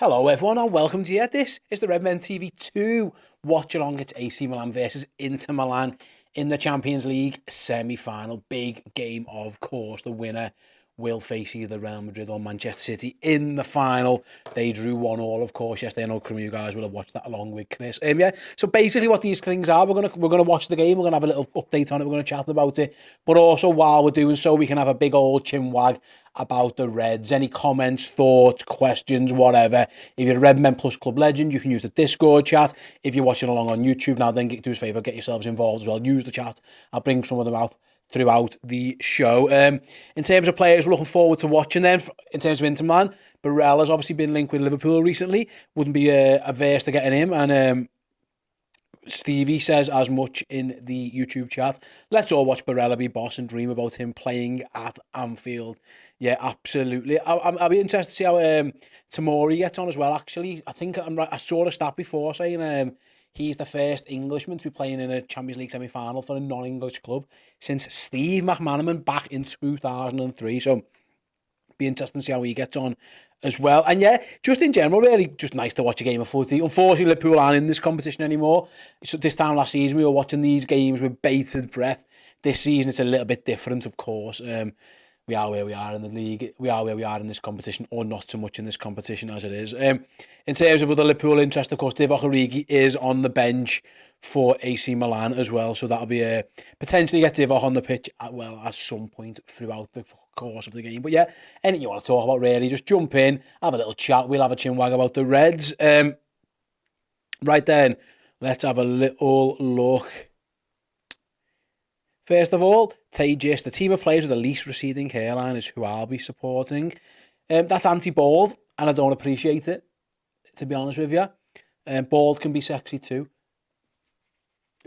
Hello everyone and welcome to you. This is the Redmen TV2 watch-along. It's AC Milan versus Inter Milan in the Champions League semi-final. Big game, of course. The winner will face either Real Madrid or Manchester City in the final. They drew 1-1, of course, yesterday. I know some of you guys will have watched that along with Chris. So basically what these things are, we're gonna watch the game. We're gonna have a little update on it. We're gonna chat about it. But also while we're doing so, we can have a big old chinwag about the Reds. Any comments, thoughts, questions, whatever. If you're a Redmen Plus Club legend, you can use the Discord chat. If you're watching along on YouTube now, then do us a favour, get yourselves involved as well. Use the chat. I'll bring some of them up throughout the show. In terms of players we're looking forward to watching then, in terms of Inter Milan, Barella's obviously been linked with Liverpool recently. Wouldn't be averse to getting him. And Stevie says as much in the YouTube chat. Let's all watch Barella be boss and dream about him playing at Anfield. Yeah, absolutely. I'll be interested to see how Tamori gets on as well, actually. I think I saw a stat before saying he's the first Englishman to be playing in a Champions League semi-final for a non-English club since Steve McManaman back in 2003. So be interesting to see how he gets on as well. And yeah, just in general, really just nice to watch a game of footy. Unfortunately, Liverpool aren't in this competition anymore. So this time last season, we were watching these games with bated breath. This season, it's a little bit different, of course. We are where we are in the league. We are where we are in this competition, or not so much in this competition as it is. In terms of other Liverpool interest, of course, Divock Origi is on the bench for AC Milan as well. So that'll be potentially get Divock on the pitch at some point throughout the course of the game. But yeah, anything you want to talk about, really, just jump in, have a little chat. We'll have a chinwag about the Reds. Right then, let's have a little look. First of all, Tejas, the team of players with the least receding hairline is who I'll be supporting. That's anti-bald, and I don't appreciate it, to be honest with you. Bald can be sexy too.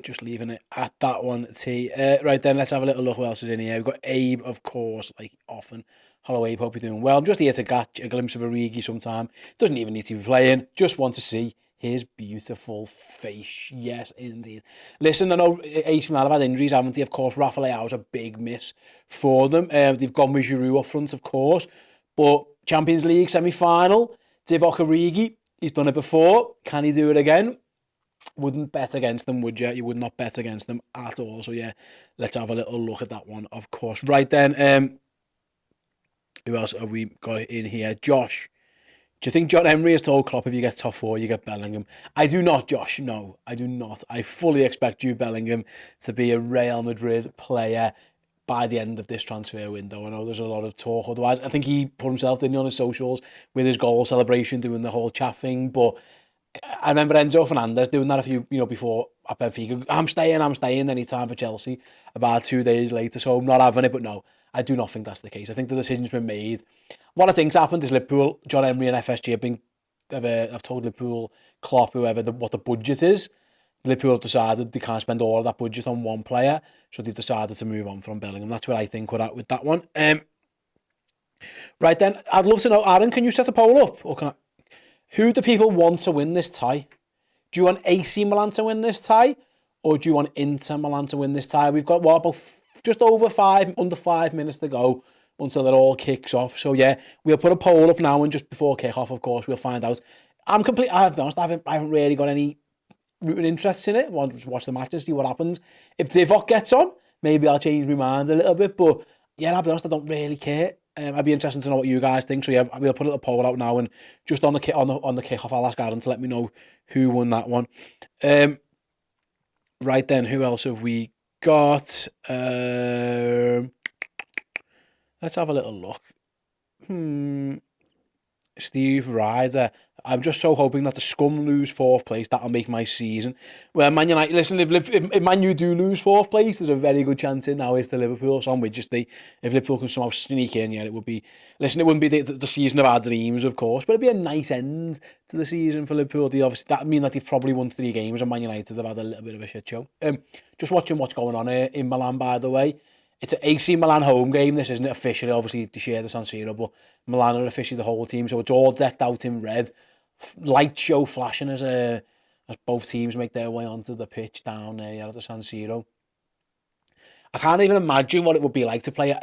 Just leaving it at that one, T. Right then, let's have a little look who else is in here. We've got Abe, of course, like often. Hello, Abe, hope you're doing well. I'm just here to catch a glimpse of Origi sometime. Doesn't even need to be playing. Just want to see his beautiful face. Yes, indeed. Listen, I know AC Milan have had injuries, haven't they? Of course, Rafa Leao's a big miss for them. They've gone with Giroud up front, of course. But Champions League semi-final, Divock Origi, he's done it before. Can he do it again? Wouldn't bet against them, would you? You would not bet against them at all. So yeah, let's have a little look at that one, of course. Right then, who else have we got in here? Josh. Do you think John Emery has told Klopp if you get top four, you get Bellingham? I do not, Josh. No, I do not. I fully expect Jude Bellingham to be a Real Madrid player by the end of this transfer window. I know there's a lot of talk. Otherwise, I think he put himself in on his socials with his goal celebration, doing the whole chat thing. But I remember Enzo Fernandez doing that a few, before at Benfica. I'm staying. Then he signed for Chelsea about 2 days later. So I'm not having it. But no, I do not think that's the case. I think the decision's been made. What I think's happened is Liverpool, John Emery and FSG have told Liverpool, Klopp, whoever, what the budget is. Liverpool have decided they can't spend all of that budget on one player, so they've decided to move on from Bellingham. That's what I think we're at with that one. Right then, I'd love to know, Aaron, can you set a poll up? Or can I? Who do people want to win this tie? Do you want AC Milan to win this tie? Or do you want Inter Milan to win this tie? We've got, about just under 5 minutes to go until it all kicks off. So yeah, we'll put a poll up now, and just before kick-off, of course, we'll find out. I have to be honest, I haven't really got any rooting interest in it. I want to watch the match and see what happens. If Divock gets on, maybe I'll change my mind a little bit. But yeah, I'll be honest, I don't really care. I'd be interested to know what you guys think. So yeah, we'll put a little poll out now, and just on the kick-off, I'll ask Aaron to let me know who won that one. Right then, who else have we got? Let's have a little look. Steve Ryder. I'm just so hoping that the scum lose fourth place. That'll make my season. Well, Man United, listen, if Man U do lose fourth place, there's a very good chance it now is to Liverpool. So I'm with just if Liverpool can somehow sneak in, yeah, it would be. Listen, it wouldn't be the season of our dreams, of course, but it'd be a nice end to the season for Liverpool. Obviously, that would mean that they've probably won 3 games, and Man United have had a little bit of a shit show. Just watching what's going on here in Milan, by the way. It's an AC Milan home game. This isn't officially, obviously, they share the San Siro, but Milan are officially the whole team, so it's all decked out in red. Light show flashing as both teams make their way onto the pitch down there at the San Siro. I can't even imagine what it would be like to play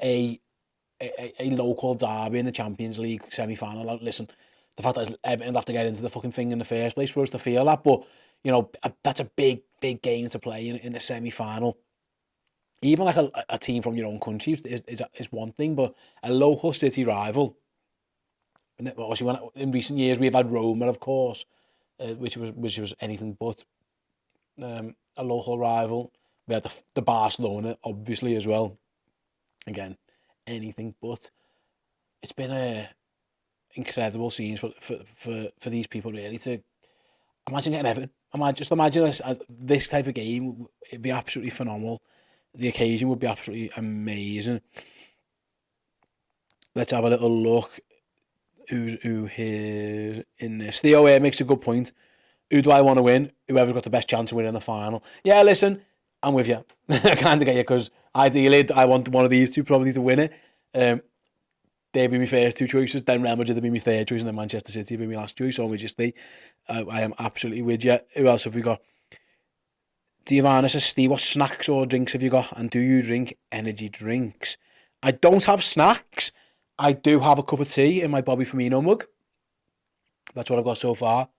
a local derby in the Champions League semi-final. Listen, the fact that Everton have to get into the fucking thing in the first place for us to feel that. But, you know, that's a big game to play in the semi-final. Even like a team from your own country is one thing, but a local city rival. And obviously, in recent years we've had Roma, of course, which was anything but a local rival. We had the Barcelona, obviously, as well. Again, anything but. It's been a incredible scenes for these people, really, to imagine getting Everton. Imagine this type of game. It'd be absolutely phenomenal. The occasion would be absolutely amazing. Let's have a little look. Who here in this? Theo here makes a good point. Who do I want to win? Whoever's got the best chance of winning the final. Yeah, listen, I'm with you. I kind of get you, because ideally I want one of these two probably to win it. They'd be my first two choices. Then Real Madrid would be my third choice, and then Manchester City would be my last choice. So we just stay. I am absolutely with you. Who else have we got? Diavana says, Steve, what snacks or drinks have you got? And do you drink energy drinks? I don't have snacks. I do have a cup of tea in my Bobby Firmino mug. That's what I've got so far.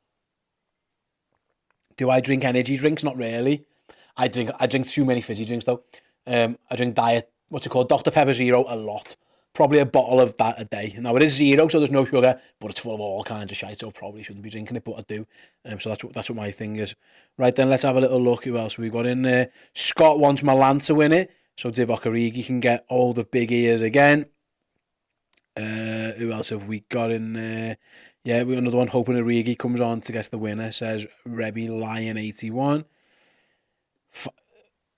Do I drink energy drinks? Not really. I drink too many fizzy drinks though. I drink diet, what's it called? Dr. Pepper Zero a lot. Probably a bottle of that a day. Now it is zero, so there's no sugar, but it's full of all kinds of shit, so probably shouldn't be drinking it, but I do. So that's what my thing is. Right then, let's have a little look. Who else we got in there? Scott wants Milan to win it, so Divock Origi can get all the big ears again. Who else have we got in there? Yeah, we another one hoping Origi comes on to get the winner, says Rebby Lion 81.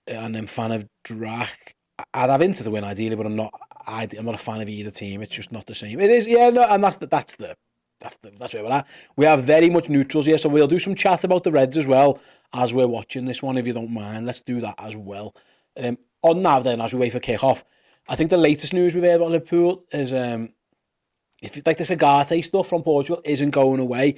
And then fan of Drac. I'd have Inter to win ideally, but I'm not a fan of either team. It's just not the same. It is, yeah, no, and that's where we're at. We are very much neutrals here, so we'll do some chat about the Reds as well as we're watching this one, if you don't mind. Let's do that as well. On that then, as we wait for kick-off, I think the latest news we've heard about Liverpool is if like the Sagate stuff from Portugal isn't going away.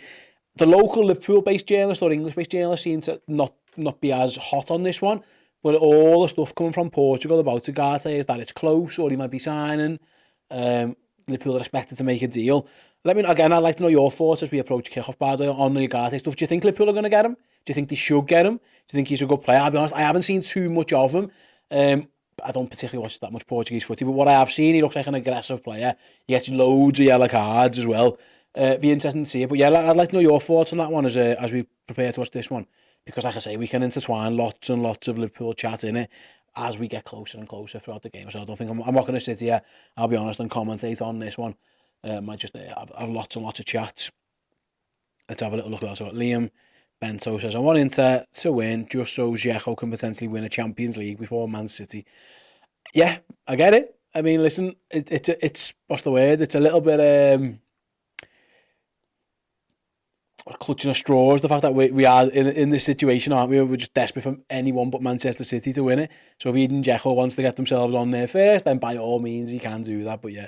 The local Liverpool-based journalist or English-based journalist seem to not be as hot on this one. But all the stuff coming from Portugal about Sagate is that it's close or he might be signing. Liverpool are expected to make a deal. Let me know, again, I'd like to know your thoughts as we approach kick-off, by the way, on the Sagate stuff. Do you think Liverpool are going to get him? Do you think they should get him? Do you think he's a good player? I'll be honest, I haven't seen too much of him. I don't particularly watch that much Portuguese footy, but what I have seen, he looks like an aggressive player. He gets loads of yellow cards as well. Be interesting to see it. But yeah, I'd like to know your thoughts on that one as we prepare to watch this one. Because like I say, we can intertwine lots and lots of Liverpool chat in it as we get closer and closer throughout the game. So I don't think I'm not going to sit here, I'll be honest, and commentate on this one. Might just have lots and lots of chats. Let's have a little look at that. So Liam Bento says, I want Inter to win just so Dzeko can potentially win a Champions League before Man City. Yeah, I get it. I mean, listen, it's what's the word? It's a little bit clutching at straws, the fact that we are in this situation, aren't we? We're just desperate for anyone but Manchester City to win it. So if Eden Dzeko wants to get themselves on there first, then by all means he can do that. But yeah,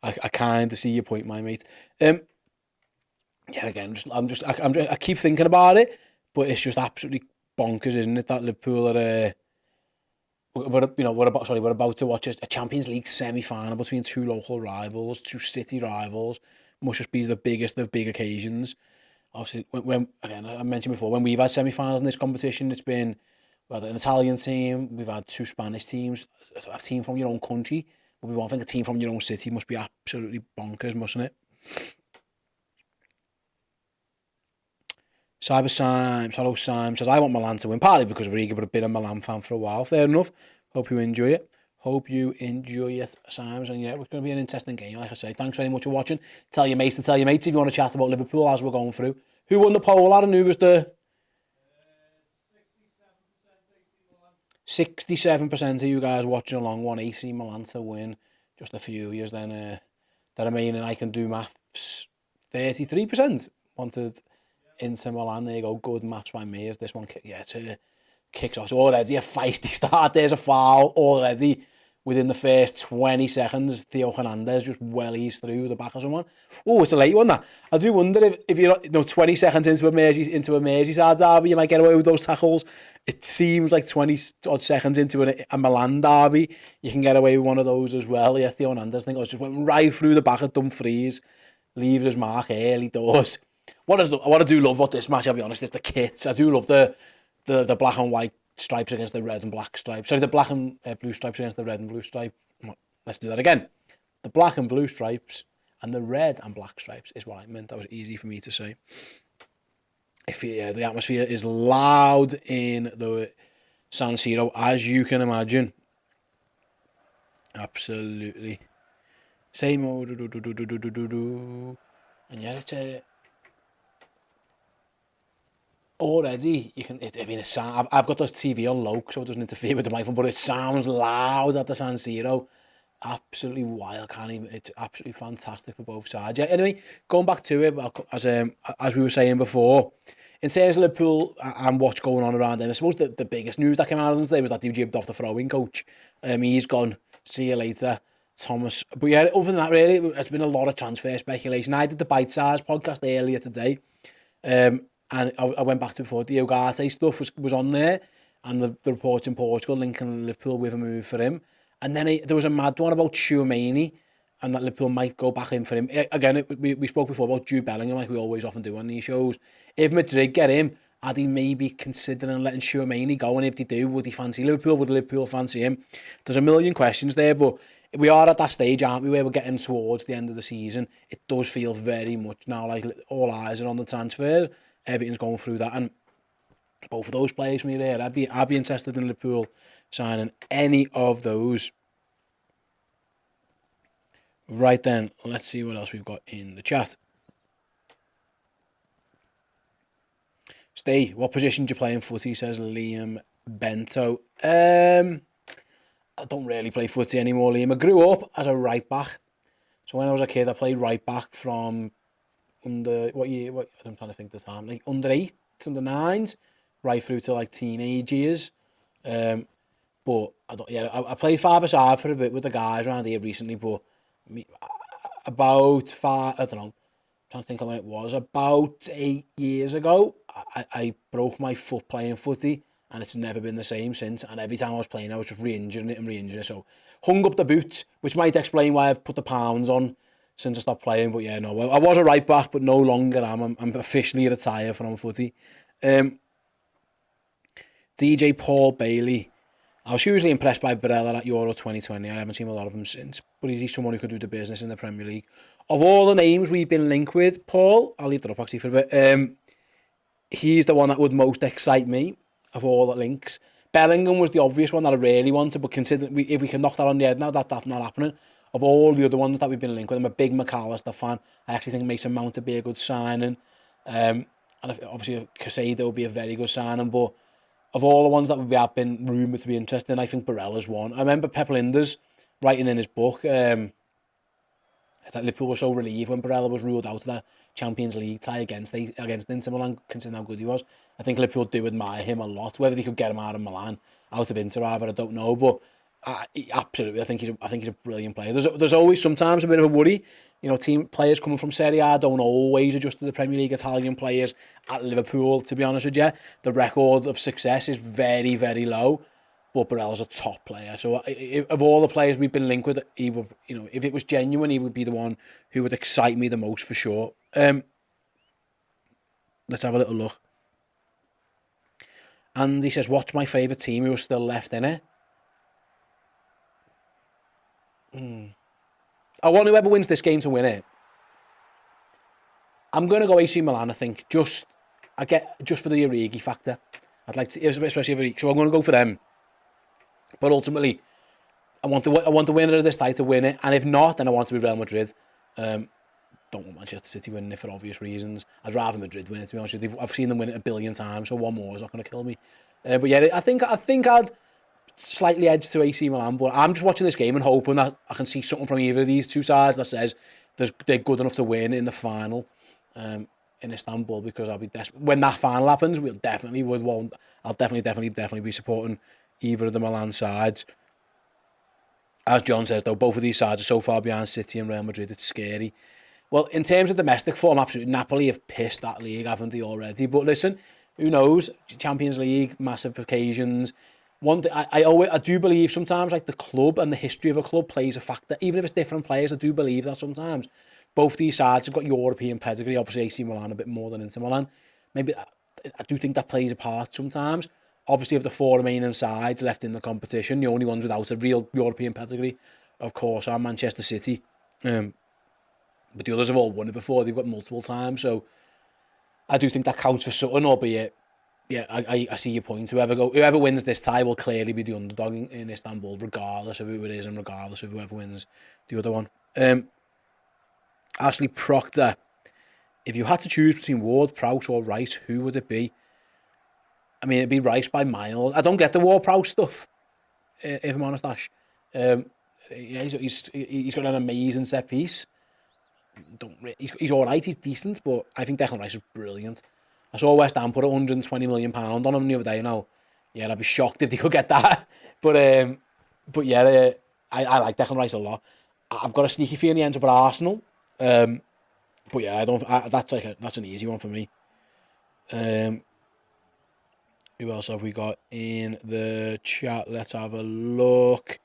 I kind of see your point, my mate. Yeah, again, I keep thinking about it, but it's just absolutely bonkers, isn't it? That Liverpool are we're about to watch a Champions League semi-final between two local rivals, two city rivals. Must just be the biggest of big occasions. Obviously, when again, I mentioned before, when we've had semi-finals in this competition, it's been an Italian team, we've had two Spanish teams, a team from your own country, but we won't think a team from your own city must be absolutely bonkers, mustn't it? Cyber Symes, hello Symes, says, I want Milan to win, partly because of Riga, but I've been a Milan fan for a while. Fair enough. Hope you enjoy it. Symes. And yeah, it's going to be an interesting game, like I say. Thanks very much for watching. Tell your mates if you want to chat about Liverpool as we're going through. Who won the poll, Aaron? Who was the... 67% of you guys watching along want AC Milan to win. Just a few years then. The remaining, I can do maths, 33% wanted Inter Milan. There you go. Good maths by me as this one kicks off. So already a feisty start. There's a foul already. Within the first 20 seconds, Theo Hernandez just wellies through the back of someone. Oh, it's a late one, that. I do wonder if you're 20 seconds into a Merseyside derby, you might get away with those tackles. It seems like 20 odd seconds into a Milan derby, you can get away with one of those as well. Yeah, Theo Hernandez, I think, just went right through the back of Dumfries. leave his mark early doors. What I do love about this match, I'll be honest, is the kits. I do love the black and white stripes against the red and black stripes. Sorry, the black and blue stripes against the red and blue stripe. Let's do that again. The black and blue stripes and the red and black stripes is what I meant. That was easy for me to say. The atmosphere is loud in the San Siro, as you can imagine. Absolutely. Same old. And yeah, it's already, you can. I've got the TV on low, so it doesn't interfere with the microphone, but it sounds loud at the San Siro. Absolutely wild, it's absolutely fantastic for both sides. Yeah, anyway, going back to it, as we were saying before, in terms of Liverpool and what's going on around them, I suppose the biggest news that came out of them today was that they jibbed off the throwing coach. He's gone. See you later, Thomas. But yeah, other than that, really, there's been a lot of transfer speculation. I did the Bite Size podcast earlier today, and I went back to before. The Ugarte stuff was on there, and the reports in Portugal linking Liverpool with a move for him. And then there was a mad one about Tchouaméni, and that Liverpool might go back in for him. Again, we spoke before about Jude Bellingham, like we always often do on these shows. If Madrid get him, are they maybe considering letting Tchouaméni go? And if they do, would he fancy Liverpool? Would Liverpool fancy him? There's a million questions there, but we are at that stage, aren't we, where we're getting towards the end of the season. It does feel very much now like all eyes are on the transfers. Everything's going through that, and both of those players from here, I'd be interested in Liverpool signing any of those. Right then, let's see what else we've got in the chat. Stay, what position do you play in footy, says Liam Bento. I don't really play footy anymore, Liam. I grew up as a right back. So when I was a kid, I played right back from I'm trying to think the time, like under 8s, under 9s, right through to like teenage years. But I played 5-a-side for a bit with the guys around here recently, but about I don't know, I'm trying to think of when it was, about 8 years ago, I broke my foot playing footy, and it's never been the same since. And every time I was playing, I was just re-injuring it. So hung up the boot, which might explain why I've put the pounds on since I stopped playing. But yeah, no, I was a right back, but no longer am. I'm officially retired from footy. DJ Paul Bailey. I was hugely impressed by Barella at Euro 2020. I haven't seen a lot of him since, but is he someone who could do the business in the Premier League? Of all the names we've been linked with, Paul, I'll leave that up actually for a bit. He's the one that would most excite me of all the links. Bellingham was the obvious one that I really wanted, but considering if we can knock that on the head now, that's not happening. Of all the other ones that we've been linked with, I'm a big McAllister fan. I actually think Mason Mount would be a good signing. And obviously Casado would be a very good signing, but of all the ones that we have been rumoured to be interested, I think Barella's one. I remember Pep Linders writing in his book that Liverpool were so relieved when Barella was ruled out of that Champions League tie against Inter Milan, considering how good he was. I think Liverpool do admire him a lot. Whether they could get him out of Milan, out of Inter either, I don't know. But absolutely, I think he's a brilliant player. There's always sometimes a bit of a worry. You know, team players coming from Serie A don't always adjust to the Premier League. Italian players at Liverpool, to be honest with you, the record of success is very, very low. But Barella's a top player. So of all the players we've been linked with, he would, if it was genuine, he would be the one who would excite me the most for sure. Let's have a little look. And he says, what's my favourite team who are still left in it? I want whoever wins this game to win it. I'm going to go AC Milan, I think, just for the Origi factor. I'd like to, especially Origi, so I'm going to go for them. But ultimately, I want the winner of this tie to win it, and if not, then I want it to be Real Madrid. Don't want Manchester City winning it for obvious reasons. I'd rather Madrid win it, to be honest with you. I've seen them win it 1 billion times, so one more is not going to kill me. But yeah, I think I'd slightly edge to AC Milan, but I'm just watching this game and hoping that I can see something from either of these two sides that says they're good enough to win in the final in Istanbul, because I'll be desperate. When that final happens, I'll definitely be supporting either of the Milan sides. As John says, though, both of these sides are so far behind City and Real Madrid, it's scary. Well, in terms of domestic form, absolutely, Napoli have pissed that league, haven't they, already? But listen, who knows? Champions League, massive occasions. One thing, I do believe sometimes, like, the club and the history of a club plays a factor. Even if it's different players, I do believe that sometimes. both these sides have got European pedigree. Obviously, AC Milan a bit more than Inter Milan. Maybe I do think that plays a part sometimes. Obviously, of the 4 remaining sides left in the competition, the only ones without a real European pedigree, of course, are Manchester City. But the others have all won it before. They've got multiple times. So I do think that counts for something, albeit, yeah, I see your point. Whoever wins this tie will clearly be the underdog in Istanbul, regardless of who it is and regardless of whoever wins the other one. Ashley Proctor, if you had to choose between Ward-Prowse or Rice, who would it be? I mean, it'd be Rice by miles. I don't get the Ward-Prowse stuff, if I'm honest, Ash. Yeah, he's got an amazing set piece. He's all right, he's decent, but I think Declan Rice is brilliant. I saw West Ham put £120 million on him the other day. Yeah, I'd be shocked if they could get that. But yeah, I like Declan Rice a lot. I've got a sneaky feeling he ends up at Arsenal. But yeah, that's an easy one for me. Who else have we got in the chat? Let's have a look.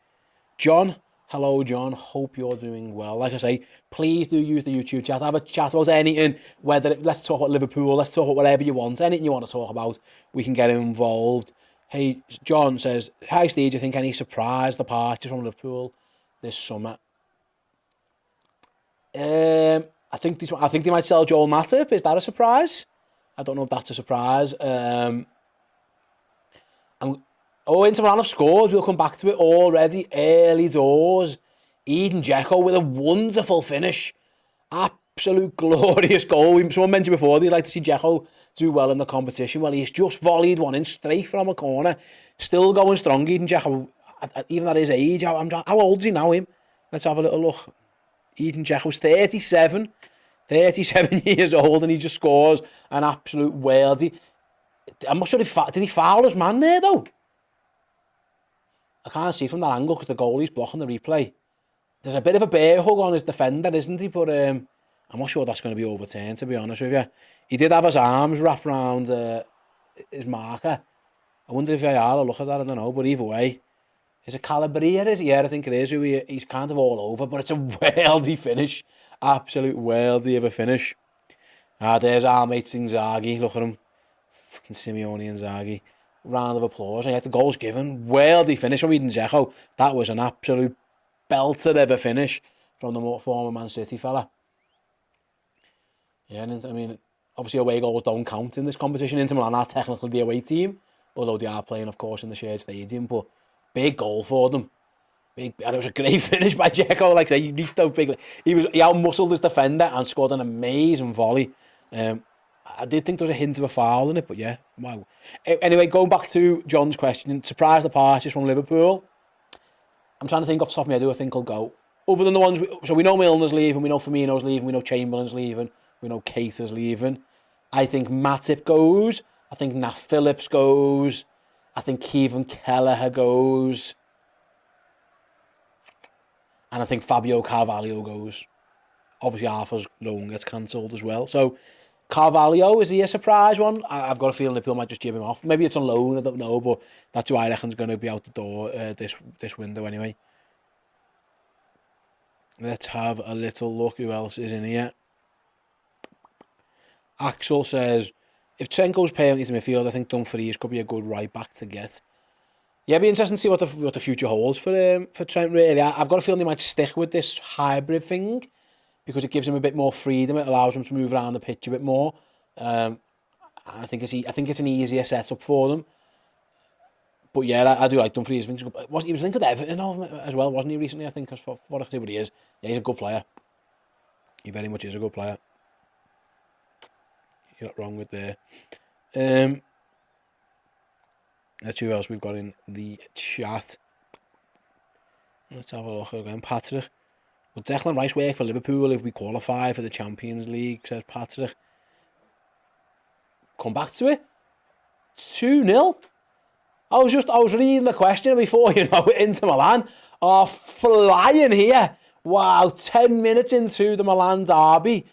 John. Hello, John. Hope you're doing well. Like I say, please do use the YouTube chat. Have a chat about anything. Let's talk about Liverpool. Let's talk about whatever you want. Anything you want to talk about, we can get involved. Hey, John says, hi, Steve. Do you think any surprise departures from Liverpool this summer? I think they might sell Joel Matip. Is that a surprise? I don't know if that's a surprise. Inter Milan have scored. We'll come back to it already. Early doors. Eden Dzeko with a wonderful finish. Absolute glorious goal. Someone mentioned before they'd like to see Dzeko do well in the competition. Well, he's just volleyed one in straight from a corner. Still going strong, Eden Dzeko. Even at his age. How old is he now, him? Let's have a little look. Eden Dzeko's 37 years old, and he just scores an absolute whale. I'm not sure did he foul his man there, though? I can't see from that angle because the goalie's blocking the replay. There's a bit of a bear hug on his defender, isn't he? But I'm not sure that's going to be overturned, to be honest with you. He did have his arms wrapped around his marker. I wonder if VAR will look at that, I don't know. But either way, is it Calabria, is it? Yeah, I think it is. He's kind of all over, but it's a worldy finish. Absolute worldy of a finish. There's our mate Inzaghi. Look at him. Fucking Simeone Inzaghi. Round of applause. And yet the goal's given. Worldy finish from Eden Dzeko. That was an absolute belter of a finish from the former Man City fella. Yeah, and I mean, obviously away goals don't count in this competition. Inter Milan are technically the away team, although they are playing, of course, in the shared stadium. But big goal for them. And it was a great finish by Dzeko. Like I say, he reached out big. He out-muscled his defender and scored an amazing volley. I did think there was a hint of a foul in it, but yeah, wow. Anyway, going back to John's question, surprise departures from Liverpool. I'm trying to think off the top of my head who I think will go. Other than the ones, so we know Milner's leaving, we know Firmino's leaving, we know Chamberlain's leaving, we know Keita's leaving. I think Matip goes. I think Nat Phillips goes. I think Kevin Kelleher goes. And I think Fabio Carvalho goes. Obviously, Arthur's loan gets cancelled as well. So, Carvalho, is he a surprise one? I've got a feeling Liverpool might just jib him off. Maybe it's on loan, I don't know, but that's who I reckon is going to be out the door this window anyway. Let's have a little look who else is in here. Axel says, if Trent goes permanently to midfield, I think Dumfries could be a good right back to get. Yeah, it'd be interesting to see what the future holds for Trent, really. I've got a feeling they might stick with this hybrid thing because it gives him a bit more freedom. It allows him to move around the pitch a bit more. I think it's an easier setup for them. But yeah, I do like Dumfries. He was linked with Everton as well, wasn't he, recently? I think, for what I see what he is. Yeah, he's a good player. He very much is a good player. You're not wrong with there. Let's see who else we've got in the chat. Let's have a look again. Patrick. Will Declan Rice work for Liverpool if we qualify for the Champions League, says Patrick. Come back to it. 2-0. I was reading the question before, Inter Milan are flying here. Wow, 10 minutes into the Milan derby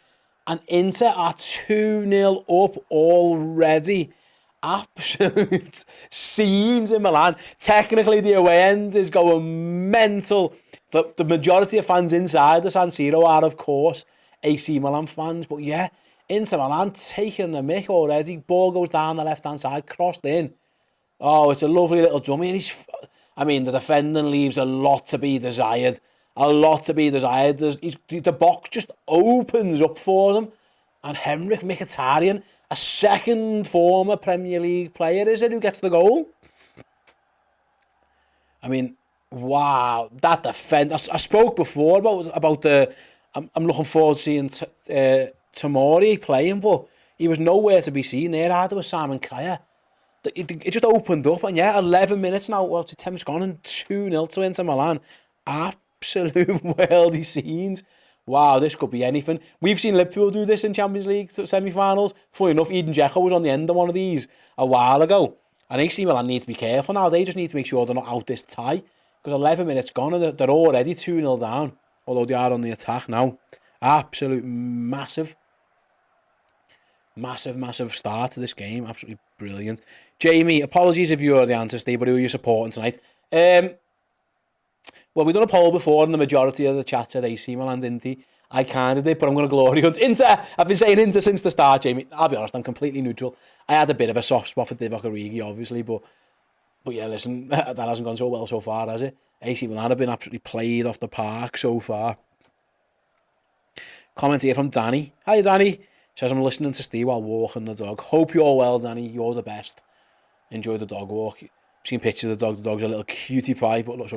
and Inter are 2-0 up already. Absolute scenes in Milan. Technically, the away end is going mental. The majority of fans inside the San Siro are, of course, AC Milan fans. But yeah, Inter Milan taking the mick already. Ball goes down the left-hand side, crossed in. Oh, it's a lovely little dummy. And the defending leaves a lot to be desired. A lot to be desired. The box just opens up for them. And Henrik Mkhitaryan, a second former Premier League player, is it, who gets the goal? Wow, that defense. I spoke before about the. I'm looking forward to seeing Tomori playing, but he was nowhere to be seen there. Either was Simon Kjaer. It just opened up, and yeah, 11 minutes now. Well, 10 minutes gone, and 2-0 to Inter Milan. Absolute worldy scenes. Wow, this could be anything. We've seen Liverpool do this in Champions League semi-finals. Funny enough, Eden Dzeko was on the end of one of these a while ago. And AC Milan need to be careful now. They just need to make sure they're not out this tie. Because 11 minutes gone and they're already 2-0 down. Although they are on the attack now. Absolute massive start to this game. Absolutely brilliant. Jamie, apologies if you heard the answer, Steve, but who are you supporting tonight? Well, we've done a poll before and the majority of the chat said AC Milan, didn't he? I kind of did, but I'm going to glory hunt Inter. I've been saying Inter since the start, Jamie. I'll be honest, I'm completely neutral. I had a bit of a soft spot for Divock Origi, obviously, but yeah, listen, that hasn't gone so well so far, has it? AC Milan have been absolutely played off the park so far. Comment here from Danny. Hi, Danny. Says, I'm listening to Steve while walking the dog. Hope you're well, Danny. You're the best. Enjoy the dog walk. I've seen pictures of the dog. The dog's a little cutie pie, but look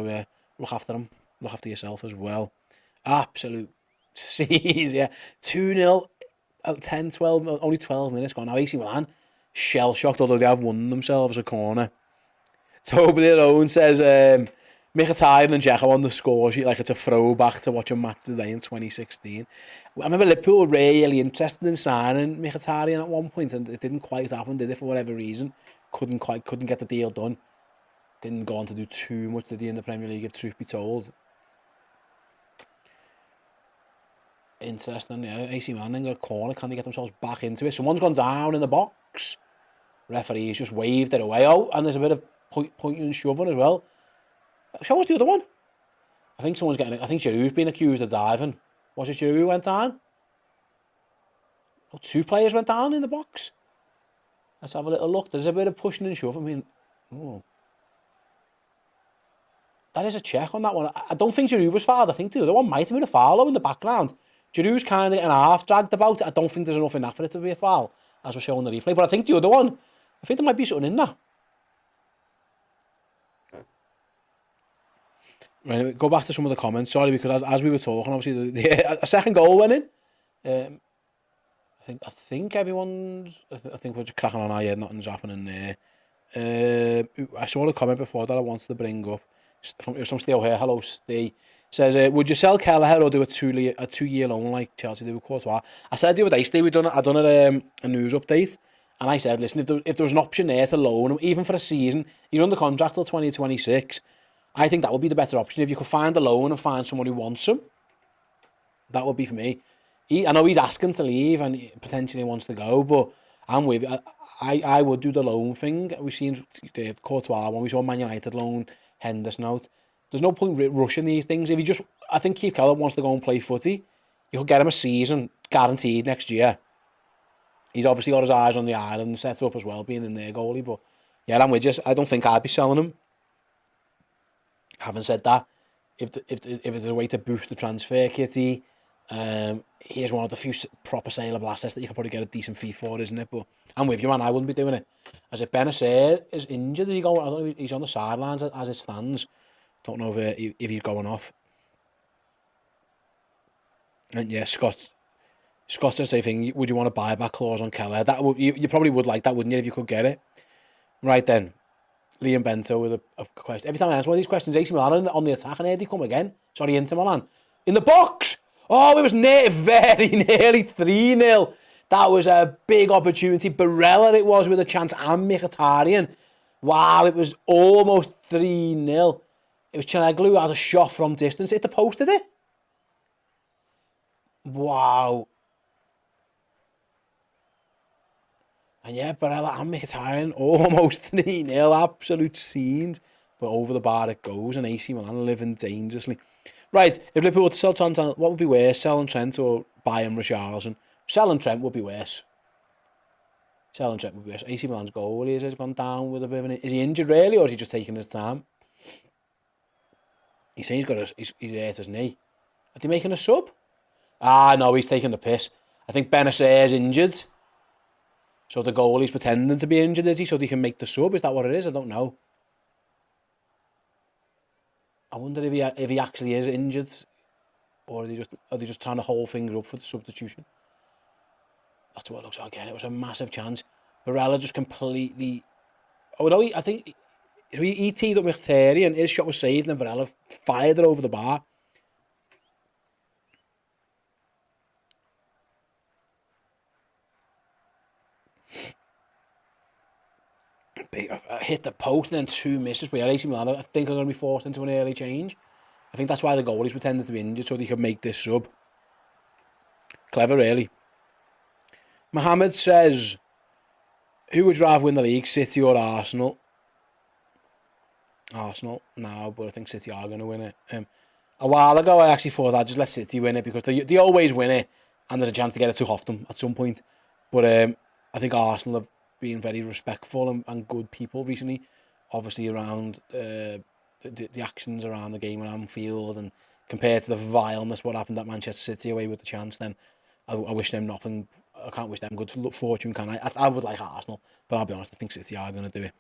after him. Look after yourself as well. Absolute scenes, yeah. 2-0, 10, 12, only 12 minutes gone. Now AC Milan, shell-shocked, although they have won themselves a corner. Toby their own says, Mkhitaryan and Dzeko on the score sheet like it's a throwback to watch a match today in 2016. I remember Liverpool were really interested in signing Mkhitaryan at one point, and it didn't quite happen, did it, for whatever reason? Couldn't get the deal done. Didn't go on to do too much, did he, in the Premier League, if truth be told. Interesting, yeah. AC Milan in a corner, can they get themselves back into it? Someone's gone down in the box. Referee's just waved it away. Oh, and there's a bit of pointing and shoving as well. Show us the other one. I think Giroud's been accused of diving. Was it Giroud who went down? Oh, two players went down in the box. Let's have a little look. There's a bit of pushing and shoving. That is a check on that one. I don't think Giroud was fouled. I think the other one might have been a foul in the background. Giroud's kind of getting half dragged about it. I don't think there's enough in that for it to be a foul, as we're showing the replay. But I think the other one, I think there might be something in there. Right, go back to some of the comments. Sorry, because as we were talking, obviously a second goal went in. I think everyone's. I think we're just cracking on our head. Nothing's happening there. I saw a comment before that I wanted to bring up. It was from Steve here. Hello, Steve. Says, would you sell Kelleher or do a 2-year loan like Chelsea did with Courtois? I said the other day, Steve, I'd done a news update, and I said, listen, if there was an option there to loan him, even for a season, he's under contract till 2026. I think that would be the better option. If you could find a loan and find someone who wants him, that would be for me. I know he's asking to leave and he potentially wants to go, but I'm with you. I would do the loan thing. We've seen the Courtois one, we saw Man United loan Henderson out. There's no point rushing these things. I think Keith Keller wants to go and play footy. You could get him a season guaranteed next year. He's obviously got his eyes on the island set up as well, being in their goalie. But yeah, I'm with you. I don't think I'd be selling him. Having said that, if there's a way to boost the transfer kitty, here's one of the few proper saleable assets that you could probably get a decent fee for, isn't it? But I'm with you, man. I wouldn't be doing it. As if Benacer is injured, is he going? I don't know. He's on the sidelines as it stands. Don't know if he's going off. And yeah, Scott says the same thing. Would you want a buyback clause on Keller? That would you probably would like that, wouldn't you, if you could get it? Right then. Liam Bento with a question. Every time I answer one of these questions, AC Milan on the attack, and here they come again. Sorry, Inter Milan. In the box! Oh, it was very nearly 3-0. That was a big opportunity. Barella it was with a chance, and Mkhitaryan. Wow, it was almost 3-0. It was Chaneglu who has a shot from distance. Hit the post, did it? Wow. And yeah, Barella and Mkhitaryan almost 3-0. Absolute scenes. but over the bar it goes, and AC Milan living dangerously. Right, if Liverpool were to sell Trent, what would be worse, selling Trent or buying Richarlison? Selling Trent would be worse. Selling Trent would be worse. AC Milan's goalie has gone down with a bit of an... Is he injured really, or is he just taking his time? He's saying he's hurt his knee. Are they making a sub? Ah, no, he's taking the piss. I think Benacer's injured. So the goalie's pretending to be injured, is he? So they can make the sub? Is that what it is? I don't know. I wonder if he actually is injured, or are they just trying to hold finger up for the substitution? That's what it looks like. Again, it was a massive chance. Barella just completely... Oh no, I think he teed up Mkhitaryan, and his shot was saved, and Barella fired it over the bar. I hit the post and then 2 misses. But yeah, AC Milan, I think I'm going to be forced into an early change. I think that's why the goalie's pretending to be injured, so they can make this sub. Clever, really. Mohammed says, who would rather win the league, City or Arsenal? Arsenal, no, but I think City are going to win it. A while ago, I actually thought I'd just let City win it because they always win it, and there's a chance to get it too often at some point. But I think Arsenal have been very respectful and good people recently, obviously around the actions around the game at Anfield, and compared to the vileness what happened at Manchester City away with the chance, then I wish them nothing. I can't wish them good fortune, can I? I would like Arsenal, but I'll be honest, I think City are going to do it.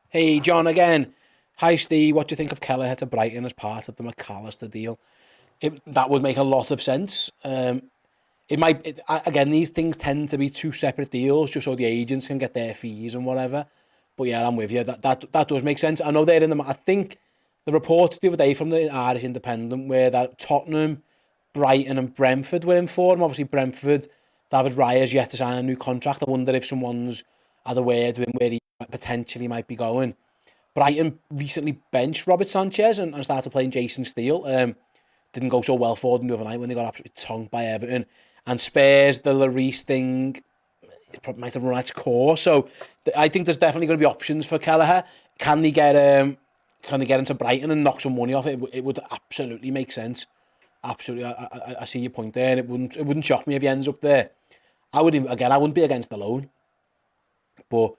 Hey, John again. Hi, Steve. What do you think of Kelleher to Brighton as part of the McAllister deal? That would make a lot of sense. Again, these things tend to be 2 separate deals, just so the agents can get their fees and whatever. But yeah, I'm with you. That does make sense. I know they're in the... I think the reports the other day from the Irish Independent were that Tottenham, Brighton and Brentford were in for him. Obviously, Brentford, David Raya's yet to sign a new contract. I wonder if someone's had a word with him where he potentially might be going. Brighton recently benched Robert Sanchez and started playing Jason Steele. Didn't go so well for them the other night when they got absolutely tongued by Everton. And Spurs, the Lloris thing, it probably might have run its course. So I think there's definitely going to be options for Kelleher. Can they get into Brighton and knock some money off it? It would absolutely make sense. Absolutely, I see your point there. And it wouldn't shock me if he ends up there. I wouldn't be against the loan, but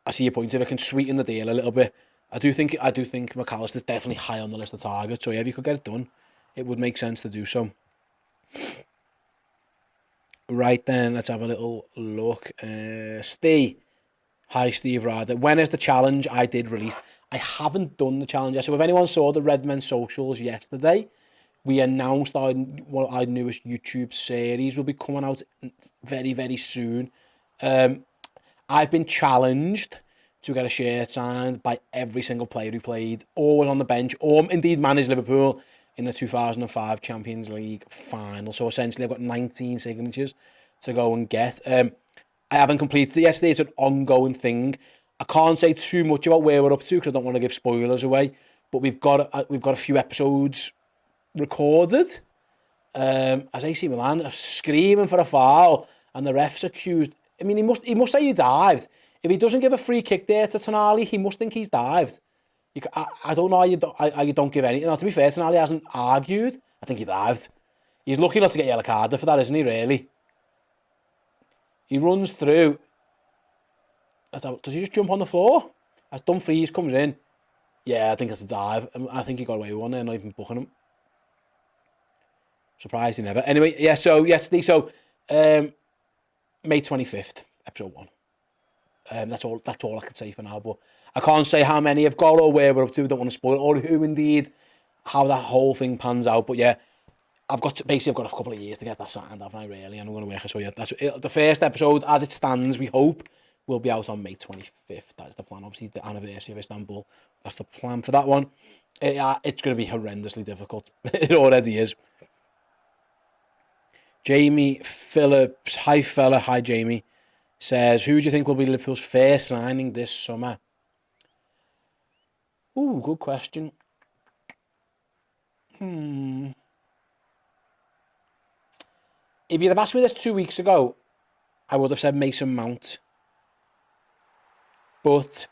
I see your point. If it can sweeten the deal a little bit, I do think McAllister's definitely high on the list of targets. So yeah, if you could get it done, it would make sense to do so. Right then, let's have a little look. Steve. Hi, Steve Ryder. When is the challenge I did released? I haven't done the challenge yet. So if anyone saw the Redmen socials yesterday, we announced our newest YouTube series will be coming out very, very soon. I've been challenged to get a shirt signed by every single player who played, or was on the bench, or indeed managed Liverpool in the 2005 Champions League final. So essentially, I've got 19 signatures to go and get. I haven't completed it yesterday. It's an ongoing thing. I can't say too much about where we're up to because I don't want to give spoilers away. But we've got a few episodes recorded. As AC Milan are screaming for a foul, and the ref's accused. I mean, he must say he dived. If he doesn't give a free kick there to Tonali, he must think he's dived. I don't know how you don't give anything. Now, to be fair, Tonali hasn't argued. I think he dived. He's lucky not to get yellow carded for that, isn't he, really? He runs through. Does he just jump on the floor? As Dumfries comes in. Yeah, I think that's a dive. I think he got away with one there, not even booking him. Surprised he never. Anyway, yeah, so yesterday, May 25th, episode 1. That's all I can say for now, but I can't say how many have got or where we're up to. Don't want to spoil it, or who indeed, how that whole thing pans out. But yeah, I've got a couple of years to get that signed, haven't I, really? And I'm going to work it. So yeah, that's it. The first episode, as it stands, we hope, will be out on May 25th. That is the plan. Obviously, the anniversary of Istanbul. That's the plan for that one. It's going to be horrendously difficult. It already is. Jamie Phillips, hi fella, hi Jamie, says, who do you think will be Liverpool's first signing this summer? Ooh, good question. If you'd have asked me this 2 weeks ago, I would have said Mason Mount. But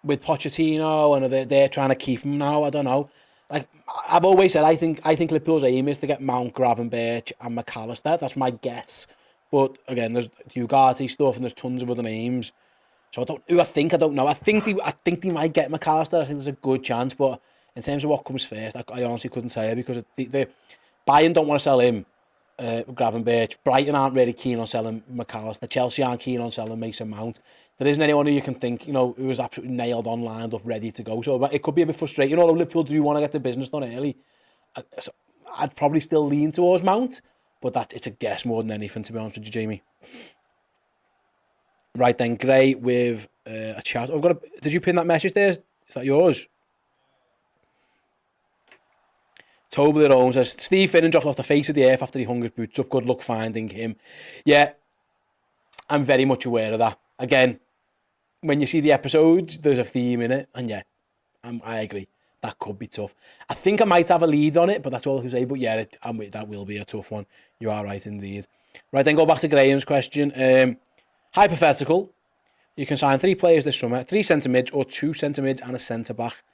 with Pochettino and they're trying to keep him now, I don't know. Like I've always said, I think Liverpool's aim is to get Mount, Gravenberch and McAllister. That's my guess. But again, there's Ugarte stuff and there's tons of other names. So I don't know. I think they might get McAllister. I think there's a good chance, but in terms of what comes first, I honestly couldn't tell you because the Bayern don't want to sell him, Gravenberch. Brighton aren't really keen on selling McAllister. Chelsea aren't keen on selling Mason Mount. There isn't anyone who you can think, who is absolutely nailed on, lined up, ready to go. So it could be a bit frustrating. Although Liverpool do want to get the business done early, so I'd probably still lean towards Mount, but it's a guess more than anything, to be honest with you, Jamie. Right then, great with a chat. Did you pin that message there? Is that yours? Toblerone says, Steve Finnan dropped off the face of the earth after he hung his boots up. Good luck finding him. Yeah, I'm very much aware of that. Again, when you see the episodes, there's a theme in it. And yeah, I agree. That could be tough. I think I might have a lead on it, but that's all I can say. But yeah, that will be a tough one. You are right indeed. Right then, go back to Graham's question. Hypothetical. You can sign 3 players this summer, 3 centre-mids or 2 centre-mids and a centre-back.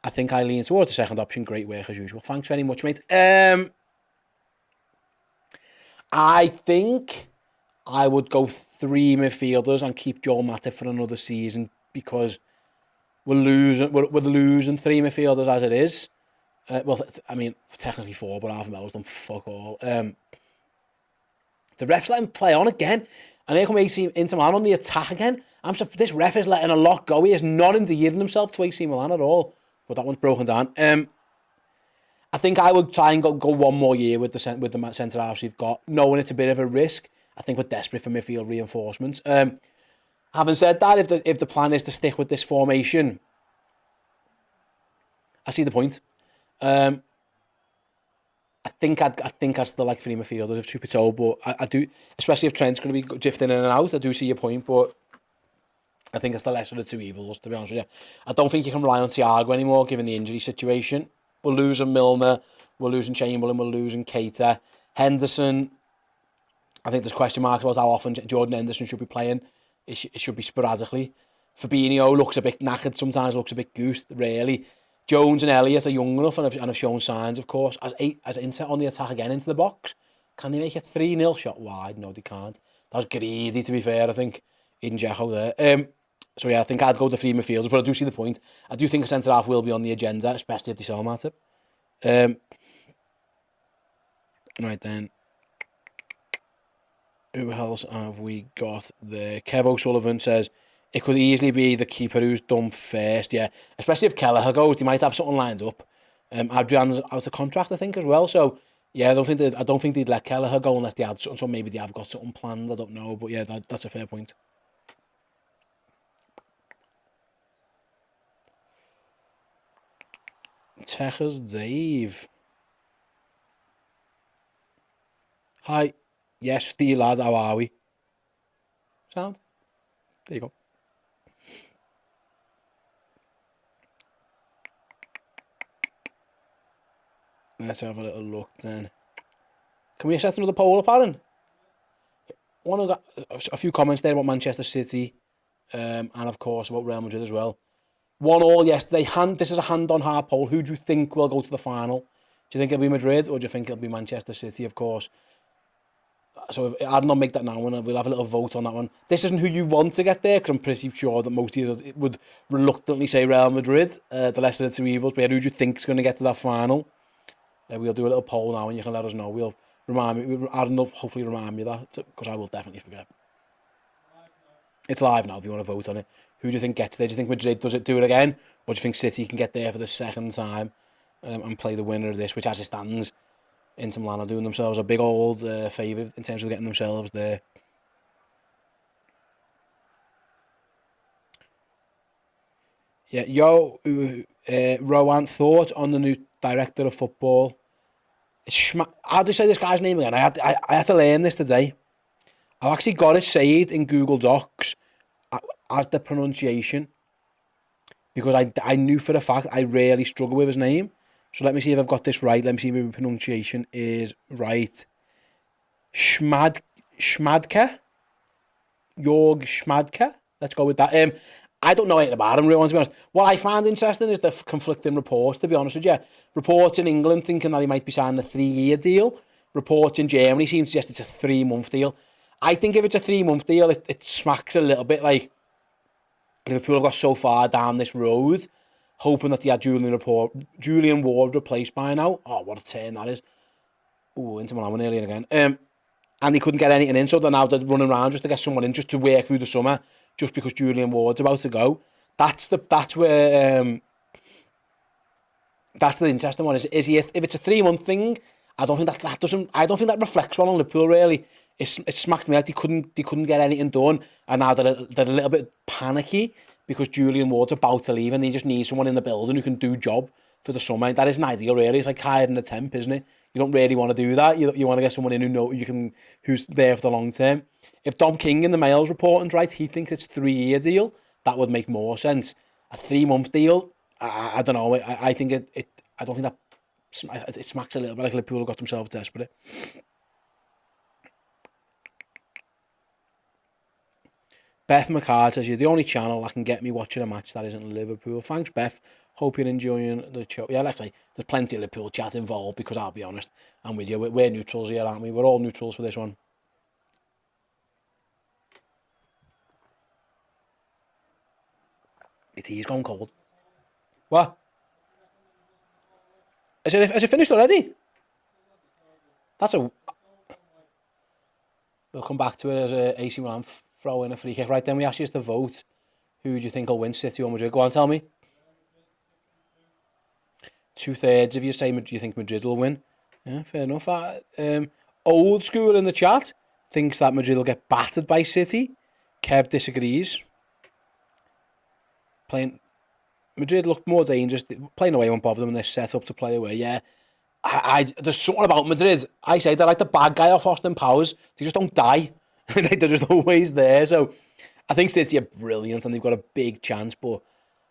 I think I lean towards the second option. Great work as usual. Thanks very much, mate. I think I would go 3 midfielders and keep Joel Matip for another season because we're losing 3 midfielders as it is. Technically 4, but half of Melo's done fuck all. The refs let him play on again. And here come AC Inter Milan on the attack again. This ref is letting a lot go. He is not endearing himself to AC Milan at all. But that one's broken down. I think I would try and go one more year with the centre halves we've got, knowing it's a bit of a risk. I think we're desperate for midfield reinforcements. Having said that, if the plan is to stick with this formation, I see the point. I think I'd still like 3 midfielders if truth be told, but I do, especially if Trent's going to be drifting in and out. I do see your point, but I think it's the lesser of the 2 evils, to be honest with you. I don't think you can rely on Thiago anymore, given the injury situation. We're losing Milner, we're losing Chamberlain, we're losing Keita. Henderson, I think there's question marks about how often Jordan Henderson should be playing. It should be sporadically. Fabinho looks a bit knackered sometimes, looks a bit goosed, really. Jones and Elliott are young enough and have shown signs, of course. As Inter on the attack again into the box, can they make a 3-0 shot wide? No, they can't. That was greedy, to be fair, I think. Eden Dzeko there. So yeah, I think I'd go the 3 midfielders, but I do see the point. I do think a centre-half will be on the agenda, especially if they sell Matip. Right then. Who else have we got there? Kev O'Sullivan says, it could easily be the keeper who's done first, yeah. Especially if Kelleher goes, they might have something lined up. Adrian's out of contract, I think, as well. So, yeah, I don't think they'd let Kelleher go unless they had something. So maybe they have got something planned, I don't know. But yeah, that's a fair point. Techers Dave. Hi. Yes, Steve lad, how are we? Sound? There you go. Let's have a little look then. Can we set another poll up, Aaron? One got a few comments there about Manchester City, and of course about Real Madrid as well. 1-1 yesterday. This is a hand-on-heart poll. Who do you think will go to the final? Do you think it'll be Madrid or do you think it'll be Manchester City, of course? So I'd not make that now, and we'll have a little vote on that one. This isn't who you want to get there, because I'm pretty sure that most of you would reluctantly say Real Madrid, the lesser of the 2 evils. But yeah, who do you think is going to get to that final? We'll do a little poll now, and you can let us know. We'll hopefully remind me of that, because I will definitely forget. It's live now if you want to vote on it. Who do you think gets there? Do you think Madrid do it again? Or do you think City can get there for the second time and play the winner of this, which as it stands, Inter Milan are doing themselves a big old favour in terms of getting themselves there. Yeah, Rowan, thought on the new director of football. How do you say this guy's name again? I had to learn this today. I've actually got it saved in Google Docs as the pronunciation, because I knew for a fact I really struggle with his name. So let me see if I've got this right. Let me see if my pronunciation is right. Schmadke? Jorg Schmadke? let's go with that. I don't know anything about him, really, to be honest. What I find interesting is the conflicting reports, to be honest with you. Reports in England thinking that he might be signing a 3-year deal. Reports in Germany seem to suggest it's a 3-month deal. I think if it's a 3-month deal, it smacks a little bit like Liverpool have got so far down this road, hoping that they had Julian Ward replaced by now. Oh, what a turn that is. Oh, Inter Milan early again. And they couldn't get anything in, so they're now running around just to get someone in, just to work through the summer, just because Julian Ward's about to go. That's the interesting one. Is he, if it's a 3-month thing, I don't think that reflects well on Liverpool really. It smacks me like they couldn't get anything done, and now they're a little bit panicky because Julian Ward's about to leave, and they just need someone in the building who can do job for the summer. That isn't ideal really. It's like hiring a temp, isn't it? You don't really want to do that. You want to get someone in who's there for the long term. If Dom King in the Mail's reporting's right, he thinks it's a 3-year deal. That would make more sense. A 3-month deal, I don't know. I think I don't think that it smacks a little bit like Liverpool have got themselves desperate. Beth McCard says, you're the only channel that can get me watching a match that isn't Liverpool. Thanks, Beth. Hope you're enjoying the show. Yeah, actually, there's plenty of Liverpool chat involved because I'll be honest, I'm with you. We're neutrals here, aren't we? We're all neutrals for this one. The tea's gone cold. What? Has it finished already? We'll come back to it as a AC Milan throw in a free kick. Right, then we ask you to vote. Who do you think will win, City or Madrid? Go on, tell me. 2/3 of you say you think Madrid will win. Yeah, fair enough. Old school in the chat thinks that Madrid will get battered by City. Kev disagrees. Madrid look more dangerous. Playing away won't bother them when they're set up to play away. Yeah, there's something about Madrid. I say they're like the bad guy off Austin Powers. They just don't die. They're just always there. So I think City are brilliant and they've got a big chance, but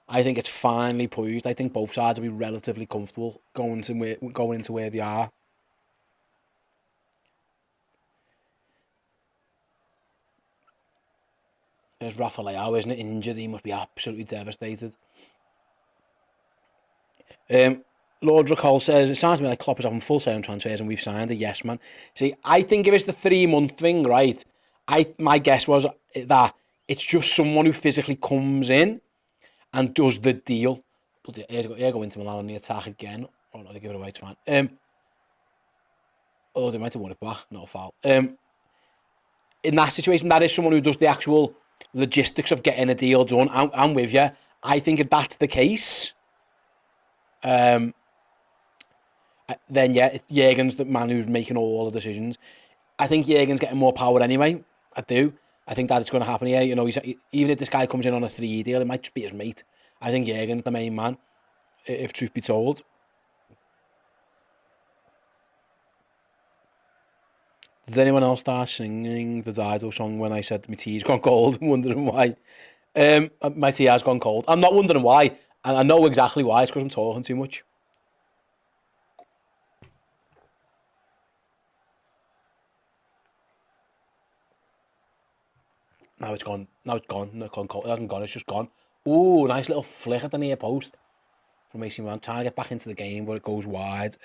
I think it's finely poised. I think both sides will be relatively comfortable going into where they are. There's Rafa Leao, isn't it? Injured, he must be absolutely devastated. Lord Ricol says, it sounds to me like Klopp is having full say on transfers and we've signed a yes man. See, I think if it's the 3-month thing, right, my guess was that it's just someone who physically comes in and does the deal. But here go Inter Milan on the attack again. Oh no, they give it away, it's fine. Oh, they might have won it back, not a foul. In that situation, that is someone who does the actual logistics of getting a deal done. I'm with you. I think if that's the case, then yeah, Jurgen's the man who's making all the decisions. I think Jurgen's getting more power anyway. I do. I think that it's going to happen here. You know, even if this guy comes in on a 3-year deal, it might just be his mate. I think Jurgen's the main man, if truth be told. Does anyone else start singing the Dido song when I said my tea's gone cold? I'm wondering why. My tea has gone cold. I'm not wondering why. And I know exactly why. It's because I'm talking too much. Now it's gone. Now it's gone. Not gone cold. It hasn't gone. It's just gone. Ooh, nice little flick at the near post from AC Milan. Trying to get back into the game, but it goes wide.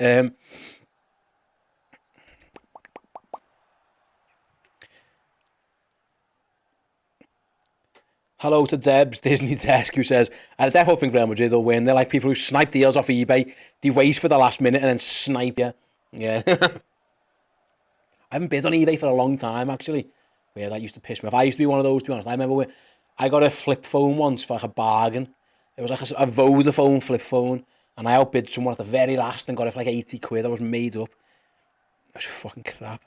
Hello to Debs, Disney Desk, who says, I definitely think Real Madrid will win. They're like people who snipe deals off eBay. They wait for the last minute and then snipe you. Yeah. I haven't bid on eBay for a long time, actually. Yeah, that used to piss me off. I used to be one of those, to be honest. I remember I got a flip phone once for like a bargain. It was like a Vodafone flip phone. And I outbid someone at the very last and got it for like 80 quid. I was made up. It was fucking crap.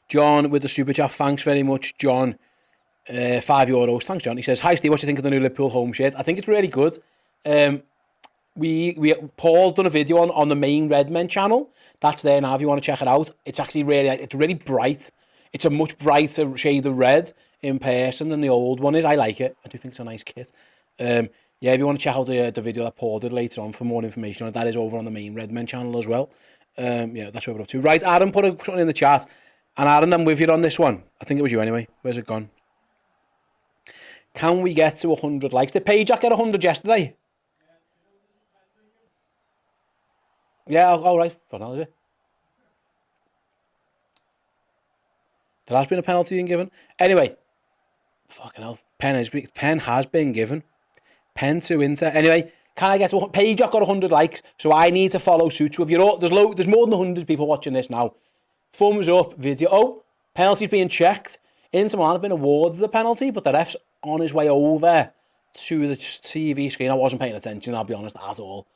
John with the super chat. Thanks very much, John. €5. Thanks, John. He says, hi, Steve. What do you think of the new Liverpool home shirt? I think it's really good. Paul done a video on the main Redmen channel. That's there now if you want to check it out. It's actually really bright. It's a much brighter shade of red in person than the old one is. I like it. I do think it's a nice kit. Yeah, if you want to check out the video that Paul did later on for more information on it, that is over on the main Redmen channel as well. Yeah, that's what we're up to. Right, Adam put something in the chat. And Aaron, I'm with you on this one. I think it was you anyway. Where's it gone? Can we get to 100 likes? Did Payjack get 100 yesterday? Yeah, all right. For now, is it? There has been a penalty being given. Anyway, fucking hell. Pen has been given. Pen to Inter. Anyway, can I get to... Payjack got 100 likes, so I need to follow suit. So if you're all... There's more than 100 people watching this now. Thumbs up, video. Oh, penalty's being checked. Inter Milan have been awarded the penalty, but the ref's on his way over to the TV screen. I wasn't paying attention, I'll be honest, at all.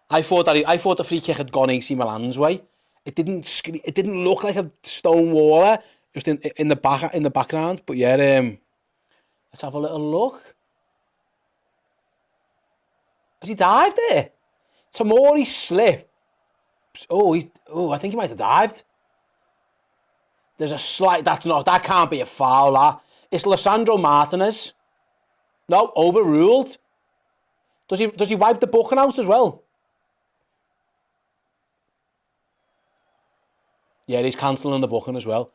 I thought the free kick had gone AC Milan's way. It didn't look like a stone waller, just in the background. But yeah, let's have a little look. Has he dived there? Tomori slips. I think he might have dived. There's a slight... That can't be a foul, that. It's Lissandro Martinez. No, overruled. Does he wipe the booking out as well? Yeah, he's cancelling the booking as well.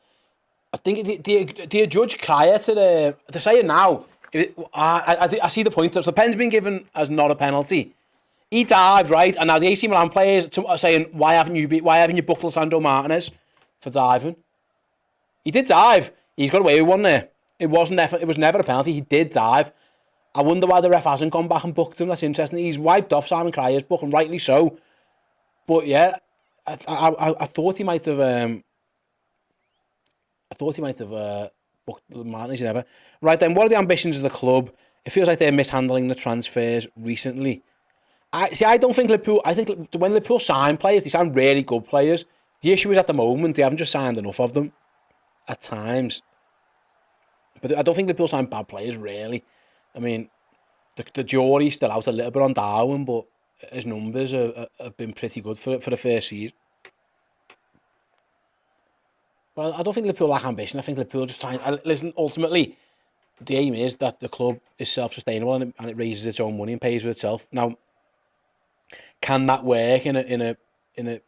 I think the judge prior to they're saying now. I see the point. So the pen's been given as not a penalty. He dived, right, and now the AC Milan players are saying, why haven't you booked Lissandro Martinez for diving? He did dive. He's got away with one there. It was never a penalty. He did dive. I wonder why the ref hasn't gone back and booked him. That's interesting. He's wiped off Simon Crier's book, and rightly so. But yeah, I thought he might have. Booked Martinez. Never. Right then, what are the ambitions of the club? It feels like they're mishandling the transfers recently. I don't think Liverpool. I think when Liverpool sign players, they sign really good players. The issue is at the moment they haven't just signed enough of them. At times. But I don't think Liverpool sign bad players, really. I mean, the jury's still out a little bit on Darwin, but his numbers have been pretty good for the first year. Well, I don't think Liverpool lack ambition. I think Liverpool just trying... Listen, ultimately, the aim is that the club is self-sustainable and it raises its own money and pays for itself. Now, can that work in a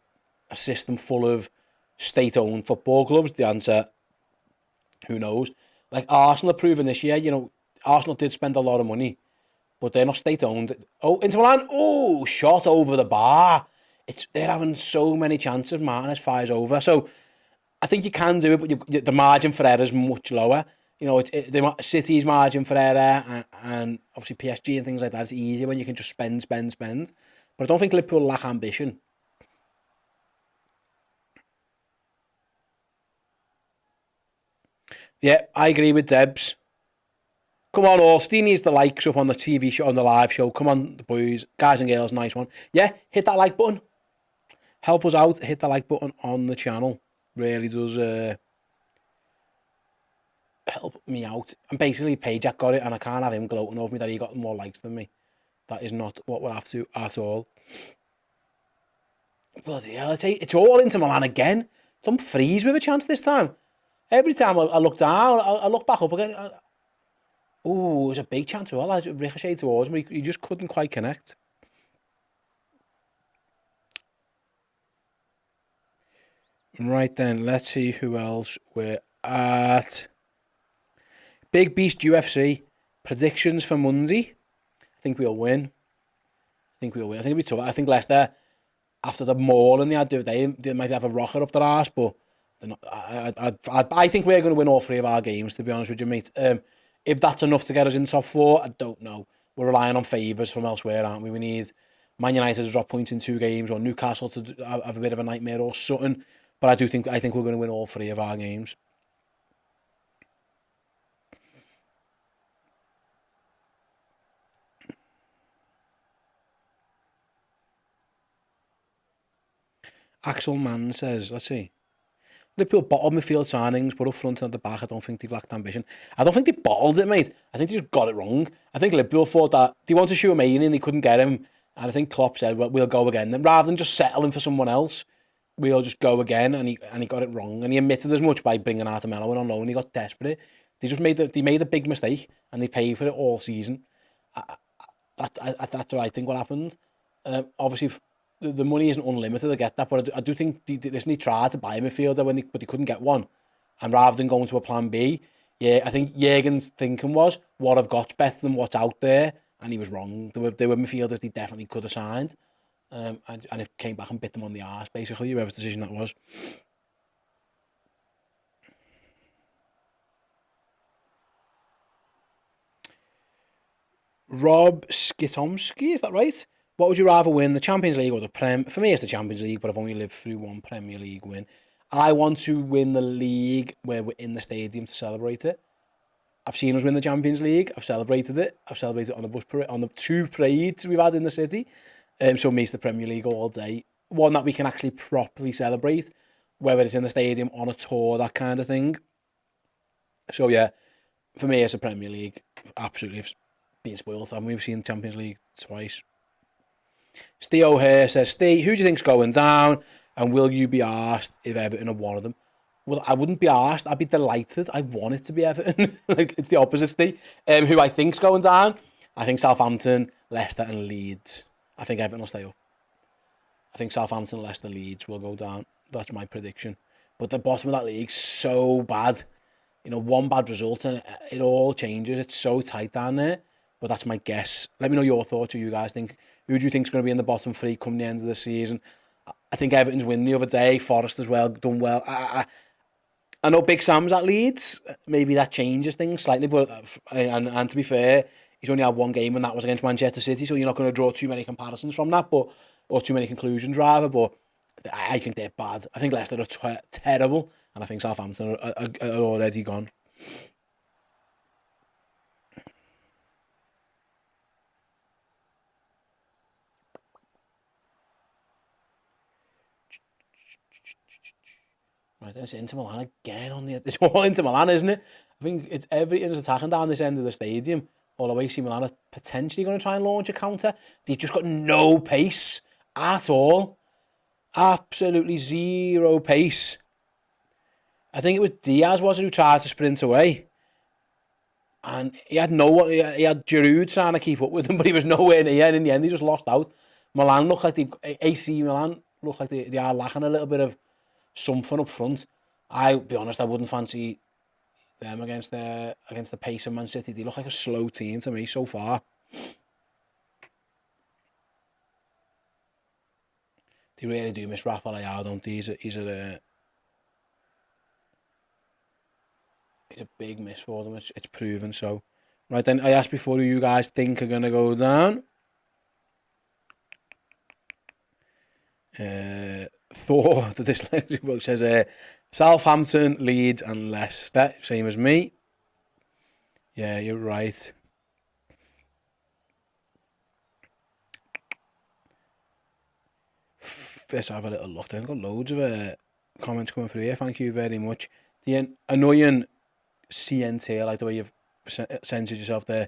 system full of state-owned football clubs? The answer... Who knows? Like Arsenal have proven this year, Arsenal did spend a lot of money, but they're not state-owned. Oh, Inter Milan, shot over the bar. They're having so many chances. Martinez fires over. So I think you can do it, but the margin for error is much lower. The City's margin for error and obviously PSG and things like that is easier when you can just spend. But I don't think Liverpool lack ambition. Yeah, I agree with Debs. Come on, all. Steve needs the likes up on the TV show, on the live show. Come on, the boys, guys and girls, nice one. Yeah, hit that like button. Help us out. Hit the like button on the channel. Really does help me out. And basically, Payjack got it, and I can't have him gloating over me that he got more likes than me. That is not what we're after at all. Bloody hell, it's all Inter Milan again. Some freeze with a chance this time. Every time I look down, I look back up again. It was a big chance. Well, I ricocheted towards him. He just couldn't quite connect. Right then, let's see who else we're at. Big Beast UFC. Predictions for Monday. I think we'll win. I think it'll be tough. I think Leicester, after the mauling they had, they might have a rocker up their arse, but I think we're going to win all three of our games, to be honest with you, mate. If that's enough to get us in top four, I don't know. We're relying on favours from elsewhere, aren't we? We need Man United to drop points in 2 games, or Newcastle to have a bit of a nightmare, or something. But I think we're going to win all 3 of our games. Axel Mann says, let's see. Liverpool bottled midfield signings, but up front and at the back, I don't think they've lacked ambition. I don't think they bottled it, mate. I think they just got it wrong. I think Liverpool thought that they wanted to shoot Maine and they couldn't get him. And I think Klopp said, well, we'll go again. Then rather than just settling for someone else, we'll just go again. And he got it wrong. And he admitted as much by bringing Artemelo in on loan. He got desperate. They made a big mistake and they paid for it all season. That's what I think what happened. Obviously, the money isn't unlimited, I get that, but I do think they tried to buy a midfielder but they couldn't get one. And rather than going to a plan B, yeah, I think Jurgen's thinking was, what I've got's better than what's out there. And he was wrong. They were midfielders they definitely could have signed. And it came back and bit them on the arse, basically, whoever's decision that was. Rob Skitomsky, is that right? What would you rather win, the Champions League or the Prem? For me, it's the Champions League, but I've only lived through one Premier League win. I want to win the league where we're in the stadium to celebrate it. I've seen us win the Champions League. I've celebrated it. I've celebrated it on the bus parade, on the 2 parades we've had in the city. So me, it's the Premier League all day. One that we can actually properly celebrate, whether it's in the stadium, on a tour, that kind of thing. So yeah, for me, it's a Premier League. Absolutely been spoiled, haven't we? We've seen the Champions League twice. Steve O'Hare says, Steve, who do you think's going down? And will you be asked if Everton are one of them? Well, I wouldn't be asked. I'd be delighted. I want it to be Everton. Like, it's the opposite, Steve. Who I think's going down? I think Southampton, Leicester and Leeds. I think Everton will stay up. I think Southampton, Leicester, Leeds will go down. That's my prediction. But the bottom of that league's so bad. You know, one bad result and it all changes. It's so tight down there. But that's my guess. Let me know your thoughts. Who you guys think? Who do you think's going to be in the bottom 3 come the end of the season? I think Everton's win the other day. Forest as well, done well. I know Big Sam's at Leeds. Maybe that changes things slightly. But and to be fair, he's only had one game and that was against Manchester City. So you're not going to draw too many comparisons from that, or too many conclusions rather. But I think they're bad. I think Leicester are terrible, and I think Southampton are already gone. Right, it's Inter Milan again on the... It's all Inter Milan, isn't it? I think it's everything's attacking down this end of the stadium. Although AC Milan are potentially going to try and launch a counter. They've just got no pace at all. Absolutely zero pace. I think it was Diaz, was it, who tried to sprint away. And he had Giroud trying to keep up with him, but he was nowhere near. And in the end, he just lost out. AC Milan look like they are lacking a little bit of something up front. I'll be honest, I wouldn't fancy them against the pace of Man City. They look like a slow team to me so far. They really do miss Rafa Leao, don't they? He's a big miss for them. It's proven so. Right then, I asked before who you guys think are going to go down. Thor, the dyslexic book, says Southampton, Leeds and Leicester. Same as me. Yeah, you're right. Let's have a little look. I've got loads of comments coming through here. Thank you very much. The annoying CNT, I like the way you've censored yourself there.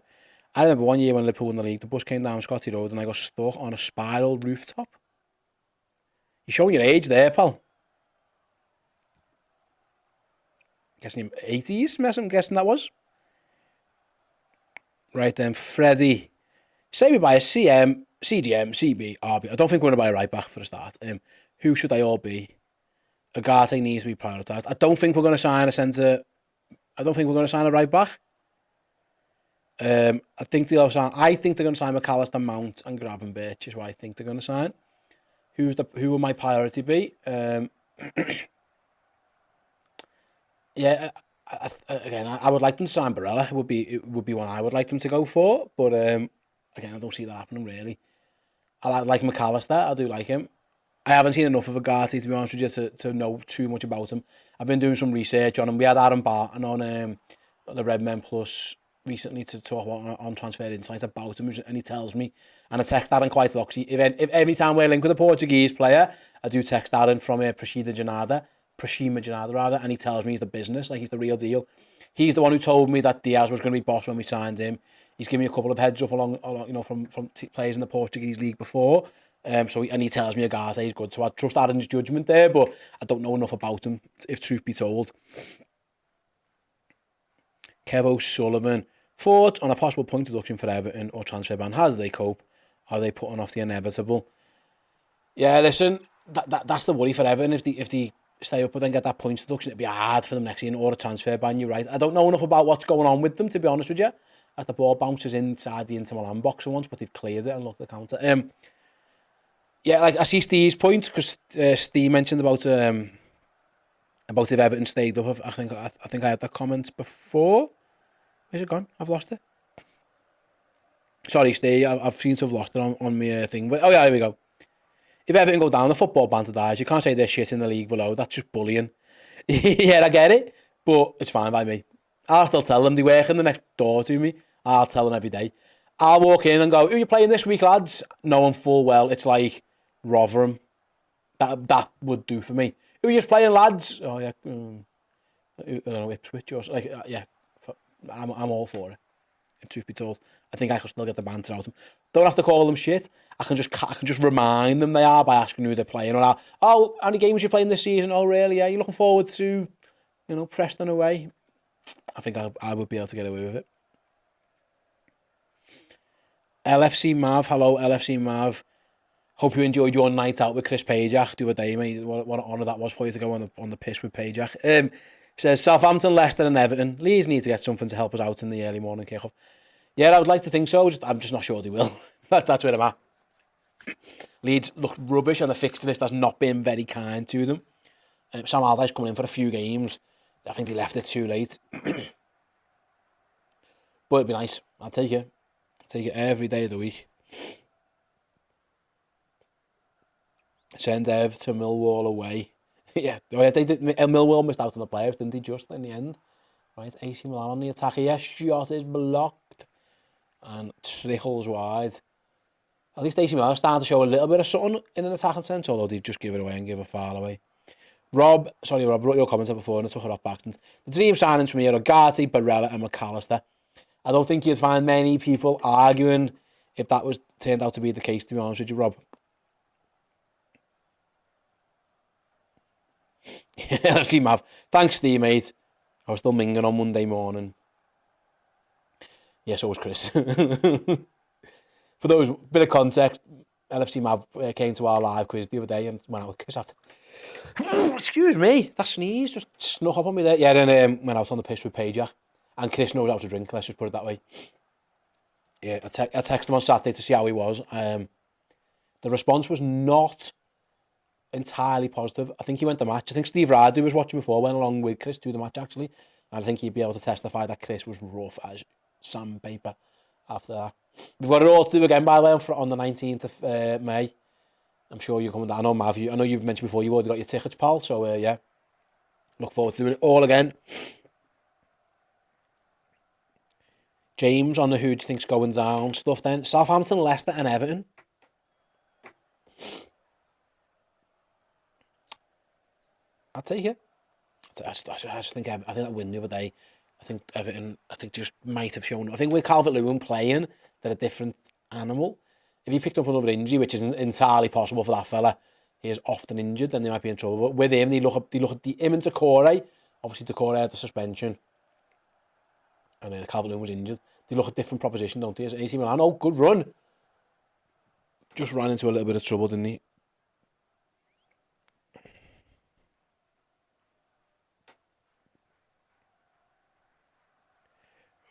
I remember one year when Liverpool won the league, the bus came down Scotty Road and I got stuck on a spiral rooftop. You're showing your age there, pal. Guessing 80s, I'm guessing that was. Right then, Freddie. Say we buy a CM, CDM, CB, RB. I don't think we're going to buy a right back for a start. Who should they all be? Agate needs to be prioritised. I don't think we're going to sign a centre. I don't think we're going to sign a right back. I think they're going to sign McAllister, Mount and Gravenberch is what I think they're going to sign. Who will my priority be? Yeah, I would like them to sign Barella. It would be one I would like them to go for. But again, I don't see that happening really. I like McAllister. I do like him. I haven't seen enough of Agati, to be honest with you, to know too much about him. I've been doing some research on him. We had Aaron Barton on the Redmen Plus recently to talk about on Transfer Insights about him, and he tells me, and I text Aaron quite a lot. If every time we're linked with a Portuguese player, I do text Aaron from Prashima Janada, and he tells me he's the business, like he's the real deal. He's the one who told me that Diaz was going to be boss when we signed him. He's given me a couple of heads up along from players in the Portuguese league before. He tells me Agate is good, so I trust Aaron's judgment there, but I don't know enough about him, if truth be told. Kev O'Sullivan. Thoughts on a possible point deduction for Everton or transfer ban? How do they cope? Are they putting off the inevitable? Yeah, listen, that's the worry for Everton. If they stay up but then get that points deduction, it'd be hard for them next season, or a transfer ban, you're right. I don't know enough about what's going on with them, to be honest with you, as the ball bounces inside the Inter Milan box once, but they've cleared it and looked at the counter. Yeah, like I see Steve's point, because Steve mentioned about if Everton stayed up. I think I had that comment before. Is it gone? I've lost it. Sorry, Steve, I've seen to have lost it on my thing. But, oh yeah, here we go. If Everton go down, the football banter dies. You can't say they're shit in the league below. That's just bullying. Yeah, I get it, but it's fine by me. I'll still tell them. They work in the next door to me. I'll tell them every day. I'll walk in and go, who are you playing this week, lads? Knowing full well it's like Rotherham. That would do for me. Who are you playing, lads? Oh, yeah. I don't know, Ipswich or like, yeah. I'm all for it. If truth be told, I think I can still get the banter out of them. Don't have to call them shit. I can just remind them they are by asking who they're playing. Or how many games you playing this season? Oh, really? Yeah, you're looking forward to, Preston away. I think I would be able to get away with it. LFC Mav, hello LFC Mav. Hope you enjoyed your night out with Chris Pajak the other day, mate. What an honour that was for you to go on the piss with Pajak. Says Southampton, Leicester and Everton. Leeds need to get something to help us out in the early morning kickoff. Yeah, I would like to think so. I'm just not sure they will. That's where I'm at. Leeds look rubbish and the fixture list has not been very kind to them. Sam Allardyce coming in for a few games. I think they left it too late. But it'd be nice. I'll take it. Take it every day of the week. Send Ev to Millwall away. Yeah, they did. Millwall missed out on the playoffs, didn't they? Just in the end, right? AC Milan on the attack. Yes, shot is blocked and trickles wide. At least AC Milan are starting to show a little bit of something in an attacking sense, although they've just give it away and give a foul away. Rob, I wrote your comments up before and I took it off back. The dream signings from here are Ugarte, Barella, and McAllister. I don't think you'd find many people arguing if that was turned out to be the case. To be honest with you, Rob. Yeah, I've seen Mav. Thanks, Steve, mate. I was still minging on Monday morning. Yeah, so was Chris. For those, bit of context, LFC Mav came to our live quiz the other day and went out with Chris after. Excuse me, that sneeze just snuck up on me there. Yeah, then went out on the piss with Pajak. And Chris knows how to drink, let's just put it that way. Yeah, I texted him on Saturday to see how he was. The response was not entirely positive. I think he went to the match. I think Steve Radu was watching before, went along with Chris to the match actually. And I think he'd be able to testify that Chris was rough as sandpaper after that. We've got it all to do again, by the way, on the 19th of May. I'm sure you're coming down. I know, Mav, I know you've mentioned before you've already got your tickets, pal. So, yeah. Look forward to doing it all again. James on the who do you think's going down stuff then. Southampton, Leicester and Everton. I'll take it. I think that win the other day, I think Everton, just might have shown. I think with Calvert-Lewin playing, they're a different animal. If he picked up another injury, which isn't entirely possible for that fella, he is often injured, then they might be in trouble. But with him, they look at him and Decore. Obviously, Decore had the suspension, and Calvert-Lewin was injured. They look at different proposition, don't they? As AC Milan, oh, good run. Just ran into a little bit of trouble, didn't he?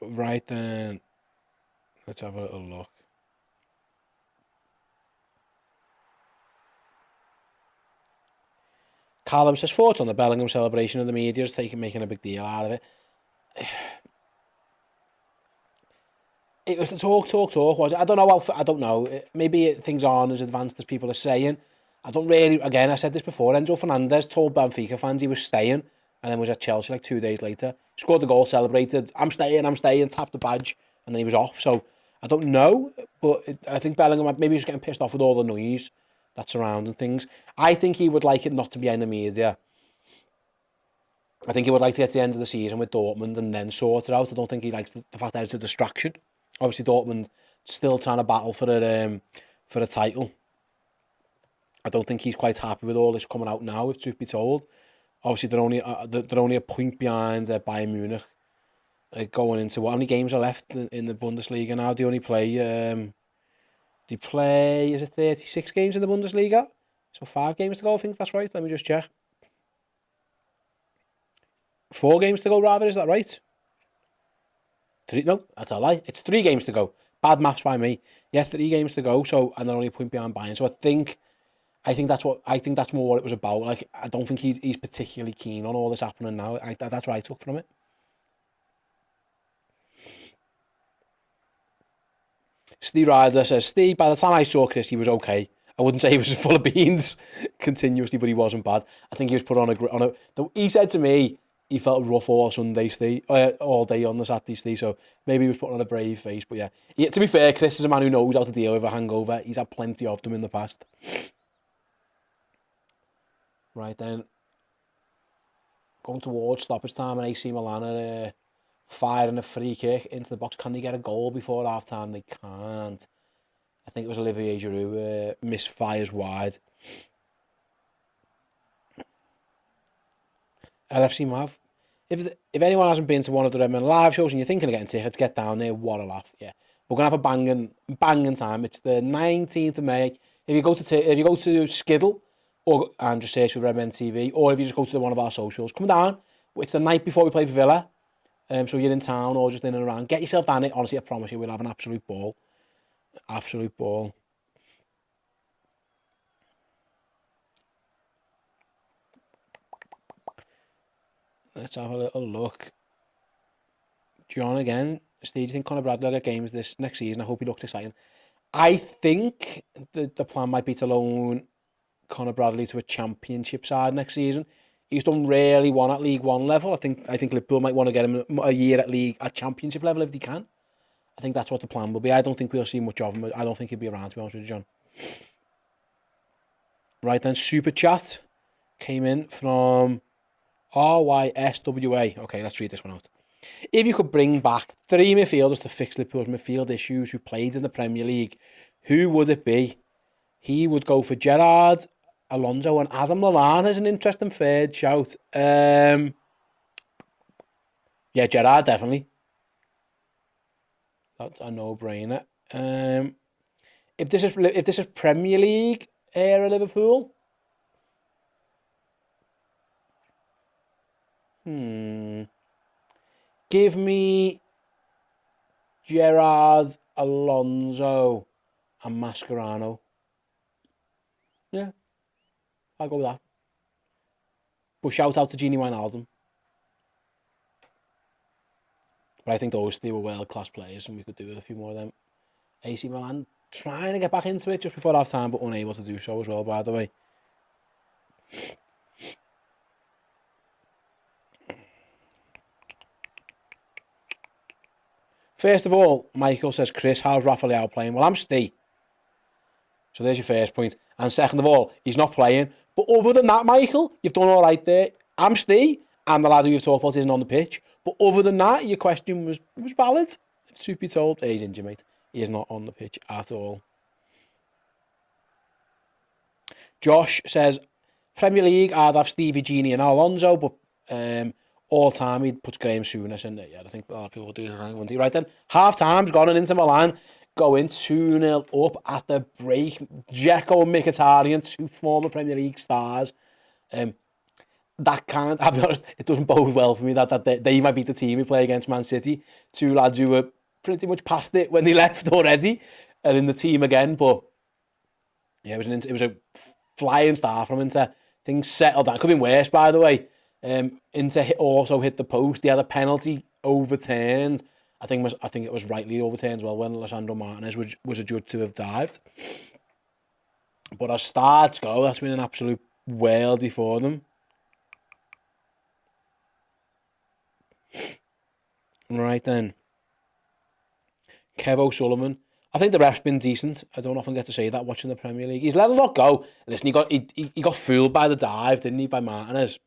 Right then, let's have a little look. Callum says, thoughts on the Bellingham celebration and the media is making a big deal out of it. It was the talk, was it? I don't know. Maybe things aren't as advanced as people are saying. I don't really, again, I said this before, Enzo Fernandez told Benfica fans he was staying and then was at Chelsea like 2 days later. Scored the goal, celebrated, I'm staying, tapped the badge, and then he was off. So, I don't know, but I think Bellingham, maybe he was getting pissed off with all the noise that's surrounding things. I think he would like it not to be in the media. I think he would like to get to the end of the season with Dortmund and then sort it out. I don't think he likes the fact that it's a distraction. Obviously, Dortmund still trying to battle for a title. I don't think he's quite happy with all this coming out now, if truth be told. Obviously, they're only a point behind Bayern Munich. Going into how many games are left in the Bundesliga now? They only play. Is it 36 games in the Bundesliga? So 5 games to go. I think that's right. Let me just check. 4 games to go, rather, is that right? 3, no, that's a lie. It's 3 games to go. Bad maths by me. Yeah, 3 games to go, so, and they're only a point behind Bayern. So I think that's more what it was about. Like, I don't think he's particularly keen on all this happening now. That's what I took from it. Steve Ryder says, Steve, by the time I saw Chris, he was okay. I wouldn't say he was full of beans continuously, but he wasn't bad. I think he was put on a. He said to me he felt rough all Sunday, Steve, all day on the Saturday, Steve. So maybe he was putting on a brave face. But yeah, to be fair, Chris is a man who knows how to deal with a hangover. He's had plenty of them in the past. Right then, going towards stoppage time, and AC Milan are firing a free kick into the box. Can they get a goal before half time? They can't. I think it was Olivier Giroud misfires wide. LFC Mav. If anyone hasn't been to one of the Redmen live shows and you're thinking of getting tickets, get down there. What a laugh! Yeah, we're gonna have a banging time. It's the 19th of May. If you go to Skiddle and just search for Redmen TV, or if you just go to one of our socials, come down. It's the night before we play for Villa. So you're in town or just in and around. Get yourself down there. Honestly, I promise you, we'll have an absolute ball. Absolute ball. Let's have a little look. John again. Steve, do you think Conor Bradley will get games this next season? I hope he looks exciting. I think the plan might be to loan Conor Bradley to a championship side next season. He's done really well at League One level. I think Liverpool might want to get him a year at championship level if they can. I think that's what the plan will be. I don't think we'll see much of him. I don't think he'll be around, to be honest with you, John. Right then, Super Chat came in from RYSWA. Okay, let's read this one out. If you could bring back 3 midfielders to fix Liverpool's midfield issues who played in the Premier League, who would it be? He would go for Gerrard, Alonso and Adam Lallana is an interesting third shout. Yeah, Gerrard, definitely. That's a no-brainer. If this is Premier League era Liverpool, give me Gerrard, Alonso, and Mascherano. Yeah, I'll go with that. But shout out to Gini Wijnaldum. But I think those 3 were world-class players, and we could do with a few more of them. AC Milan trying to get back into it just before half-time, but unable to do so as well, by the way. First of all, Michael says, Chris, how's Rafael playing? Well, I'm Steve. So there's your first point. And second of all, he's not playing. But other than that, Michael, you've done all right there. I'm Steve, and the lad who you've talked about isn't on the pitch. But other than that, your question was valid. If truth be told, he's injured, mate. He is not on the pitch at all. Josh says, Premier League, I'd have Stevie, Gini and Alonso, but all time he'd put Graham Souness in there. Yeah, I think a lot of people do that. Right then, half-time's gone and Inter Milan going 2-0 up at the break. Dzeko and Mkhitaryan, 2 former Premier League stars. That can't, I'll be honest, it doesn't bode well for me that they might beat the team who play against Man City. 2 lads who were pretty much past it when they left already and in the team again. But yeah, it was a flying start from Inter. Things settled down. Could have been worse, by the way. Inter also hit the post. They had a penalty overturned. I think it was rightly overturned as well when Alessandro Martinez was adjudged to have dived. But as starts go, that's been an absolute worldie for them. Right then. Kev O'Sullivan. I think the ref's been decent. I don't often get to say that watching the Premier League. He's let a lot go. Listen, he got fooled by the dive, didn't he, by Martinez?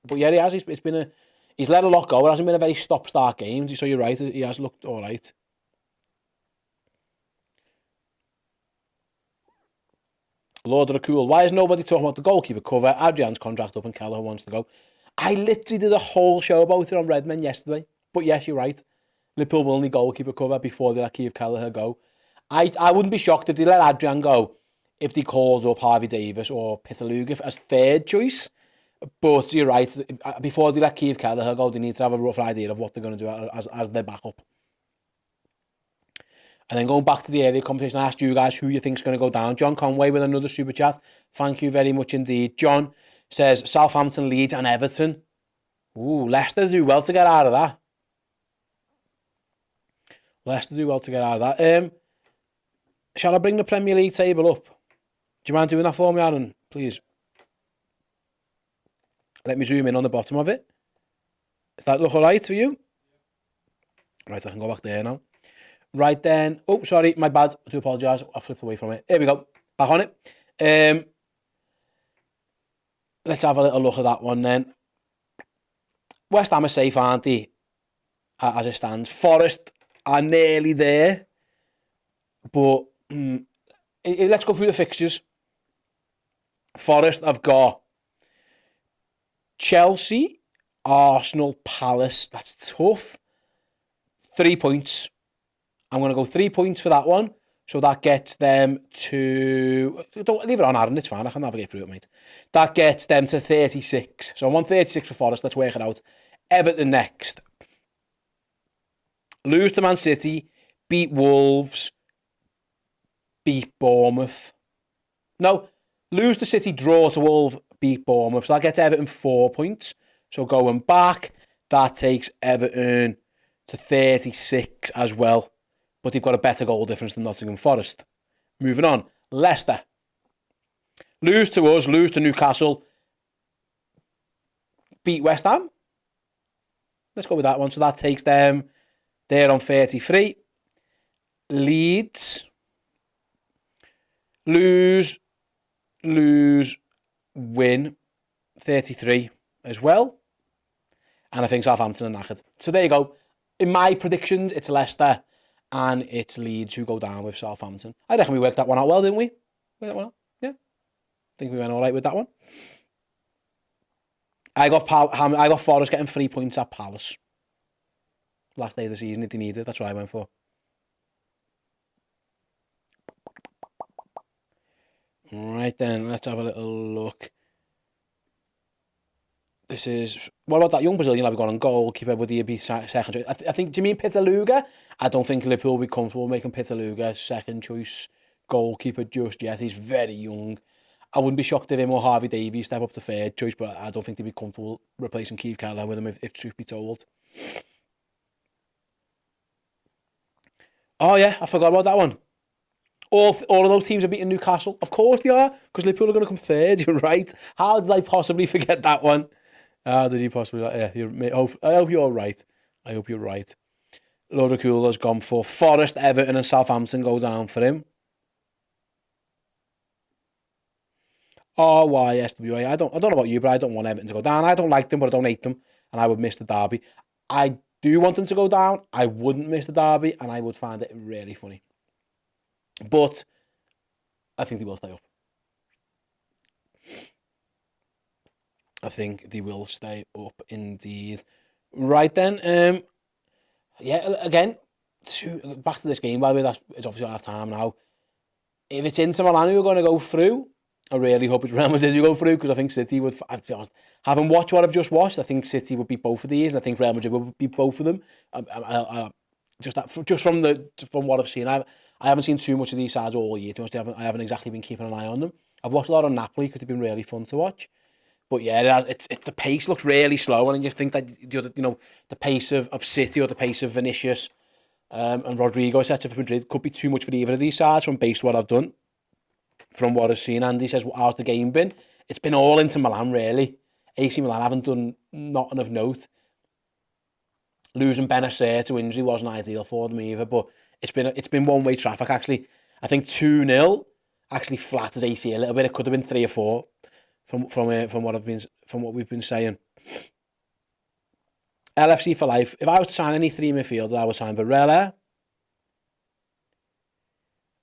But yeah, he has. He's let a lot go. It hasn't been a very stop-start game. So you're right. He has looked all right. Lord of the Cool. Why is nobody talking about the goalkeeper cover? Adrian's contract up and Kelleher wants to go. I literally did a whole show about it on Redmen yesterday. But yes, you're right. Liverpool will need goalkeeper cover before they let Keith Kelleher go. I wouldn't be shocked if they let Adrian go if they called up Harvey Davis or Peter Lugic as third choice. But you're right. Before they let Keith Kelleher go, they need to have a rough idea of what they're going to do as their backup. And then going back to the earlier competition, I asked you guys who you think is going to go down. John Conway with another super chat. Thank you very much indeed. John says Southampton, Leeds and Everton. Ooh, Leicester do well to get out of that. Leicester do well to get out of that. Shall I bring the Premier League table up? Do you mind doing that for me, Aaron? Please. Let me zoom in on the bottom of it. Does that look all right for you? Right, I can go back there now. Right then. Oh, sorry, my bad. I do apologise. I flipped away from it. Here we go. Back on it. Let's have a little look at that one then. West Ham are safe, aren't they? As it stands. Forest are nearly there. But let's go through the fixtures. Forest have got Chelsea, Arsenal, Palace. That's tough. 3 points. I'm going to go 3 points for that one. So that gets them to... Don't leave it on, Aaron. It's fine. I can navigate through it, mate. That gets them to 36. So I'm on 36 for Forest. Let's work it out. Everton next. Lose to Man City. Beat Wolves. Beat Bournemouth. No. Lose to City. Draw to Wolves. Beat Bournemouth. So that gets Everton 4 points. So going back, that takes Everton to 36 as well. But they've got a better goal difference than Nottingham Forest. Moving on. Leicester. Lose to us, lose to Newcastle. Beat West Ham. Let's go with that one. So that takes them, they're on 33. Leeds. Lose, win. 33 as well. And I think Southampton are knackered. So there you go. In my predictions, it's Leicester. And it's Leeds who go down with Southampton. I reckon we worked that one out well, didn't we? Worked that one out? Yeah. I think we went all right with that one. I got Forest getting 3 points at Palace. Last day of the season if they needed. That's what I went for. Right then, let's have a little look. This is... What about that young Brazilian I've got on goalkeeper? Would he be second choice? I think, do you mean Pitaluga? I don't think Liverpool will be comfortable making Pitaluga second choice goalkeeper just yet. He's very young. I wouldn't be shocked if him or Harvey Davies step up to third choice, but I don't think they'd be comfortable replacing Keith Kelleher with him if truth be told. Oh yeah, I forgot about that one. All of those teams are beating Newcastle. Of course they are, because Liverpool are going to come third. You're right. How did I possibly forget that one? How did you possibly... Yeah, I hope you're right. I hope you're right. Lodicula's gone for Forest, Everton and Southampton go down for him. RYSWA. I don't know about you, but I don't want Everton to go down. I don't like them, but I don't hate them. And I would miss the derby. I do want them to go down. I wouldn't miss the derby. And I would find it really funny. But I think they will stay up. I think they will stay up indeed. Right then, yeah, again, back to this game, by the way, it's obviously half time now. If it's Inter Milan who are going to go through, I really hope it's Real Madrid who go through, because I think City would, I'll be honest, having watched what I've just watched, I think City would beat both of these, and I think Real Madrid would beat both of them. Just from what I've seen, I haven't seen too much of these sides all year. I haven't exactly been keeping an eye on them. I've watched a lot on Napoli because they've been really fun to watch. But yeah, the pace looks really slow, and you think that the pace of City or the pace of Vinicius and Rodrigo, etc. for Madrid could be too much for either of these sides from based on what I've done. From what I've seen, Andy says, how's the game been? It's been all into Milan, really. AC Milan haven't done nothing of note. Losing Benacer to injury wasn't ideal for them either, but it's been one-way traffic, actually. I think 2-0 actually flatters AC a little bit. It could have been 3 or 4 from what we've been saying. LFC for life. If I was to sign any 3 midfielders, I would sign Barella,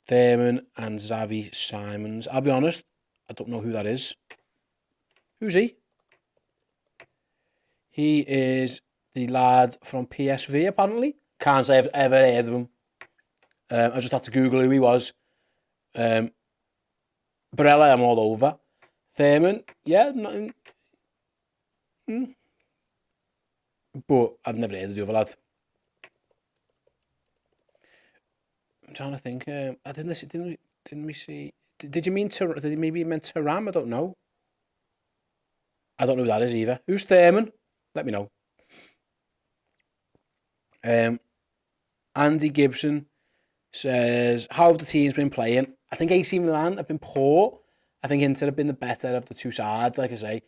Thurman and Xavi Simons. I'll be honest, I don't know who that is. Who's he? He is the lad from PSV, apparently. Can't say I've ever heard of him. I just had to Google who he was. Barella, I'm all over. Thurman, yeah, But I've never heard of the other lad. I'm trying to think. I didn't we see? Did you mean Did you maybe mean Thuram? I don't know. I don't know who that is either. Who's Thurman? Let me know. Andy Gibson says, how have the teams been playing? I think AC Milan have been poor. I think Inter have been the better of the two sides, like I say.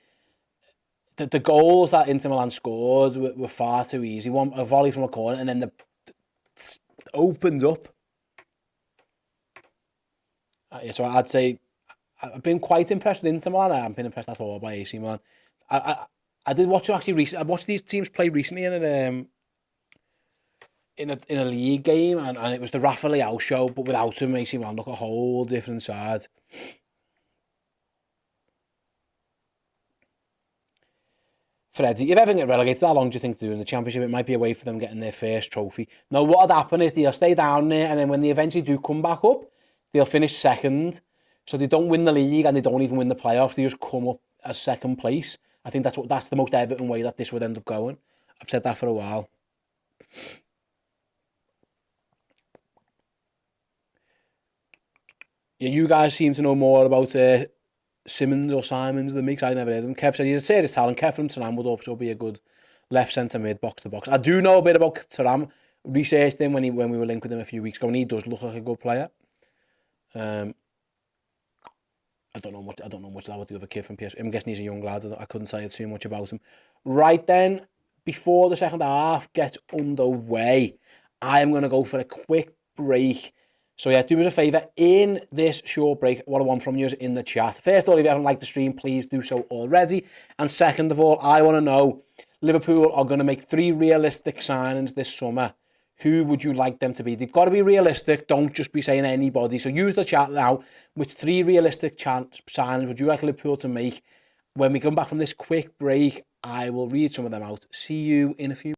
The goals that Inter Milan scored were far too easy. One, a volley from a corner, and then opened up. So I'd say I've been quite impressed with Inter Milan. I haven't been impressed at all by AC Milan. I did watch them actually recently. I watched these teams play recently in a league game, and it was the Rafa Leao show, but without him, AC Milan look a whole different side. Freddie, if Everton get relegated, how long do you think they're doing the Championship? It might be a way for them getting their first trophy. No, what would happen is they'll stay down there, and then when they eventually do come back up, they'll finish second. So they don't win the league, and they don't even win the playoffs. They just come up as second place. I think that's the most Everton way that this would end up going. I've said that for a while. Yeah, you guys seem to know more about Simmons or Simons than me, because I never heard of him. Kev said he's a serious talent. Kev from Thuram would also be a good left centre mid, box to box. I do know a bit about Thuram. Researched him when we were linked with him a few weeks ago, and he does look like a good player. I don't know much about the other kid from PSG. I'm guessing he's a young lad. I couldn't tell you too much about him. Right then, before the second half gets underway, I am going to go for a quick break. So yeah, do us a favour, in this short break, what I want from you is in the chat. First of all, if you haven't liked the stream, please do so already. And second of all, I want to know, Liverpool are going to make 3 realistic signings this summer. Who would you like them to be? They've got to be realistic. Don't just be saying anybody. So use the chat now. Which 3 realistic signings would you like Liverpool to make? When we come back from this quick break, I will read some of them out. See you in a few.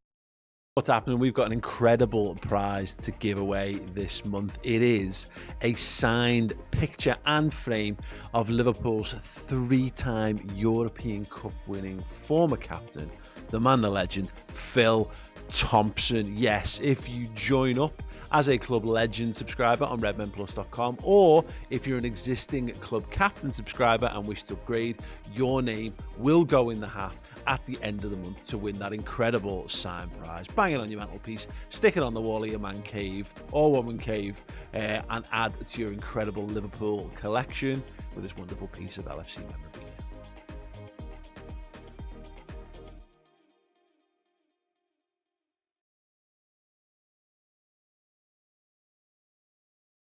What's happening? We've got an incredible prize to give away this month. It is a signed picture and frame of Liverpool's 3-time European Cup winning former captain, the man, the legend, Phil Thompson. Yes, if you join up as a Club Legend subscriber on redmenplus.com, or if you're an existing Club Captain subscriber and wish to upgrade, your name will go in the hat at the end of the month to win that incredible signed prize. Bang it on your mantelpiece, stick it on the wall of your man cave or woman cave, and add to your incredible Liverpool collection with this wonderful piece of LFC memorabilia.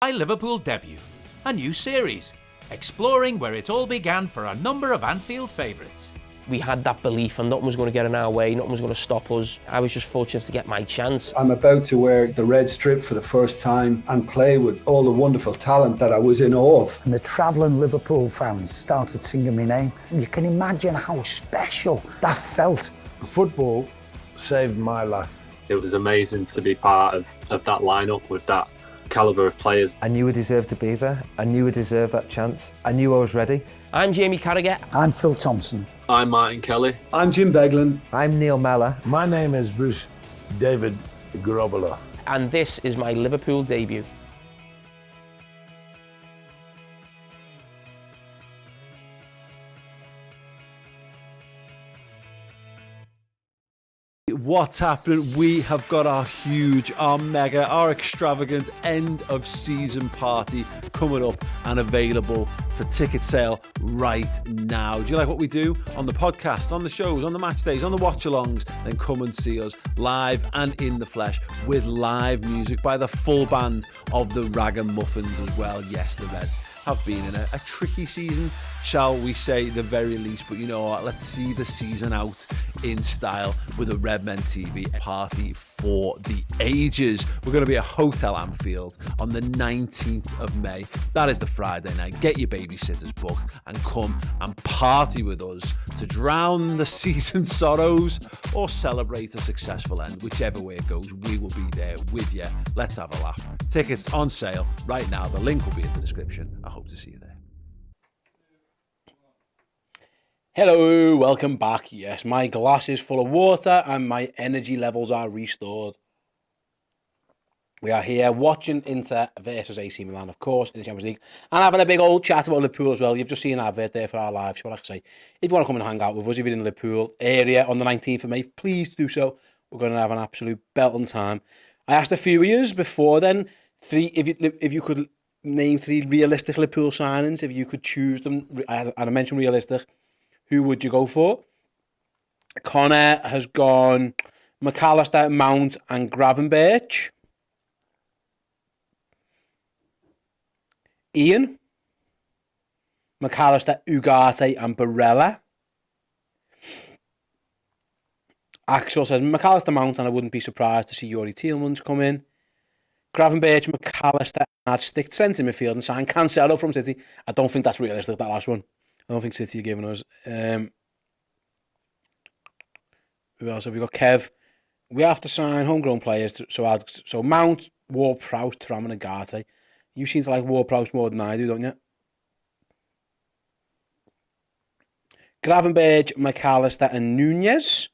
My Liverpool debut, a new series, exploring where it all began for a number of Anfield favourites. We had that belief and nothing was going to get in our way, nothing was going to stop us. I was just fortunate to get my chance. I'm about to wear the red strip for the first time and play with all the wonderful talent that I was in awe of. And the travelling Liverpool fans started singing my name. You can imagine how special that felt. Football saved my life. It was amazing to be part of that lineup with that calibre of players. I knew I deserved to be there. I knew I deserved that chance. I knew I was ready. I'm Jamie Carragher. I'm Phil Thompson. I'm Martin Kelly. I'm Jim Beglin. I'm Neil Mellor. My name is Bruce David Garoppolo. And this is my Liverpool debut. What's happening? We have got our huge, our mega, our extravagant end of season party coming up and available for ticket sale right now. Do you like what we do on the podcast, on the shows, on the match days, on the watch-alongs? Then come and see us live and in the flesh with live music by the full band of the Ragamuffins as well. Yes, the Reds have been in a tricky season, shall we say, the very least. But you know what? Let's see the season out in style with a Redmen TV party for the ages. We're going to be at Hotel Anfield on the 19th of May. That is the Friday night. Get your babysitters booked and come and party with us to drown the season sorrows or celebrate a successful end. Whichever way it goes, we will be there with you. Let's have a laugh. Tickets on sale right now. The link will be in the description. I hope to see you there. Hello, welcome back. Yes, my glass is full of water and my energy levels are restored. We are here watching Inter versus AC Milan, of course, in the Champions League, and having a big old chat about Liverpool as well. You've just seen an advert there for our live show. Like I say, if you want to come and hang out with us, if you're in the Liverpool area on the 19th of May, please do so. We're going to have an absolute belting time. I asked a few of you before then, if you could name 3 realistic Liverpool signings, if you could choose them, and I mentioned realistic, who would you go for? Connor has gone McAllister, Mount and Gravenberch. Ian, McAllister, Ugarte and Barella. Axel says McAllister, Mount, and I wouldn't be surprised to see Yuri Tielemans come in. Gravenberch, McAllister, I'd stick centre midfield and sign Cancelo from City. I don't think that's realistic, that last one. I don't think City are giving us. Who else have we got? Kev. We have to sign homegrown players. So Mount, Ward-Prowse, Thuram and Ugarte. You seem to like Ward-Prowse more than I do, don't you? Gravenberch, McAllister and Nunez.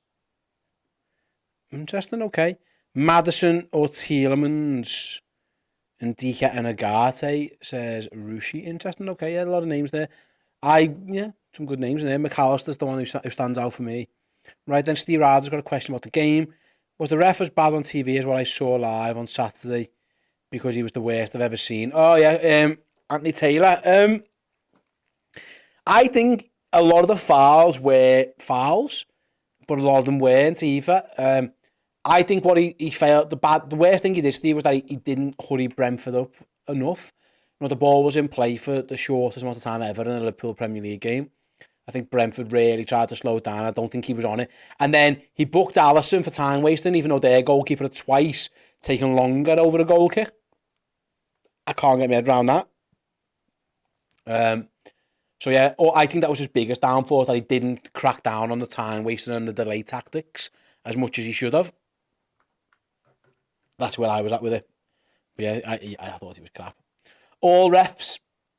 Interesting, okay. Maddison or Tielemans and Dika and Ugarte, says Rushi. Interesting, okay. Yeah, a lot of names there. Some good names in there. McAllister's the one who stands out for me. Right then, Steve Ryder's got a question about the game. Was the ref as bad on TV as what I saw live on Saturday? Because he was the worst I've ever seen. Oh, yeah, Anthony Taylor. I think a lot of the fouls were fouls, but a lot of them weren't either. I think what he failed, the worst thing he did, Steve, was that he didn't hurry Brentford up enough. You know, the ball was in play for the shortest amount of time ever in a Liverpool Premier League game. I think Brentford really tried to slow it down. I don't think he was on it. And then he booked Alisson for time wasting, even though their goalkeeper had twice taken longer over a goal kick. I can't get my head around that. So yeah, I think that was his biggest downfall, that he didn't crack down on the time wasting and the delay tactics as much as he should have. That's where I was at with it. But yeah, I thought he was crap. All refs,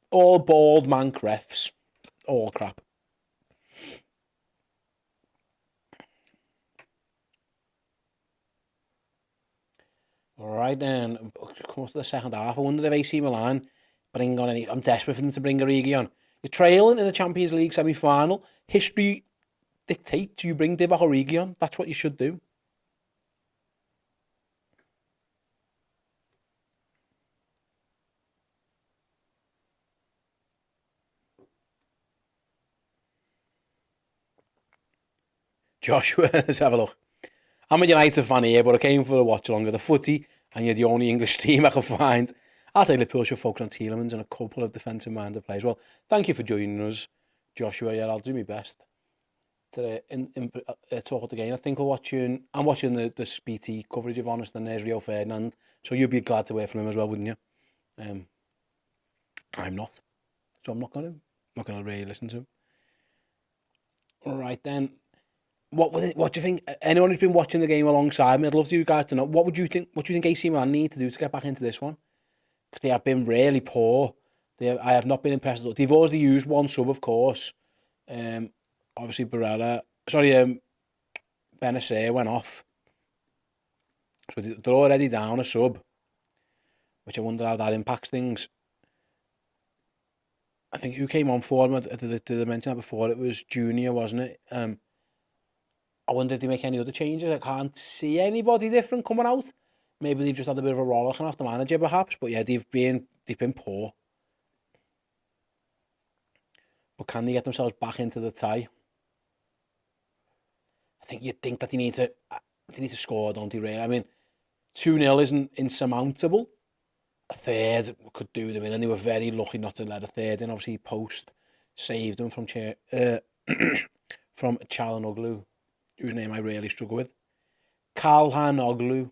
all bald mank refs, all crap. All right then, come up to the second half. I wonder if AC Milan bring on any. I'm desperate for them to bring Origi on. You're trailing in the Champions League semi-final. History dictates you bring Divock Origi on. That's what you should do. Joshua, let's have a look. I'm a United fan here, but I came for a watch-along of the footy, and you're the only English team I can find. I'll say Liverpool should focus on Tielemans and a couple of defensive-minded players. Well, thank you for joining us, Joshua. Yeah, I'll do my best to talk at the game. I think I'm watching the BT coverage of Honest and there's Rio Ferdinand, so you'd be glad to hear from him as well, wouldn't you? I'm not, so I'm not going to really listen to him. All right then. What do you think? Anyone who's been watching the game alongside me, I'd love for you guys to know. What do you think AC Milan need to do to get back into this one? Because they have been really poor. I have not been impressed. They've already used one sub, of course. Obviously Benacer went off, so they're already down a sub, which I wonder how that impacts things. I think who came on for them? Did I mention that before? It was Junior, wasn't it? I wonder if they make any other changes. I can't see anybody different coming out. Maybe they've just had a bit of a rollicking off the manager, perhaps. But yeah, they've been poor. But can they get themselves back into the tie? I think you'd think that they need to score, don't they, really? I mean, 2-0 isn't insurmountable. A third could do them in, and they were very lucky not to let a third in. Obviously, Post saved them from Çalhanoğlu, whose name I really struggle with. Çalhanoğlu.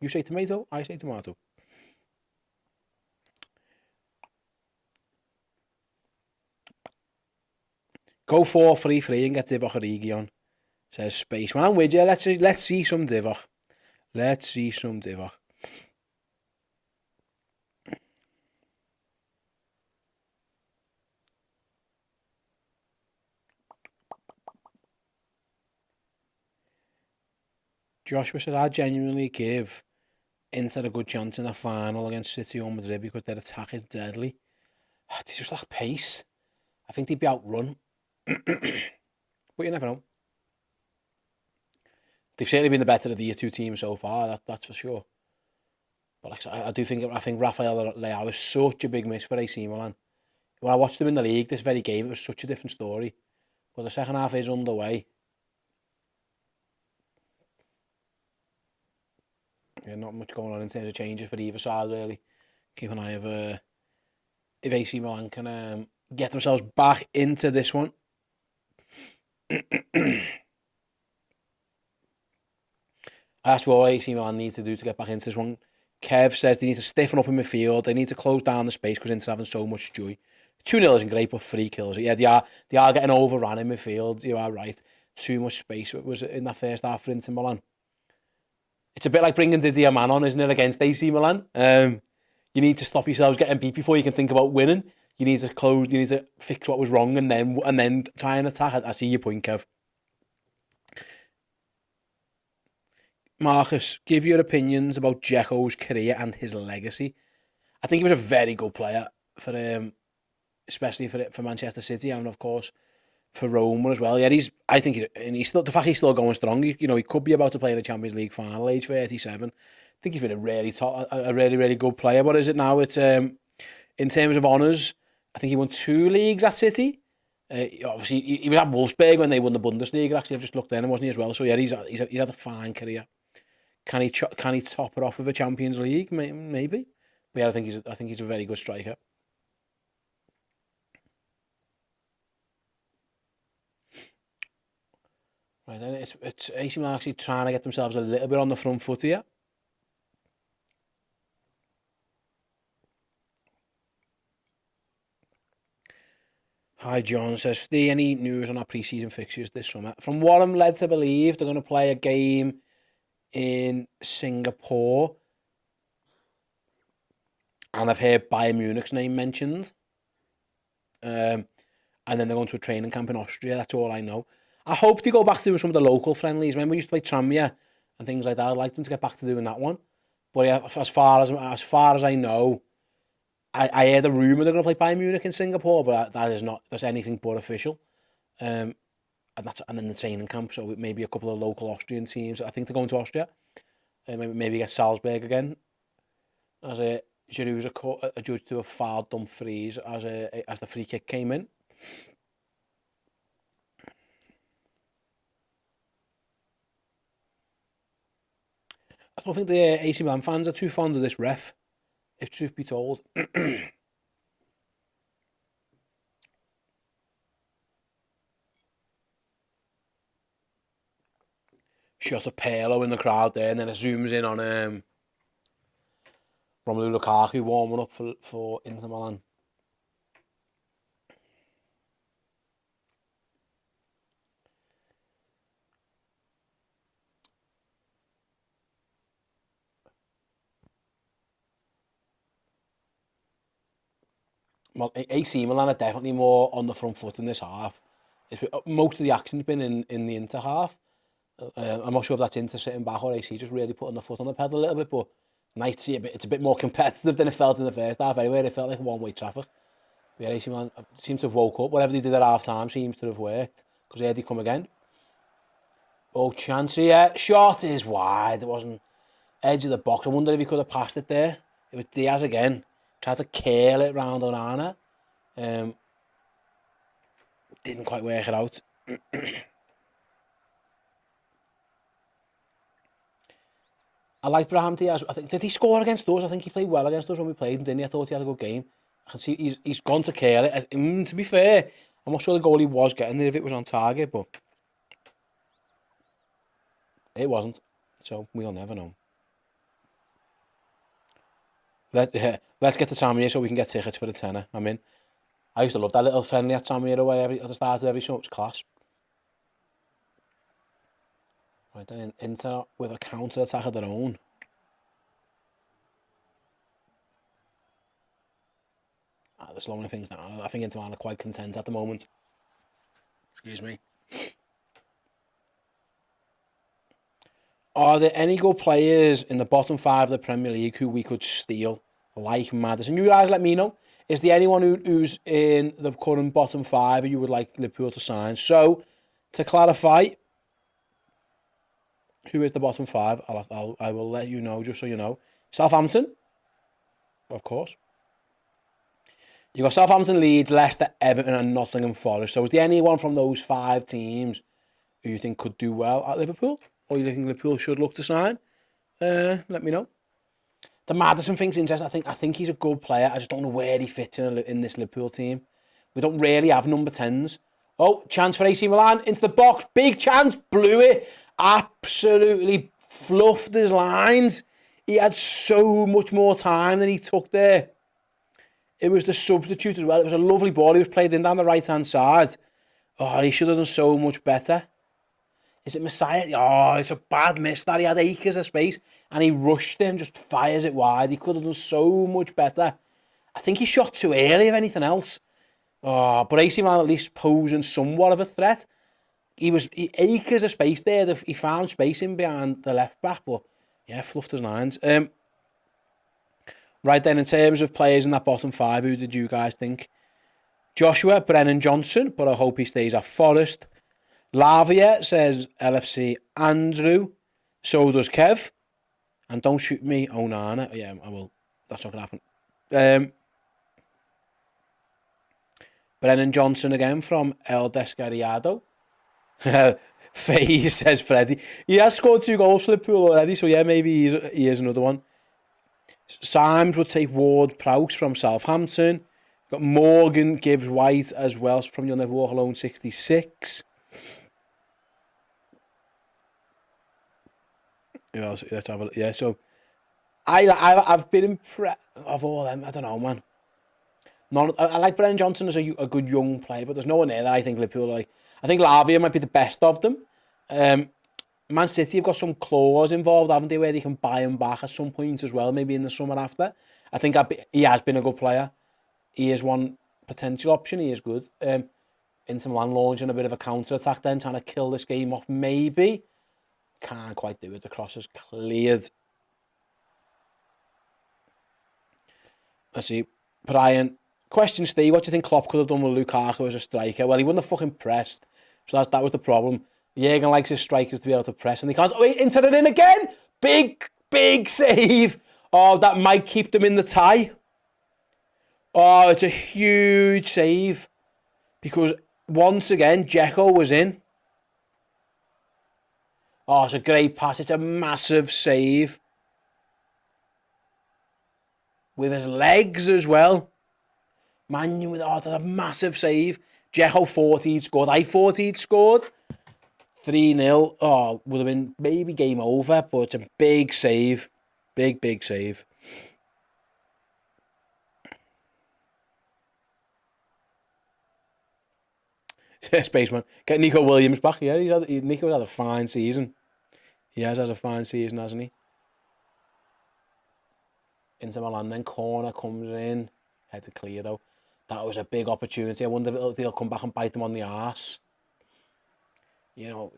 You say tomato, I say tomato. Go 4-3-3 and get Divock Origi on, says Space. Man, I'm with you. Let's see some Divock. Let's see some Divock. Joshua said, I genuinely give Inter a good chance in the final against City or Madrid because their attack is deadly. They just lack pace. I think they'd be outrun. But you never know. They've certainly been the better of these two teams so far, that's for sure. But like, I think Rafael Leao is such a big miss for AC Milan. When I watched them in the league, this very game, it was such a different story. But the second half is underway. Yeah, not much going on in terms of changes for either side, really. Keep an eye of if AC Milan can get themselves back into this one. That's what AC Milan need to do to get back into this one. Kev says they need to stiffen up in midfield. They need to close down the space because Inter having so much joy. 2-0 isn't great, but 3 kills. Yeah, they are getting overrun in midfield. You are right. Too much space was in that first half for Inter Milan. It's a bit like bringing Didier Man on, isn't it, against AC Milan? You need to stop yourselves getting beat before you can think about winning. You need to close. You need to fix what was wrong and then try and attack. I see your point, Kev. Marcus, give your opinions about Dzeko's career and his legacy. I think he was a very good player for especially for Manchester City and of course for Roma as well. Yeah, he's still the fact he's still going strong. He could be about to play in the Champions League final, age 37. I think he's been a really good player. What is it now? It's in terms of honours, I think he won 2 leagues at City. Obviously, he was at Wolfsburg when they won the Bundesliga. Actually, I've just looked then, wasn't he as well? So yeah, he's had a fine career. Can he top it off with a Champions League? Maybe. But yeah, I think he's a very good striker. Right then, it's AC Milan actually trying to get themselves a little bit on the front foot here. Hi John says, any news on our pre-season fixtures this summer? From what I'm led to believe, they're going to play a game in Singapore. And I've heard Bayern Munich's name mentioned. And then they're going to a training camp in Austria. That's all I know. I hope they go back to doing some of the local friendlies. Remember we used to play Tranmere and things like that. I'd like them to get back to doing that one. But yeah, as far as I know, I heard a rumour they're going to play Bayern Munich in Singapore, but that's anything but official. And then the training camp, so maybe a couple of local Austrian teams. I think they're going to Austria. Maybe get Salzburg again. As Giroud's adjudged to a foul Dumfries as the free kick came in. I don't think the AC Milan fans are too fond of this ref, if truth be told. Shot of Pirlo in the crowd there, and then it zooms in on Romelu Lukaku warming up for Inter Milan. Well, AC Milan are definitely more on the front foot in this half. Most of the action's been in the Inter half. I'm not sure if that's Inter sitting back or AC just really putting the foot on the pedal a little bit, but nice to see it's a bit more competitive than it felt in the first half anyway. It felt like one-way traffic. But yeah, AC Milan seems to have woke up. Whatever they did at half-time seems to have worked, because here they come again. Oh, chance here. Shot is wide. It wasn't edge of the box. I wonder if he could have passed it there. It was Diaz again. Tried to curl it round Onana. Didn't quite work it out. I like Brahim Diaz. Did he score against us? I think he played well against us when we played him, didn't he? I thought he had a good game. I can see he's gone to curl it. To be fair, I'm not sure the goalie was getting there if it was on target, but it wasn't. So we'll never know. Let's get to Tranmere so we can get tickets for the tenner. I used to love that little friendly at Tranmere away at the start of every show. It's class. Right then, Inter with a counter-attack of their own. They're slowing things down. I think Inter Milan are quite content at the moment. Excuse me. Are there any good players in the bottom 5 of the Premier League who we could steal, like Maddison? You guys let me know. Is there anyone who's in the current bottom 5 who you would like Liverpool to sign? So, to clarify, who is the bottom 5? I will let you know, just so you know. Southampton, of course. You've got Southampton, Leeds, Leicester, Everton and Nottingham Forest. So is there anyone from those 5 teams who you think could do well at Liverpool? Or you think Liverpool should look to sign? Let me know. The Maddison thing's interesting. I think he's a good player. I just don't know where he fits in this Liverpool team. We don't really have number 10s. Oh, chance for AC Milan into the box. Big chance. Blew it. Absolutely fluffed his lines. He had so much more time than he took there. It was the substitute as well. It was a lovely ball. He was played in down the right-hand side. Oh, he should have done so much better. Is it Messiah? Oh, it's a bad miss that. He had acres of space and he rushed him, just fires it wide. He could have done so much better. I think he shot too early, if anything else. Oh, but AC Milan at least posing somewhat of a threat. He acres of space there. He found space in behind the left back, but yeah, fluffed his lines. Right then, in terms of players in that bottom 5, who did you guys think? Joshua, Brennan Johnson, but I hope he stays at Forest. Lavia says LFC Andrew. So does Kev. And don't shoot me, Onana. Yeah, I will. That's not going to happen. Brennan Johnson again from El Descariado. Faye says Freddie. He has scored 2 goals for Liverpool already, so yeah, maybe he is another one. Symes would take Ward Prowse from Southampton. Got Morgan Gibbs White as well from You'll Never Walk Alone 66. Who else? Let's have a look. Yeah, so I've been impressed of all them. I don't know, man. I like Brennan Johnson as a good young player, but there's no one there that I think Liverpool like. I think Lavia might be the best of them. Man City have got some clause involved, haven't they, where they can buy him back at some point as well, maybe in the summer after. I think he has been a good player. He is one potential option. He is good. Inter Milan launching a bit of a counter-attack then, trying to kill this game off, maybe. Can't quite do it. The cross is cleared. Let's see. Brian. Question, Steve, what do you think Klopp could have done with Lukaku as a striker? Well, he wouldn't have fucking pressed. So that was the problem. Jürgen likes his strikers to be able to press, and they can't. Oh, wait, into it in again! Big save! Oh, that might keep them in the tie. Oh, it's a huge save. Because, once again, Dzeko was in. Oh, it's a great pass. It's a massive save. With his legs as well. Manu with that's a massive save. Dzeko 40 scored. I 40 scored. 3-0. Oh, would have been maybe game over, but it's a big save. Big save. Spaceman. Get Nico Williams back. Yeah, Nico's had a fine season. He has had a fine season, hasn't he? Inter Milan, then corner comes in. Heads are clear though. That was a big opportunity. I wonder if they'll come back and bite them on the arse. You know,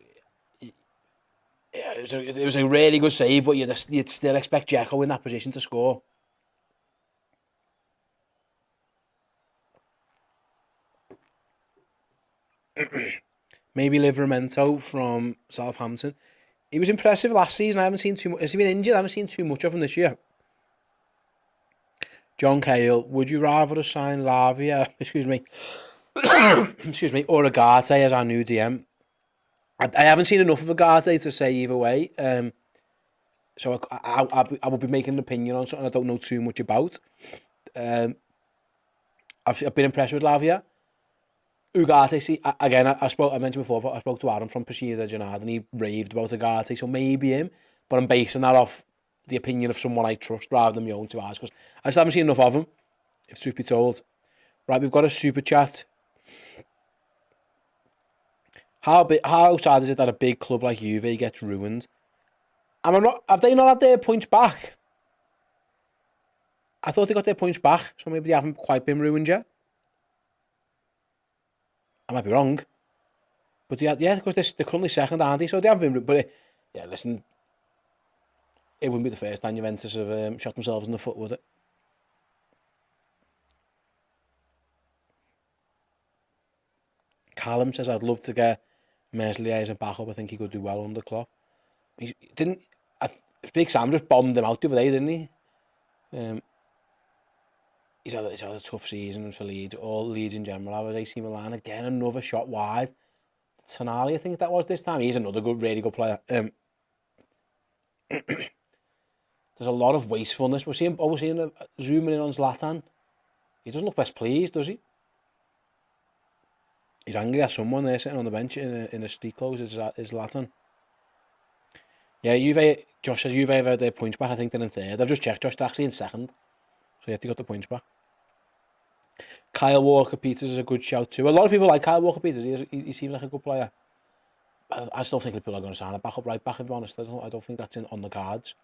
it was a really good save, but you'd still expect Dzeko in that position to score. Maybe Livramento from Southampton. He was impressive last season. I haven't seen too much. Has he been injured? I haven't seen too much of him this year. John Cale, would you rather assign Lavia, excuse me, or Agate as our new DM? I haven't seen enough of Agate to say either way. So I will be making an opinion on something I don't know too much about. I've been impressed with Lavia. Ugarte, see, again, I mentioned before, but I spoke to Adam from Presida Janard and he raved about Ugarte, so maybe him, but I'm basing that off the opinion of someone I trust rather than my own two eyes, because I just haven't seen enough of him, if truth be told. Right, we've got a super chat. How sad is it that a big club like Juve gets ruined? And have they not had their points back? I thought they got their points back, so maybe they haven't quite been ruined yet. I might be wrong. But yeah, because they're currently second, aren't they? So they haven't been... But yeah, listen, it wouldn't be the first time Juventus have shot themselves in the foot, would it? Callum says, I'd love to get Meslier as a backup. I think he could do well under Klopp. He didn't... Big Sam just bombed him out the other day, didn't he? He's had a tough season for Leeds. All Leeds in general. I was AC Milan. Again, another shot wide. Tonali, I think that was this time. He's another really good player. There's a lot of wastefulness. We're seeing zooming in on Zlatan. He doesn't look best pleased, does he? He's angry at someone there sitting on the bench in a street clothes. Is Zlatan. Yeah, Josh says Juve have had their points back. I think they're in third. I've just checked. Josh, they're actually in second. So yeah, they got the points back. Kyle Walker-Peters is a good shout too. A lot of people like Kyle Walker-Peters. He seems like a good player. I still think Liverpool are going to sign a backup right back, if I'm honest. I don't think that's on the cards.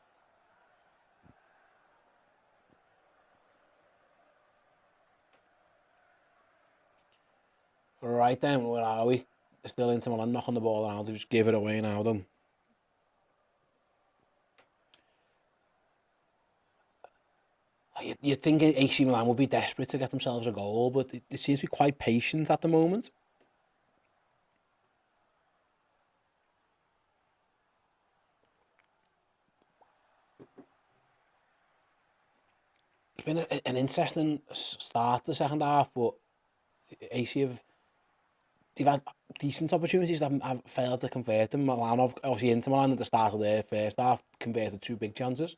Right then, where are we? Still Inter Milan knocking the ball around. They just give it away now, though. You'd think AC Milan would be desperate to get themselves a goal, but it seems to be quite patient at the moment. It's been an interesting start the second half, but AC they've had decent opportunities that have failed to convert them. Milan, obviously Inter Milan at the start of their first half converted 2 big chances.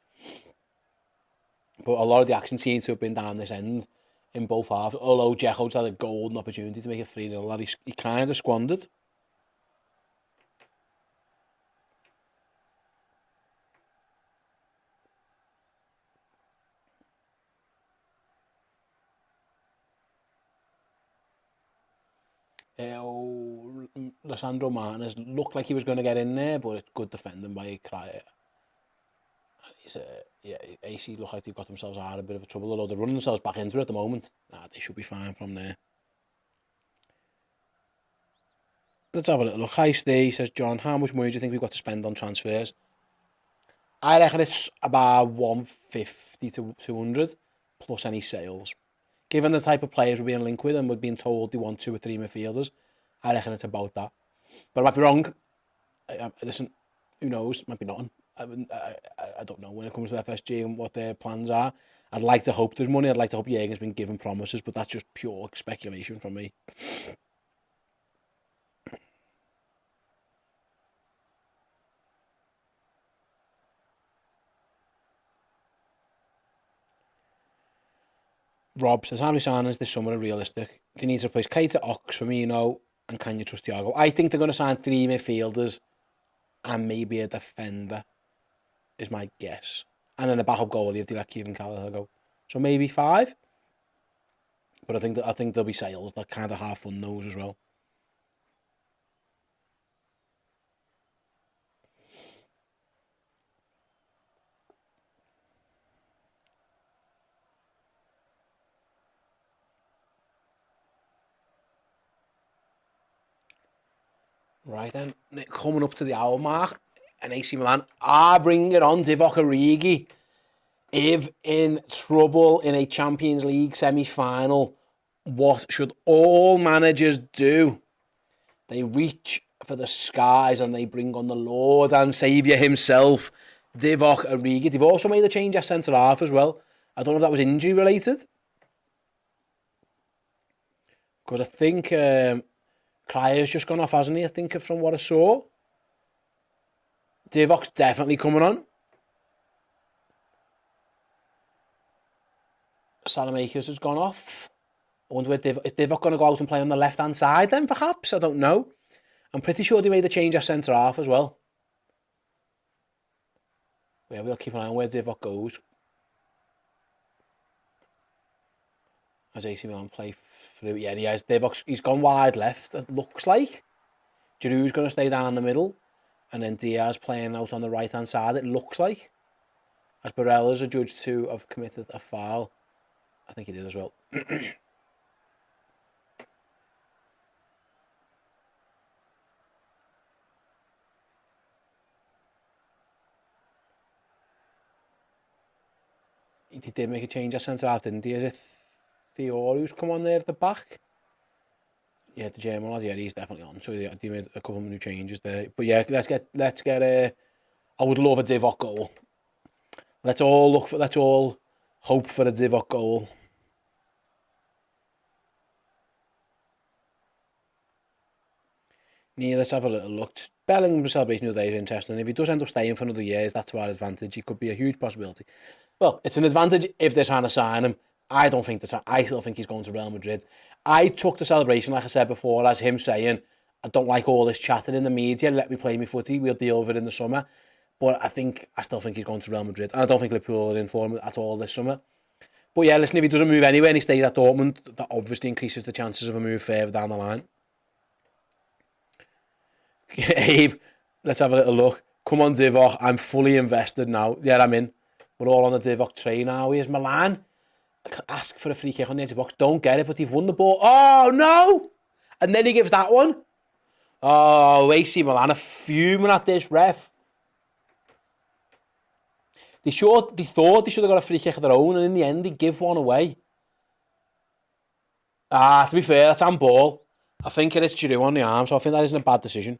But a lot of the action seems to have been down this end in both halves. Although Dzeko's had a golden opportunity to make it 3-0 that he kind of squandered. Lissandro Martinez looked like he was going to get in there, but it's good defending by Cryer. AC look like they've got themselves out of a bit of trouble, although they're running themselves back into it at the moment. They should be fine from there. Let's have a little look. Hi Steve, says John, how much money do you think we've got to spend on transfers? I reckon it's about 150 to 200 plus any sales. Given the type of players we're being linked with and we're being told they want 2 or 3 midfielders, I reckon it's about that. But I might be wrong. Listen, who knows? Might be nothing. I don't know when it comes to FSG and what their plans are. I'd like to hope there's money. I'd like to hope Jürgen's been given promises, but that's just pure speculation from me. Rob says, how many signings this summer are realistic? They need to replace Keita, Ox, Firmino, and can you trust Thiago? I think they're going to sign 3 midfielders and maybe a defender, is my guess. And then a backup goalie if they let Kevin Gallagher go. So maybe 5. But I think there'll be sales that kind of half fund those as well. Right then, coming up to the hour mark, and AC Milan are bringing it on. Divock Origi, if in trouble in a Champions League semi-final, what should all managers do? They reach for the skies and they bring on the Lord and Saviour himself, Divock Origi. They've also made a change at centre-half as well. I don't know if that was injury-related. Because I think Cryer's just gone off, hasn't he? I think from what I saw. Divock's definitely coming on. Salamakers has gone off. I wonder is Divock going to go out and play on the left-hand side then, perhaps? I don't know. I'm pretty sure they made a change at centre-half as well. Yeah, we'll keep an eye on where Divock goes. As AC Milan play through. Yeah, he has. He's gone wide left, it looks like. Giroud's going to stay down the middle. And then Diaz playing out on the right-hand side, it looks like. As Barella's adjudged to have committed a foul. I think he did as well. He did make a change at centre-half, didn't he? Is it Theo who's come on there at the back? Yeah, the German lad, yeah, he's definitely on. So yeah, he made a couple of new changes there. But yeah, let's get I would love a Divock goal. Let's all hope for a Divock goal. Yeah, let's have a little look. Bellingham celebration of the day is interesting. If he does end up staying for another year, that's to our advantage. He could be a huge possibility. Well, it's an advantage if they're trying to sign him. I still think he's going to Real Madrid. I took the celebration, like I said before, as him saying, I don't like all this chatting in the media. Let me play me footy. We'll deal with it in the summer. But I still think he's going to Real Madrid. And I don't think Liverpool are in for him at all this summer. But yeah, listen, if he doesn't move anywhere and he stays at Dortmund, that obviously increases the chances of a move further down the line. Abe, let's have a little look. Come on, Divock. I'm fully invested now. Yeah, I'm in. We're all on the Divock train now. Here's Milan. Ask for a free kick on the edge of the box. Don't get it, but they've won the ball. Oh, no! And then he gives that one. Oh, AC Milan are fuming at this ref. They thought they should have got a free kick of their own, and in the end, they give one away. To be fair, that's handball. I think it is Giroud on the arm, so I think that isn't a bad decision.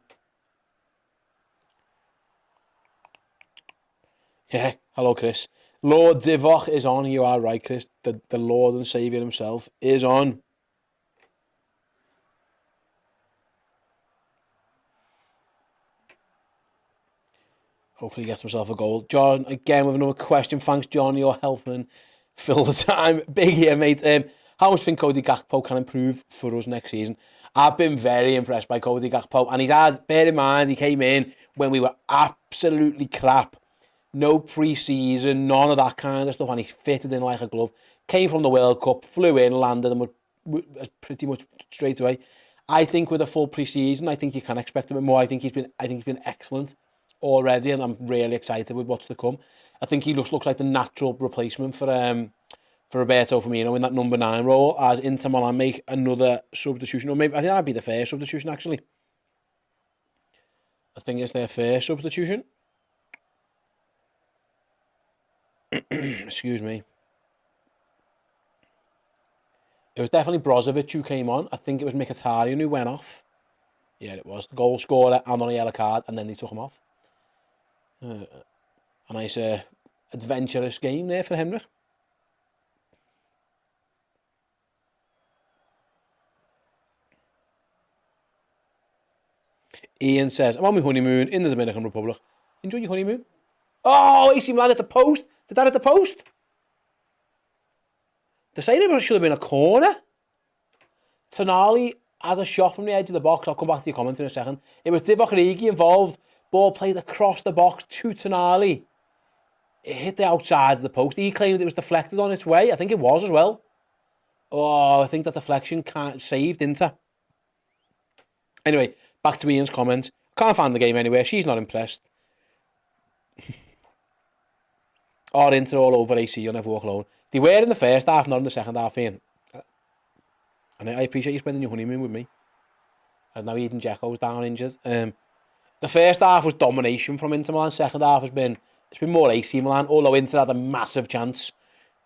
Yeah, hello, Chris. Lord Divock is on. You are right, Chris. The Lord and Saviour himself is on. Hopefully he gets himself a goal. John, again, with another question. Thanks, John. You're helping fill the time. Big here, mate. How much do you think Cody Gakpo can improve for us next season? I've been very impressed by Cody Gakpo. And bear in mind, he came in when we were absolutely crap. No pre-season, none of that kind of stuff, and he fitted in like a glove. Came from the World Cup, flew in, landed, and was pretty much straight away. I think with a full pre-season, I think you can expect a bit more. I think he's been excellent already, and I'm really excited with what's to come. I think he looks like the natural replacement for Roberto Firmino in that number 9 role, as Inter Milan make another substitution, or maybe I think that'd be the first substitution actually. I think it's their first substitution. Excuse me. It was definitely Brozovic who came on. I think it was Mkhitaryan who went off. Yeah, it was. The goal scorer and on a yellow card, and then they took him off. A nice adventurous game there for Henrik. Ian says, I'm on my honeymoon in the Dominican Republic. Enjoy your honeymoon. Oh, AC Milan at the post. Did that at the post? They're saying it should have been a corner. Tonali has a shot from the edge of the box. I'll come back to your comment in a second. It was Divock Origi involved. Ball played across the box to Tonali. It hit the outside of the post. He claimed it was deflected on its way. I think it was as well. Oh, I think that deflection saved Inter. Anyway, back to Ian's comment. Can't find the game anywhere. She's not impressed. Or Inter all over AC, you'll never walk alone. They were in the first half, not in the second half, Ian. And I appreciate you spending your honeymoon with me. And now Eden Dzeko's down injured. The first half was domination from Inter Milan. Second half it's been more AC Milan, although Inter had a massive chance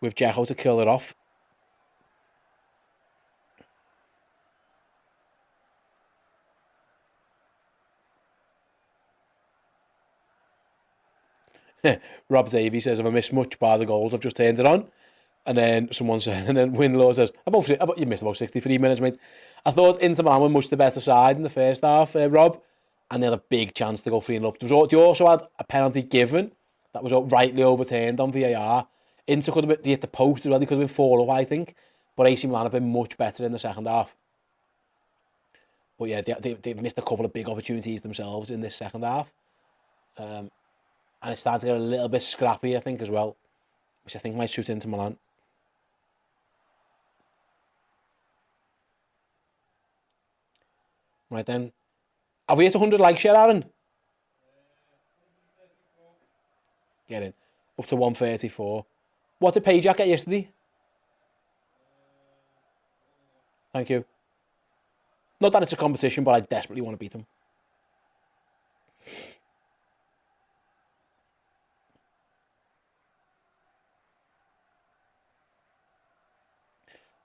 with Dzeko to kill it off. Rob Davey says, have I missed much by the goals? I've just turned it on. And then someone said, and then Winlow says, you missed about 63 minutes, mate. I thought Inter Milan were much the better side in the first half, Rob. And they had a big chance to go 3-0 up. They also had a penalty given that was rightly overturned on VAR. Inter could have been, they hit the post as well. They could have been 4-0, I think. But AC Milan have been much better in the second half. But yeah, they missed a couple of big opportunities themselves in this second half. And it's starting to get a little bit scrappy, I think, as well. Which I think might suit Inter Milan. Right then. Have we hit 100 likes yet, Aaron? Get in. Up to 134. What did Pajak get yesterday? Thank you. Not that it's a competition, but I desperately want to beat him.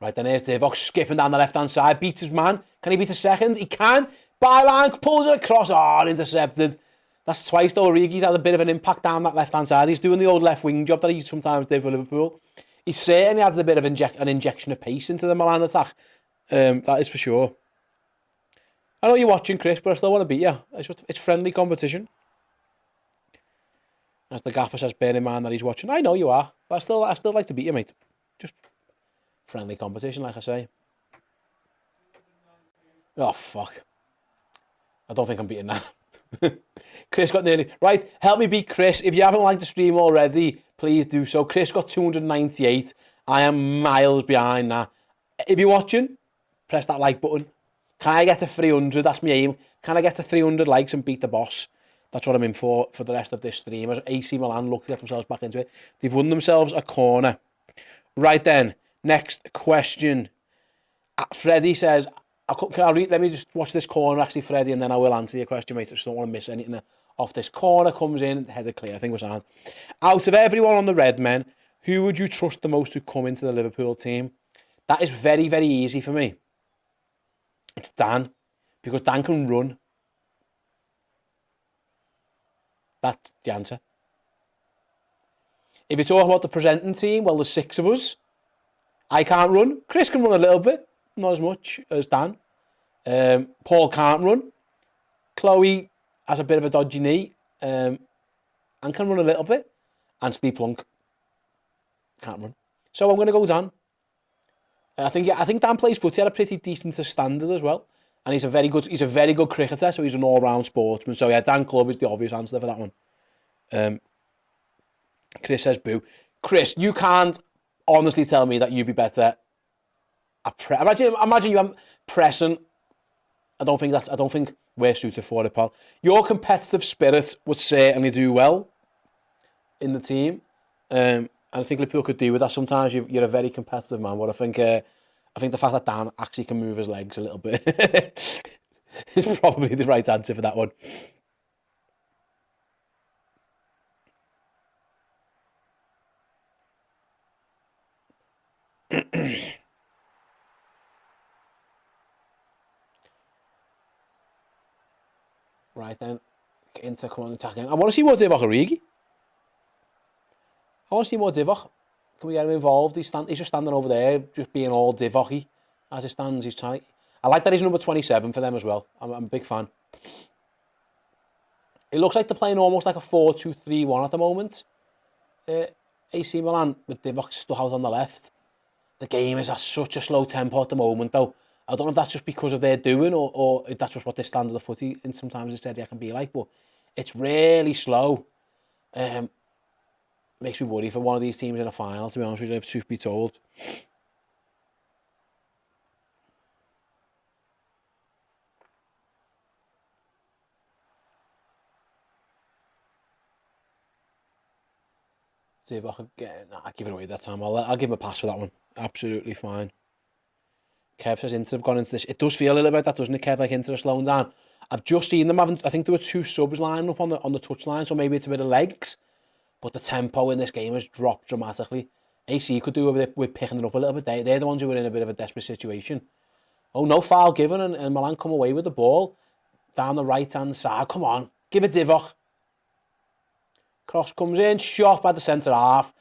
Right, then here's Divock skipping down the left-hand side, beats his man. Can he beat a second? He can. Byline, pulls it across. Oh, intercepted. That's twice though. Origi's had a bit of an impact down that left-hand side. He's doing the old left wing job that he sometimes did for Liverpool. He certainly had a bit of an injection of pace into the Milan attack. That is for sure. I know you're watching, Chris, but I still want to beat you. It's friendly competition. As the gaffer says, bear in mind that he's watching. I know you are, but I still like to beat you, mate. Just friendly competition, like I say. Oh, fuck. I don't think I'm beating that. Chris got nearly... Right, help me beat Chris. If you haven't liked the stream already, please do so. Chris got 298. I am miles behind that. If you're watching, press that like button. Can I get to 300? That's my aim. Can I get to 300 likes and beat the boss? That's what I'm in for the rest of this stream. As AC Milan look to get themselves back into it. They've won themselves a corner. Right then, next question. Freddie says... Let me just watch this corner, actually, Freddie, and then I will answer your question, mate. I just don't want to miss anything off this. Corner comes in, header clear, I think we're sound. Out of everyone on the Redmen, who would you trust the most to come into the Liverpool team? That is very, very easy for me. It's Dan, because Dan can run. That's the answer. If you're talking about the presenting team, well, there's 6 of us. I can't run. Chris can run a little bit. Not as much as Dan. Paul can't run. Chloe has a bit of a dodgy knee and can run a little bit. And Steve Plunk can't run. So I'm going to go Dan. I think Dan plays footy at a pretty decent standard as well. And he's a very good cricketer, so he's an all-round sportsman. So yeah, Dan Clubb is the obvious answer for that one. Chris says boo. Chris, you can't honestly tell me that you'd be better. Imagine you pressing. I don't think we're suited for it, pal. Your competitive spirit would certainly do well in the team. And I think Liverpool could do with that. Sometimes you're a very competitive man, but I think the fact that Dan actually can move his legs a little bit is probably the right answer for that one. Right then, Inter come on attacking. I want to see more Divock Origi. I want to see more Divock. Can we get him involved? He's just standing over there, just being all Divocky as he stands. He's trying. I like that he's number 27 for them as well. I'm a big fan. It looks like they're playing almost like a 4-2-3-1 at the moment. AC Milan with Divock stuck out on the left. The game is at such a slow tempo at the moment, though. I don't know if that's just because of their doing or if that's just what their standard of footy and sometimes it's can be like, but it's really slow. Makes me worry for one of these teams in a final, to be honest with you, if truth be told. See if I can get... Nah, I'll give it away that time. I'll give him a pass for that one. Absolutely fine. Kev says Inter have gone into this. It does feel a little bit that, doesn't it, Kev? Like Inter are slowing down. I've just seen them having... I think there were 2 subs lining up on the touchline, so maybe it's a bit of legs. But the tempo in this game has dropped dramatically. AC could do a bit with picking it up a little bit. They're the ones who were in a bit of a desperate situation. Oh, no foul given, and Milan come away with the ball down the right-hand side. Come on, give it Divock. Cross comes in, shot by the centre-half.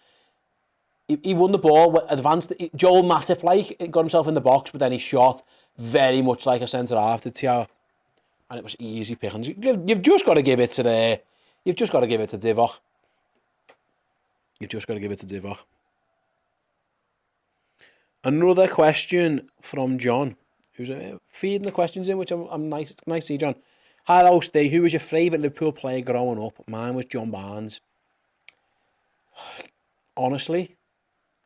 He won the ball, advanced. Joel Matip got himself in the box, but then he shot very much like a centre-half, did Thiago. And it was easy pickings. You've just got to give it to You've just got to give it to Divock. You've just got to give it to Divock. Another question from John, who's feeding the questions in, which I'm nice. It's nice to see, John. Hello, Steve. Who was your favourite Liverpool player growing up? Mine was John Barnes. Honestly,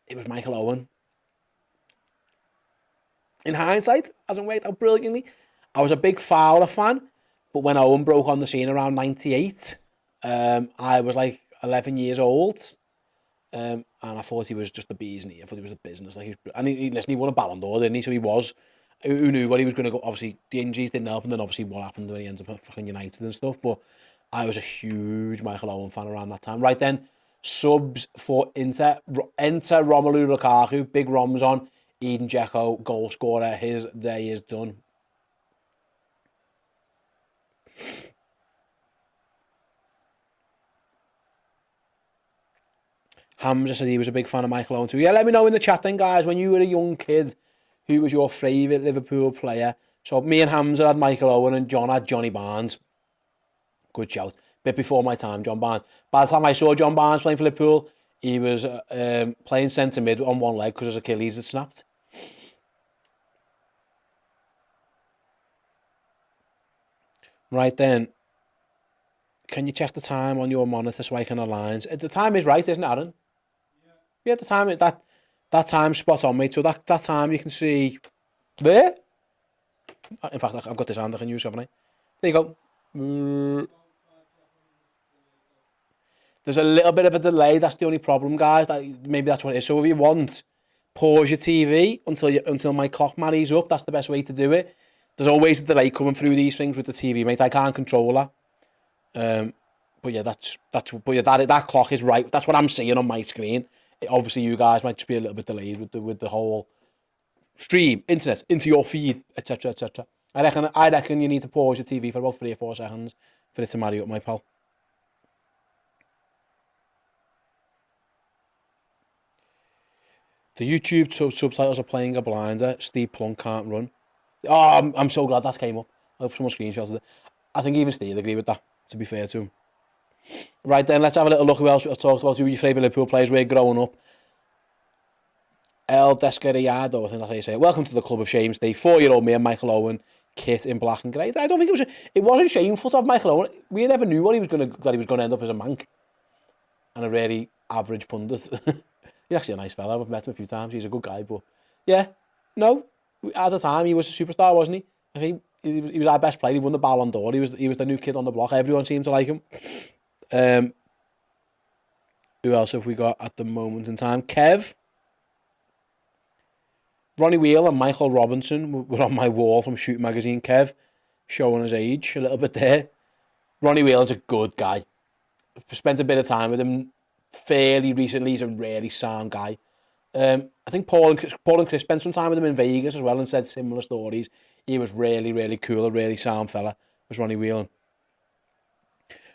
it was Michael Owen. In hindsight, hasn't worked out brilliantly. I was a big Fowler fan, but when Owen broke on the scene around 98, I was like 11 years old. And I thought he was just the bee's knee. I thought he was the business. He won a Ballon d'Or, didn't he? So he was. Who knew where he was going to go? Obviously, the injuries didn't help, and then obviously what happened when he ended up at fucking United and stuff. But I was a huge Michael Owen fan around that time. Right then, subs for Inter. Enter Romelu Lukaku. Big Roms on. Eden Dzeko, goal scorer. His day is done. Hamza said he was a big fan of Michael Owen too. Yeah, let me know in the chat then, guys, when you were a young kid, who was your favourite Liverpool player? So me and Hamza had Michael Owen and John had Johnny Barnes. Good shout. Bit before my time, John Barnes. By the time I saw John Barnes playing for Liverpool, he was playing centre mid on one leg because his Achilles had snapped. Right then, can you check the time on your monitor so I can align? The time is right, isn't it, Aaron? Yeah, the time, that time's spot on, mate. So that time you can see there. In fact, I've got this hand I can use, haven't I? There you go. There's a little bit of a delay. That's the only problem, guys. Maybe that's what it is. So if you want, pause your TV until my clock marries up. That's the best way to do it. There's always a delay coming through these things with the TV, mate. I can't control that. But yeah, that clock is right. That's what I'm seeing on my screen. Obviously, you guys might just be a little bit delayed with the whole stream, internet, into your feed, etc., etc. I reckon you need to pause your TV for about 3 or 4 seconds for it to marry up, my pal. The YouTube subtitles are playing a blinder. Steve Plunk can't run. Oh, I'm so glad that came up. I hope someone screenshots it. I think even Steve agreed with that, to be fair to him. Right then, let's have a little look who else we've talked about. Who your favourite Liverpool players were growing up. El Descariado, I think that's how you say it. Welcome to the Club of Shame, Steve. 4-year-old me and Michael Owen, kit in black and grey. I don't think it wasn't shameful to have Michael Owen. We never knew that he was going to end up as a mank and a really average pundit. He's actually a nice fella. I've met him a few times. He's a good guy, but yeah, no. At the time, he was a superstar, wasn't he? I think he was our best player. He won the Ballon d'Or. He was the new kid on the block. Everyone seemed to like him. Who else have we got at the moment in time? Kev, Ronnie Wheel and Michael Robinson were on my wall from Shoot Magazine. Kev, showing his age a little bit there. Ronnie Wheel is a good guy. Spent a bit of time with him fairly recently. He's a really sound guy. I think Paul and Chris spent some time with him in Vegas as well and said similar stories. He was really, really cool, a really sound fella, was Ronnie Whelan.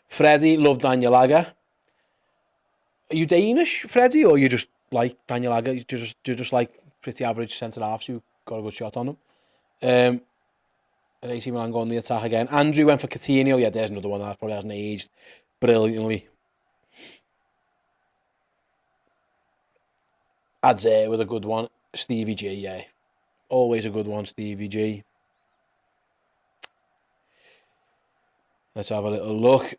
Freddie loved Daniel Agger. Are you Danish, Freddie, or you just like Daniel Agger? You're just like pretty average centre-halves who got a good shot on them. AC Milan go on the attack again. Andrew went for Coutinho. Yeah, there's another one that probably hasn't aged brilliantly. Adzé with a good one. Stevie G, yeah. Always a good one, Stevie G. Let's have a little look.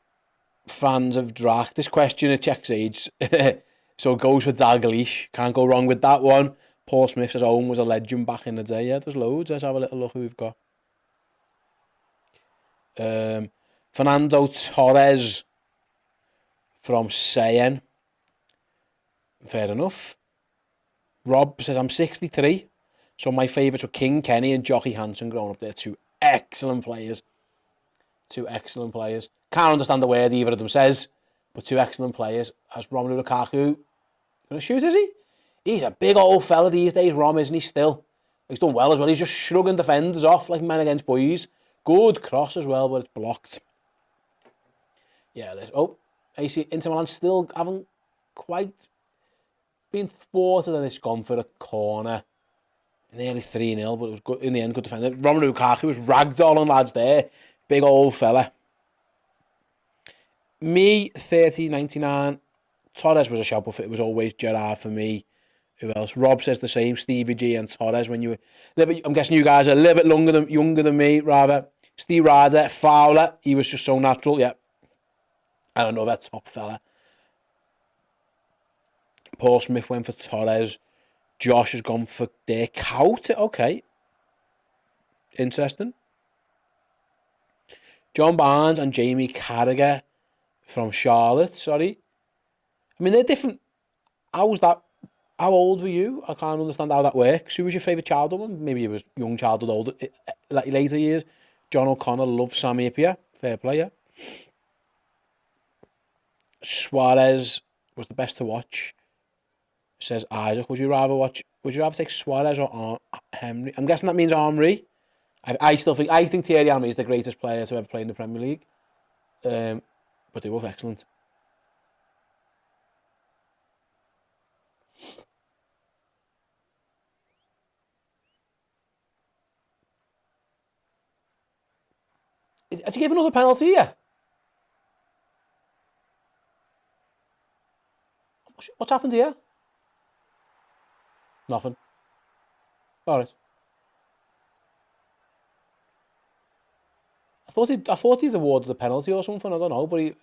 Fans of Drac. This question, it checks age. So it goes for Dalglish. Can't go wrong with that one. Paul Smith says Owen was a legend back in the day. Yeah, there's loads. Let's have a little look who we've got. Fernando Torres from Sayen. Fair enough. Rob says, I'm 63, so my favourites were King Kenny and Jockey Hansen growing up there. Two excellent players. Can't understand the word either of them says, but two excellent players. Has Romelu Lukaku going to shoot, is he? He's a big old fella these days, Rom, isn't he, still? He's done well as well. He's just shrugging defenders off like men against boys. Good cross as well, but it's blocked. Yeah, AC Inter Milan still haven't quite been thwarted and it's gone for a corner. Nearly 3-0, but it was good in the end, good defender. Romelu Lukaku was ragdolling lads there. Big old fella. Me, 30.99. Torres was a shout, but it was always Gerrard for me. Who else? Rob says the same. Stevie G and Torres. I'm guessing you guys are a little bit younger than me, rather. Steve Ryder, Fowler. He was just so natural, yeah. I don't know, that top fella. Paul Smith went for Torres. Josh has gone for Dirk Kuyt. Okay. Interesting. John Barnes and Jamie Carragher from Charlotte, sorry. I mean, they're different. How old were you? I can't understand how that works. Who was your favourite childhood one? Maybe it was young childhood, older, later years. John O'Connor loved Sami Hyypiä. Fair player. Suarez was the best to watch. Says Isaac, would you rather take Suarez or Henry? I'm guessing that means Henry. I think Thierry Henry is the greatest player to ever play in the Premier League. But they're both excellent. Has he given another penalty here? What's happened here? Nothing. All right. I thought he'd awarded the penalty or something. I don't know, but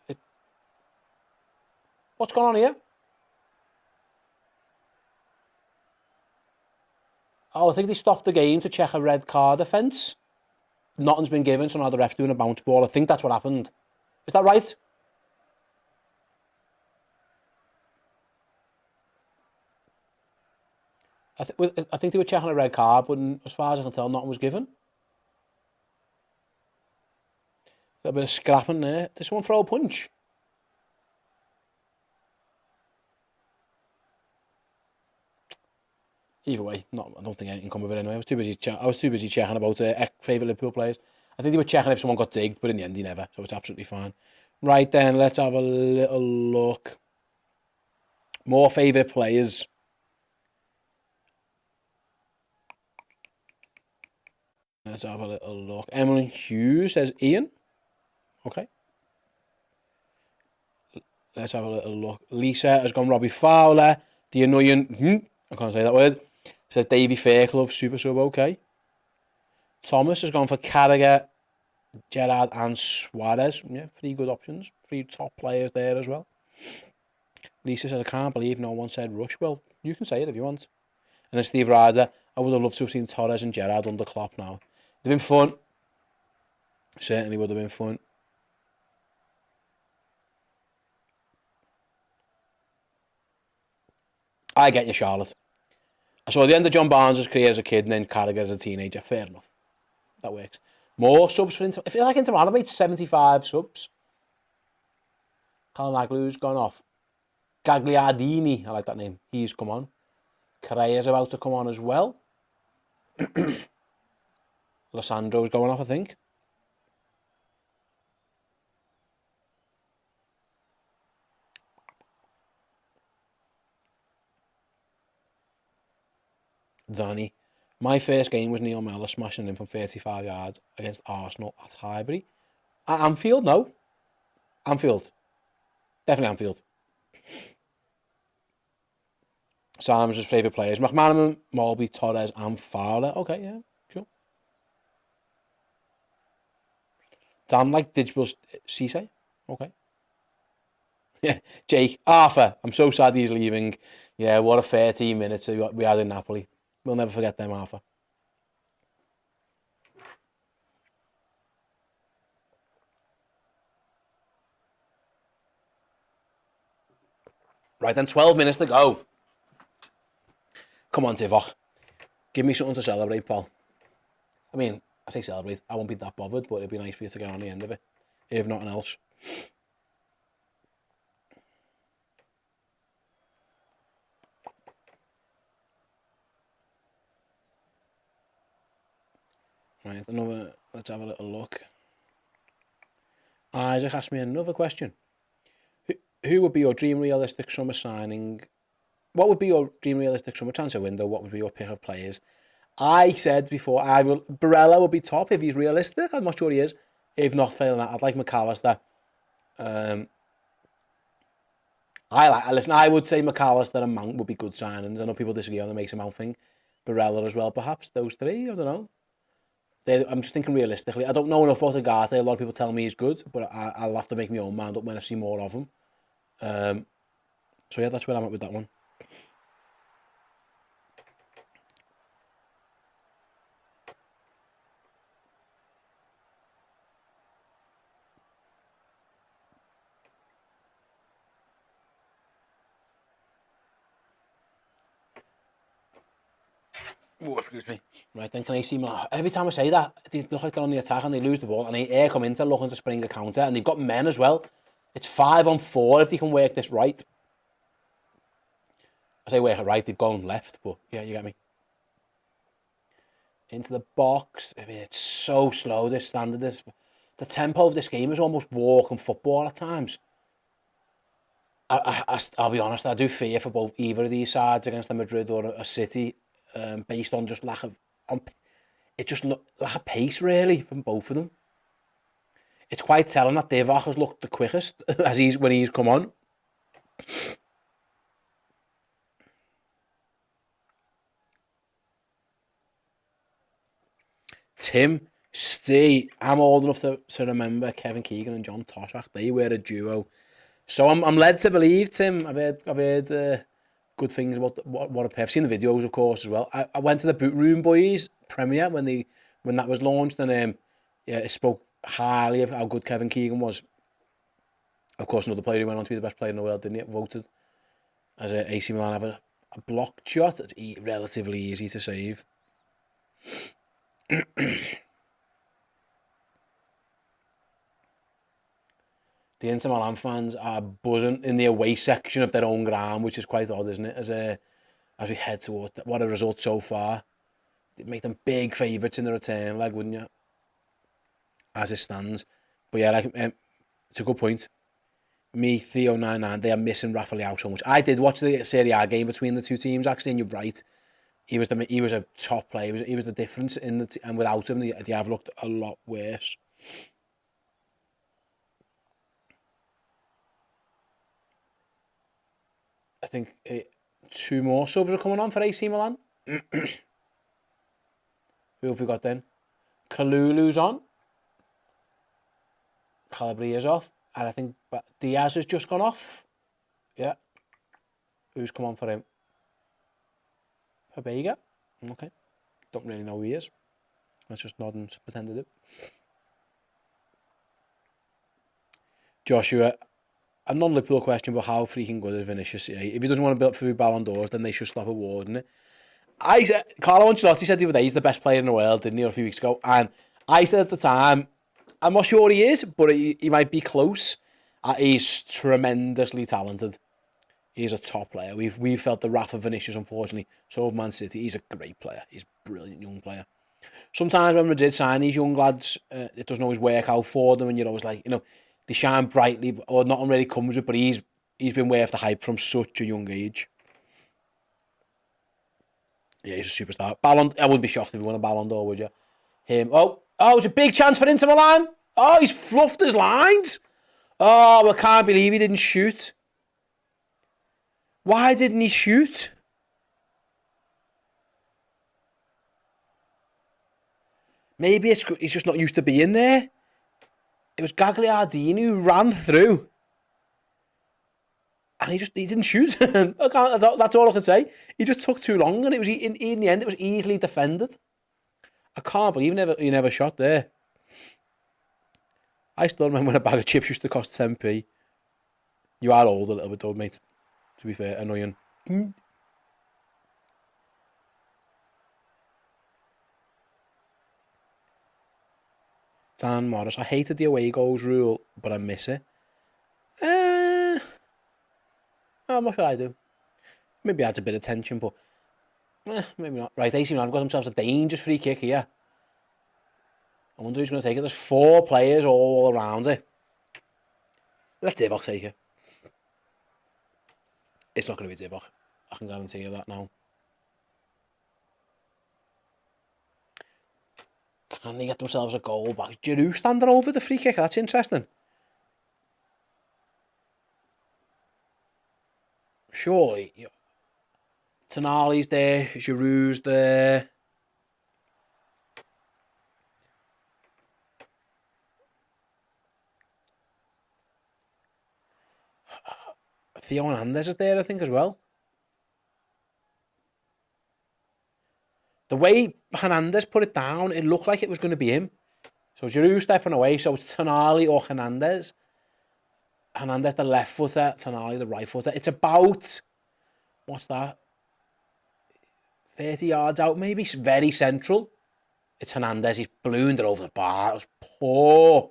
what's going on here? Oh, I think they stopped the game to check a red card offence. Nothing's been given, so now the ref's doing a bounce ball. I think that's what happened. Is that right? I think they were checking a red card, but as far as I can tell, nothing was given. A bit of scrapping there. Did someone throw a punch? Either way, I don't think anything come of it anyway. I was too busy checking about favourite Liverpool players. I think they were checking if someone got digged, but in the end, they never. So it's absolutely fine. Right then, let's have a little look. More favourite players. Let's have a little look. Emily Hughes says Ian. Okay. Let's have a little look. Lisa has gone Robbie Fowler. The annoying, I can't say that word. Says Davy Fairclough, super sub, okay. Thomas has gone for Carragher, Gerrard and Suarez. Yeah, 3 good options. 3 top players there as well. Lisa says, I can't believe no one said Rush. Well, you can say it if you want. And then Steve Ryder, I would have loved to have seen Torres and Gerrard under Klopp now. It'd have been fun. Certainly would have been fun. I get you, Charlotte. I saw the end of John Barnes' career as a kid and then Carragher as a teenager. Fair enough. That works. More subs for Inter. I feel like Inter Milan made 75 subs. Calhanoglu's gone off. Gagliardini, I like that name. He's come on. Correa's about to come on as well. Lissandro's going off, I think. Danny. My first game was Neil Mellor smashing in from 35 yards against Arsenal at Highbury. Anfield, no. Anfield. Definitely Anfield. Sam's favourite players. McManaman, Molby, Torres and Fowler. Okay, yeah, cool. Dan like Digital Cisse. Okay. Yeah, Jake. Arthur. I'm so sad he's leaving. Yeah, what a 13 minutes we had in Napoli. We'll never forget them, Arthur. Right then, 12 minutes to go. Come on, Tivok. Give me something to celebrate, pal. I mean, I say celebrate. I won't be that bothered, but it'd be nice for you to get on the end of it, if nothing else. Right, let's have a little look. Isaac asked me another question. Who would be your dream realistic summer signing? What would be your dream realistic summer transfer window? What would be your pick of players? I said before, Barella would be top if he's realistic. I'm not sure he is. If not failing that, I'd like McAllister. I would say McAllister and Mount would be good signings. I know people disagree on the Mason Mount thing. Barella as well, perhaps. Those 3, I don't know. I'm just thinking realistically. I don't know enough about Agate. A lot of people tell me he's good, but I'll have to make my own mind up when I see more of him. So yeah, that's where I'm at with that one. Oh, excuse me. Right then, can AC Milan? Every time I say that, they look like they're on the attack and they lose the ball, and they come into looking to spring a counter, and they've got men as well. It's 5-on-4 if they can work this right. I say work it right, they've gone left, but yeah, you get me. Into the box. I mean, it's so slow, this standard. The tempo of this game is almost walking football at times. I'll be honest, I do fear for both either of these sides against the Madrid or a City, based on just lack of pace, really, from both of them. It's quite telling that Divock has looked the quickest when he's come on. Tim, Steve, I'm old enough to remember Kevin Keegan and John Toshak. They were a duo. So I'm led to believe, Tim. I've heard good things about what I've seen the videos, of course, as well. I went to the Boot Room Boys premiere when that was launched, and it spoke highly of how good Kevin Keegan was. Of course, another player who went on to be the best player in the world, didn't he? Voted as a AC Milan have a blocked shot. It's relatively easy to save. The Inter Milan fans are buzzing in the away section of their own ground, which is quite odd, isn't it? As we head toward what a result so far. It'd make them big favourites in the return leg, wouldn't you? As it stands. But yeah, it's a good point. Me, Theo99, they are missing Rafa Leao so much. I did watch the Serie A game between the two teams, actually, and you're right. He was a top player. He was the difference and without him, they have looked a lot worse. I think 2 more subs are coming on for AC Milan. Who have we got then? Kalulu's on. Calabria's off. And I think Diaz has just gone off. Yeah. Who's come on for him? Pabega. Okay. Don't really know who he is. Let's just nod and pretend to do. Joshua, a non-Liverpool question, but how freaking good is Vinicius? If he doesn't want to build through Ballon d'Ors, then they should stop awarding it. Carlo Ancelotti said the other day he's the best player in the world, didn't he, a few weeks ago? And I said at the time, I'm not sure he is, but he might be close. He's tremendously talented. He's a top player. We've felt the wrath of Vinicius, unfortunately. So of Man City, he's a great player. He's a brilliant young player. Sometimes when Madrid sign these young lads, it doesn't always work out for them, and you're always like, they shine brightly, or nothing really comes with it, but he's been worth the hype from such a young age. Yeah, he's a superstar. I wouldn't be shocked if he won a Ballon d'Or, would you? Him. Oh, it's a big chance for Inter Milan. Oh, he's fluffed his lines. Oh, I can't believe he didn't shoot. Why didn't he shoot? Maybe he's just not used to being there. It was Gagliardini who ran through. And he didn't shoot. That's all I can say. He just took too long, and it was in the end it was easily defended. I can't believe he never shot there. I still remember when a bag of chips used to cost 10p. You are old a little bit though, mate. To be fair, annoying. Dan Morris, I hated the away goals rule, but I miss it. I'm not sure I do. Maybe it adds a bit of tension, but maybe not. Right, AC Milan have got themselves a dangerous free kick here. I wonder who's going to take it. There's 4 players all around it. Let Divock take it. It's not going to be Divock. I can guarantee you that now. Can they get themselves a goal back? Giroud standing over the free kick. That's interesting. Surely. Tonali's there. Giroud's there. Theo Hernandez is there, I think, as well. The way Hernandez put it down, it looked like it was going to be him. So Giroud stepping away, so it's Tonali or Hernandez. Hernandez the left footer, Tonali the right footer. It's about, what's that? 30 yards out, maybe. It's very central. It's Hernandez. He's ballooned it over the bar. It was poor.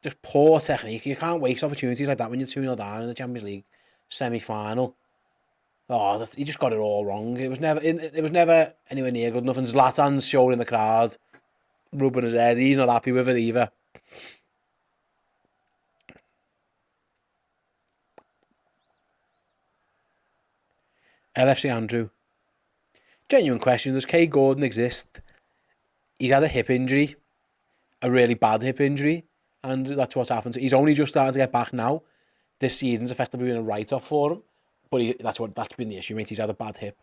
Just poor technique. You can't waste opportunities like that when you're 2-0 down in the Champions League semi-final. Oh, he just got it all wrong. It was never anywhere near good enough. And Zlatan's showing in the crowd, rubbing his head. He's not happy with it either. LFC Andrew. Genuine question. Does Kay Gordon exist? He's had a hip injury, a really bad hip injury, and that's what's happened. He's only just starting to get back now. This season's effectively been a write-off for him, but that's been the issue, mate. He's had a bad hip.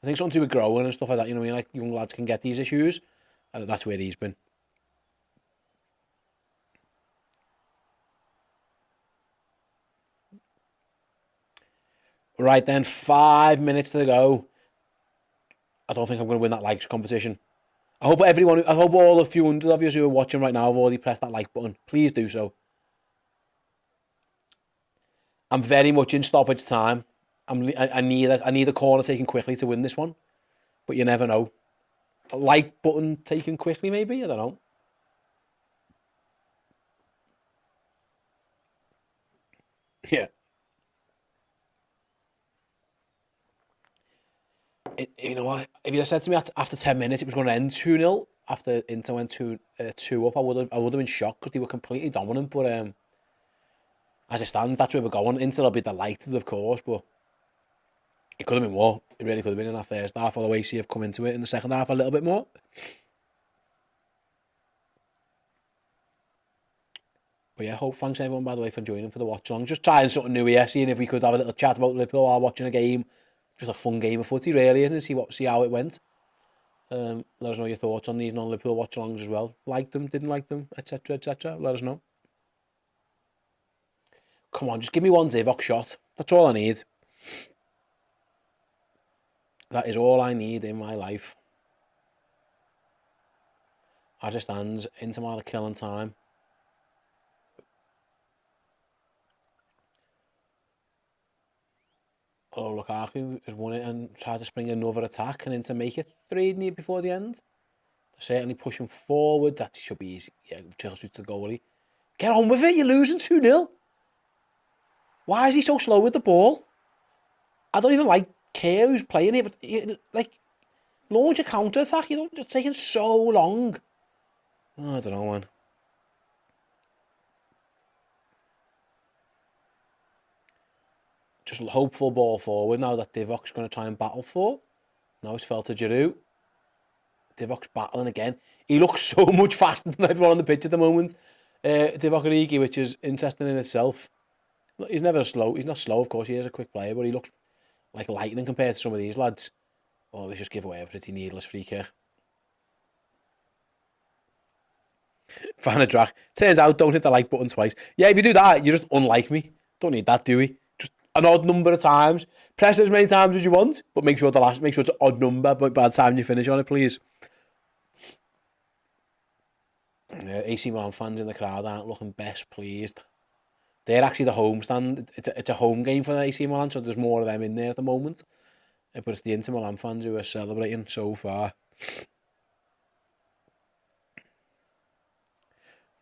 I think something to do with growing and stuff like that. You know what I mean? Like young lads can get these issues. That's where he's been. Right then, 5 minutes to go. I don't think I'm going to win that likes competition. I hope all the few hundred of you who are watching right now have already pressed that like button. Please do so. I'm very much in stoppage time. I need a corner taken quickly to win this one, but you never know. A like button taken quickly, maybe? I don't know. Yeah. You know what? If you had said to me after 10 minutes it was going to end 2-0, after Inter went 2 up, I would have been shocked because they were completely dominant. But as it stands, that's where we're going. Inter will be delighted, of course, but it could have been more. It really could have been in that first half, although AC have come into it in the second half a little bit more. But yeah, thanks everyone, by the way, for joining for the watch along. Just trying something new here, seeing if we could have a little chat about Liverpool while watching a game. Just a fun game of footy, really, isn't it? See how it went. Let us know your thoughts on these non-Liverpool watch-alongs as well. Liked them, didn't like them, etc., etc. Let us know. Come on, just give me one Divock shot. That's all I need. That is all I need in my life. As it stands, Inter Milan killing time. Oh, Lukaku has won it and tried to spring another attack and Inter make it 3 before the end. They're certainly pushing forward. That should be easy. Yeah, Chelsea to the goalie. Get on with it. You're losing 2-0. Why is he so slow with the ball? I don't even like Kerr who's playing it, but launch a counter attack. It's taking so long. Oh, I don't know, man. Just hopeful ball forward now that Divock's going to try and battle for. Now it's fell to Giroud. Divock's battling again. He looks so much faster than everyone on the pitch at the moment. Divock Origi, which is interesting in itself. He's never slow. He's not slow, of course. He is a quick player, but he looks like lightning compared to some of these lads. Oh, we just give away a pretty needless free kick. Fan of drag. Turns out, don't hit the like button twice. Yeah, if you do that, you're just unlike me. Don't need that, do we? An odd number of times. Press it as many times as you want, but make sure it's an odd number by the time you finish on it, please. AC Milan fans in the crowd aren't looking best pleased. They're actually the home stand. It's a home game for the AC Milan, so there's more of them in there at the moment. But it's the Inter Milan fans who are celebrating so far.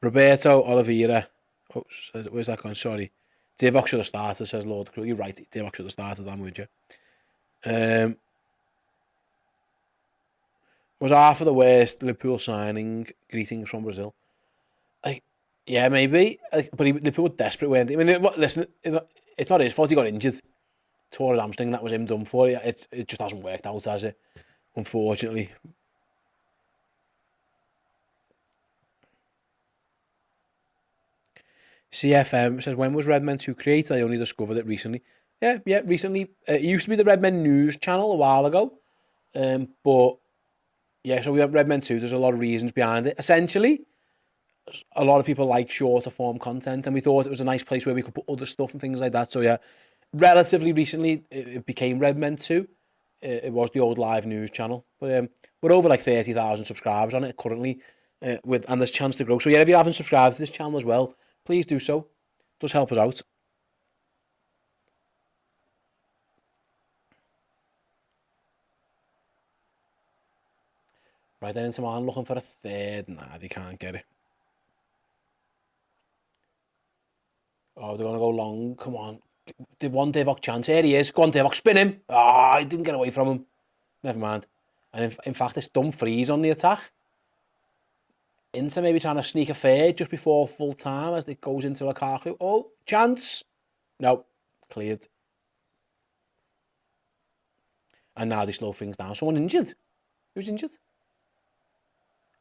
Roberto Oliveira. Oh, where's that gone? Sorry. Divock should have started, says Lord Crew. You're right, Divock should have started, I'm with you. Was half of the worst Liverpool signing greetings from Brazil. Yeah, maybe. But Liverpool were desperate, weren't they? I mean, listen, it's not his fault he got injured. Tore his hamstring, that was him done for. It just hasn't worked out, has it? Unfortunately. CFM says, when was Redmen 2 created? I only discovered it recently. Yeah, recently. It used to be the Redmen News channel a while ago. But, yeah, so we have Redmen 2. There's a lot of reasons behind it. Essentially, a lot of people like shorter form content, and we thought it was a nice place where we could put other stuff and things like that. So, yeah, relatively recently, it became Redmen 2. It was the old live news channel. But we're over like 30,000 subscribers on it currently, and there's chance to grow. So, yeah, if you haven't subscribed to this channel as well, please do so. It does help us out. Right then, Inter Milan looking for a third. Nah, they can't get it. Oh, they're going to go long. Come on. The one Divock chance. Here he is. Go on, Divock, spin him. Ah, he didn't get away from him. Never mind. And in fact, it's Dumfries on the attack. Inter maybe trying to sneak a third just before full time as it goes into Lukaku. Oh, chance. No, cleared. And now they slow things down. Someone injured. Who's injured?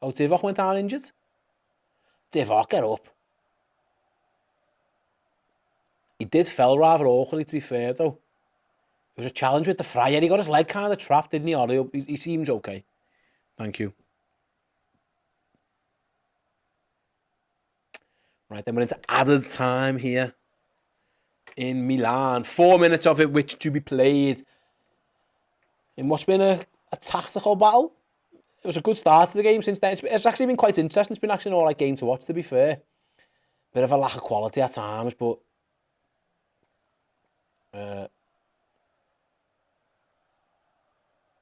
Oh, Divock went down injured. Divock, get up. He did fell rather awkwardly, to be fair, though. It was a challenge with the Fryer. He got his leg kind of trapped, didn't he? Or he seems okay. Thank you. Right, then we're into added time here in Milan. 4 minutes of it which to be played in what's been a tactical battle. It was a good start to the game since then. It's actually been quite interesting. It's been actually an alright game to watch, to be fair. Bit of a lack of quality at times, but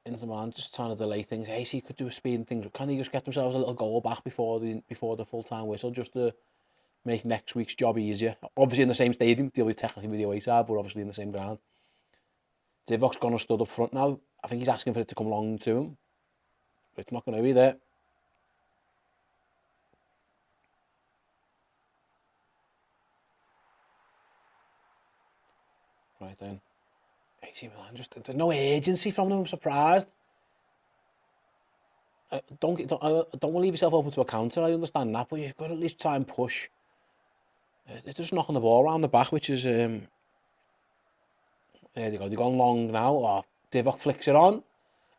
Inter Milan just trying to delay things. AC could do a speed and things. Can they just get themselves a little goal back before the full-time whistle, just to make next week's job easier? Obviously in the same stadium, they'll be technically with the away side, but obviously in the same ground. Divock's gone and stood up front now. I think he's asking for it to come long to him, but it's not going to be there. Right then. AC Milan, there's no urgency from them. I'm surprised. Don't want to leave yourself open to a counter. I understand that, but you've got to at least try and push. They're just knocking the ball around the back, which is there they go. They've gone long now. Oh, Divock flicks it on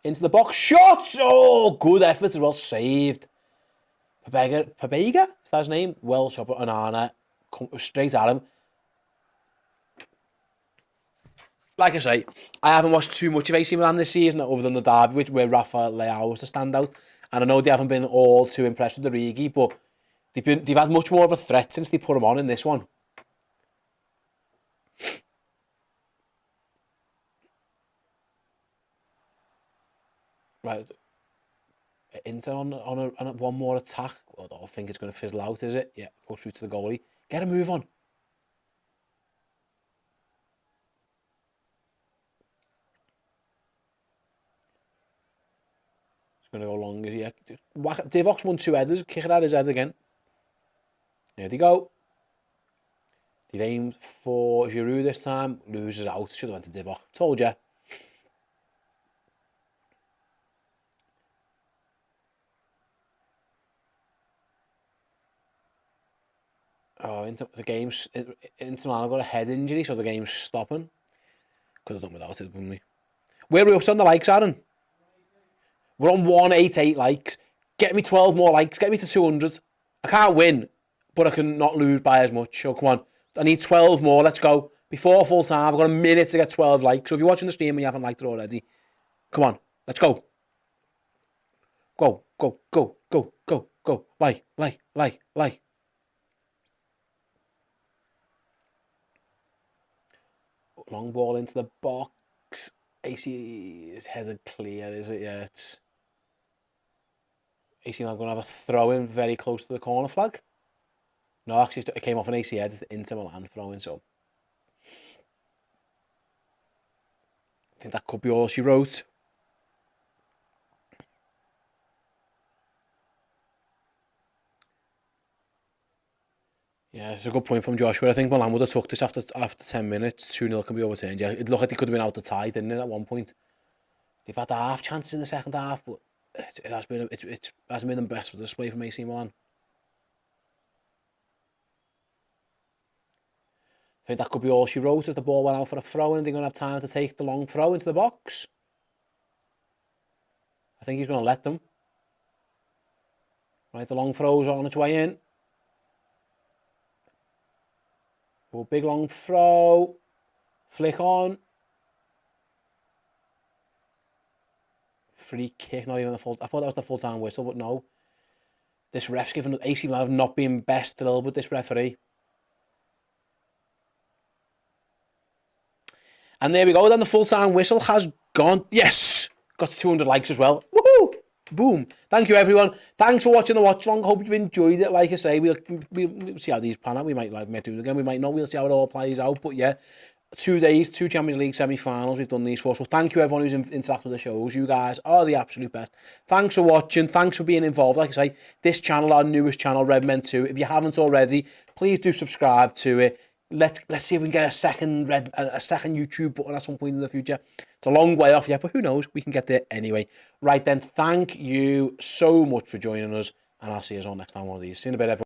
into the box. Shot! Oh, good effort as well. Saved. Pabega? Is that his name? Well shot, but Onana straight at him. Like I say, I haven't watched too much of AC Milan this season, other than the derby, where Rafa Leao was the standout. And I know they haven't been all too impressed with the Rigi, but they've had much more of a threat since they put him on in this one. Right. Inter on one more attack. I don't think it's going to fizzle out, is it? Yeah, go through to the goalie. Get a move on. Going to go long as Divock's won 2 headers, kick it at his head again. There they go. They've aimed for Giroud this time, loses out, should have went to Divock. Told you. Oh, Inter Milan got a head injury, so the game's stopping. Could have done without it, wouldn't we? Where are we up to on the likes, Aaron? We're on 188 likes. Get me 12 more likes. Get me to 200. I can't win, but I can not lose by as much. So come on. I need 12 more. Let's go. Before full time, I've got a minute to get 12 likes. So if you're watching the stream and you haven't liked it already, come on. Let's go. Go, go, go, go, go, go. Like. Long ball into the box. AC's headed clear, is it? Yeah, it's... AC Milan going to have a throw-in very close to the corner flag. No, actually, it came off an AC head into Milan throw-in, so... I think that could be all she wrote. Yeah, it's a good point from Joshua. I think Milan would have took this after 10 minutes. 2-0 can be overturned. Yeah, it looked like they could have been out the tie, didn't it, at one point? They've had half chances in the second half, but it hasn't been the best display from AC Milan. I think that could be all she wrote as the ball went out for a throw-in. They're going to have time to take the long throw into the box. I think he's going to let them. Right, the long throw's on its way in. Oh, big long throw. Flick on. Free kick, not even the full... I thought that was the full-time whistle, but no. This ref's given AC Milan have not been best still with this referee. And there we go, then the full-time whistle has gone. Yes! Got to 200 likes as well. Woohoo! Boom. Thank you, everyone. Thanks for watching the watch-along. Hope you've enjoyed it. Like I say, we'll see how these pan out. We might do it again. We might not. We'll see how it all plays out. But yeah, 2 days, 2 Champions League semi-finals we've done these for. So thank you everyone who's interacted with the shows. You guys are the absolute best. Thanks for watching. Thanks for being involved. Like I say, this channel, our newest channel, Redmen 2. If you haven't already, please do subscribe to it. Let's see if we can get a second YouTube button at some point in the future. It's a long way off yet, but who knows? We can get there anyway. Right then, thank you so much for joining us, and I'll see you all next time one of these. See you in a bit, everyone.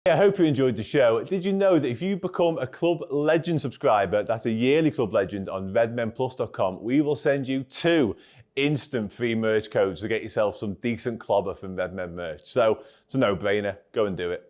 I hope you enjoyed the show. Did you know that if you become a Club Legend subscriber, that's a yearly Club Legend on redmenplus.com, we will send you 2 instant free merch codes to get yourself some decent clobber from Redmen merch. So it's a no-brainer. Go and do it.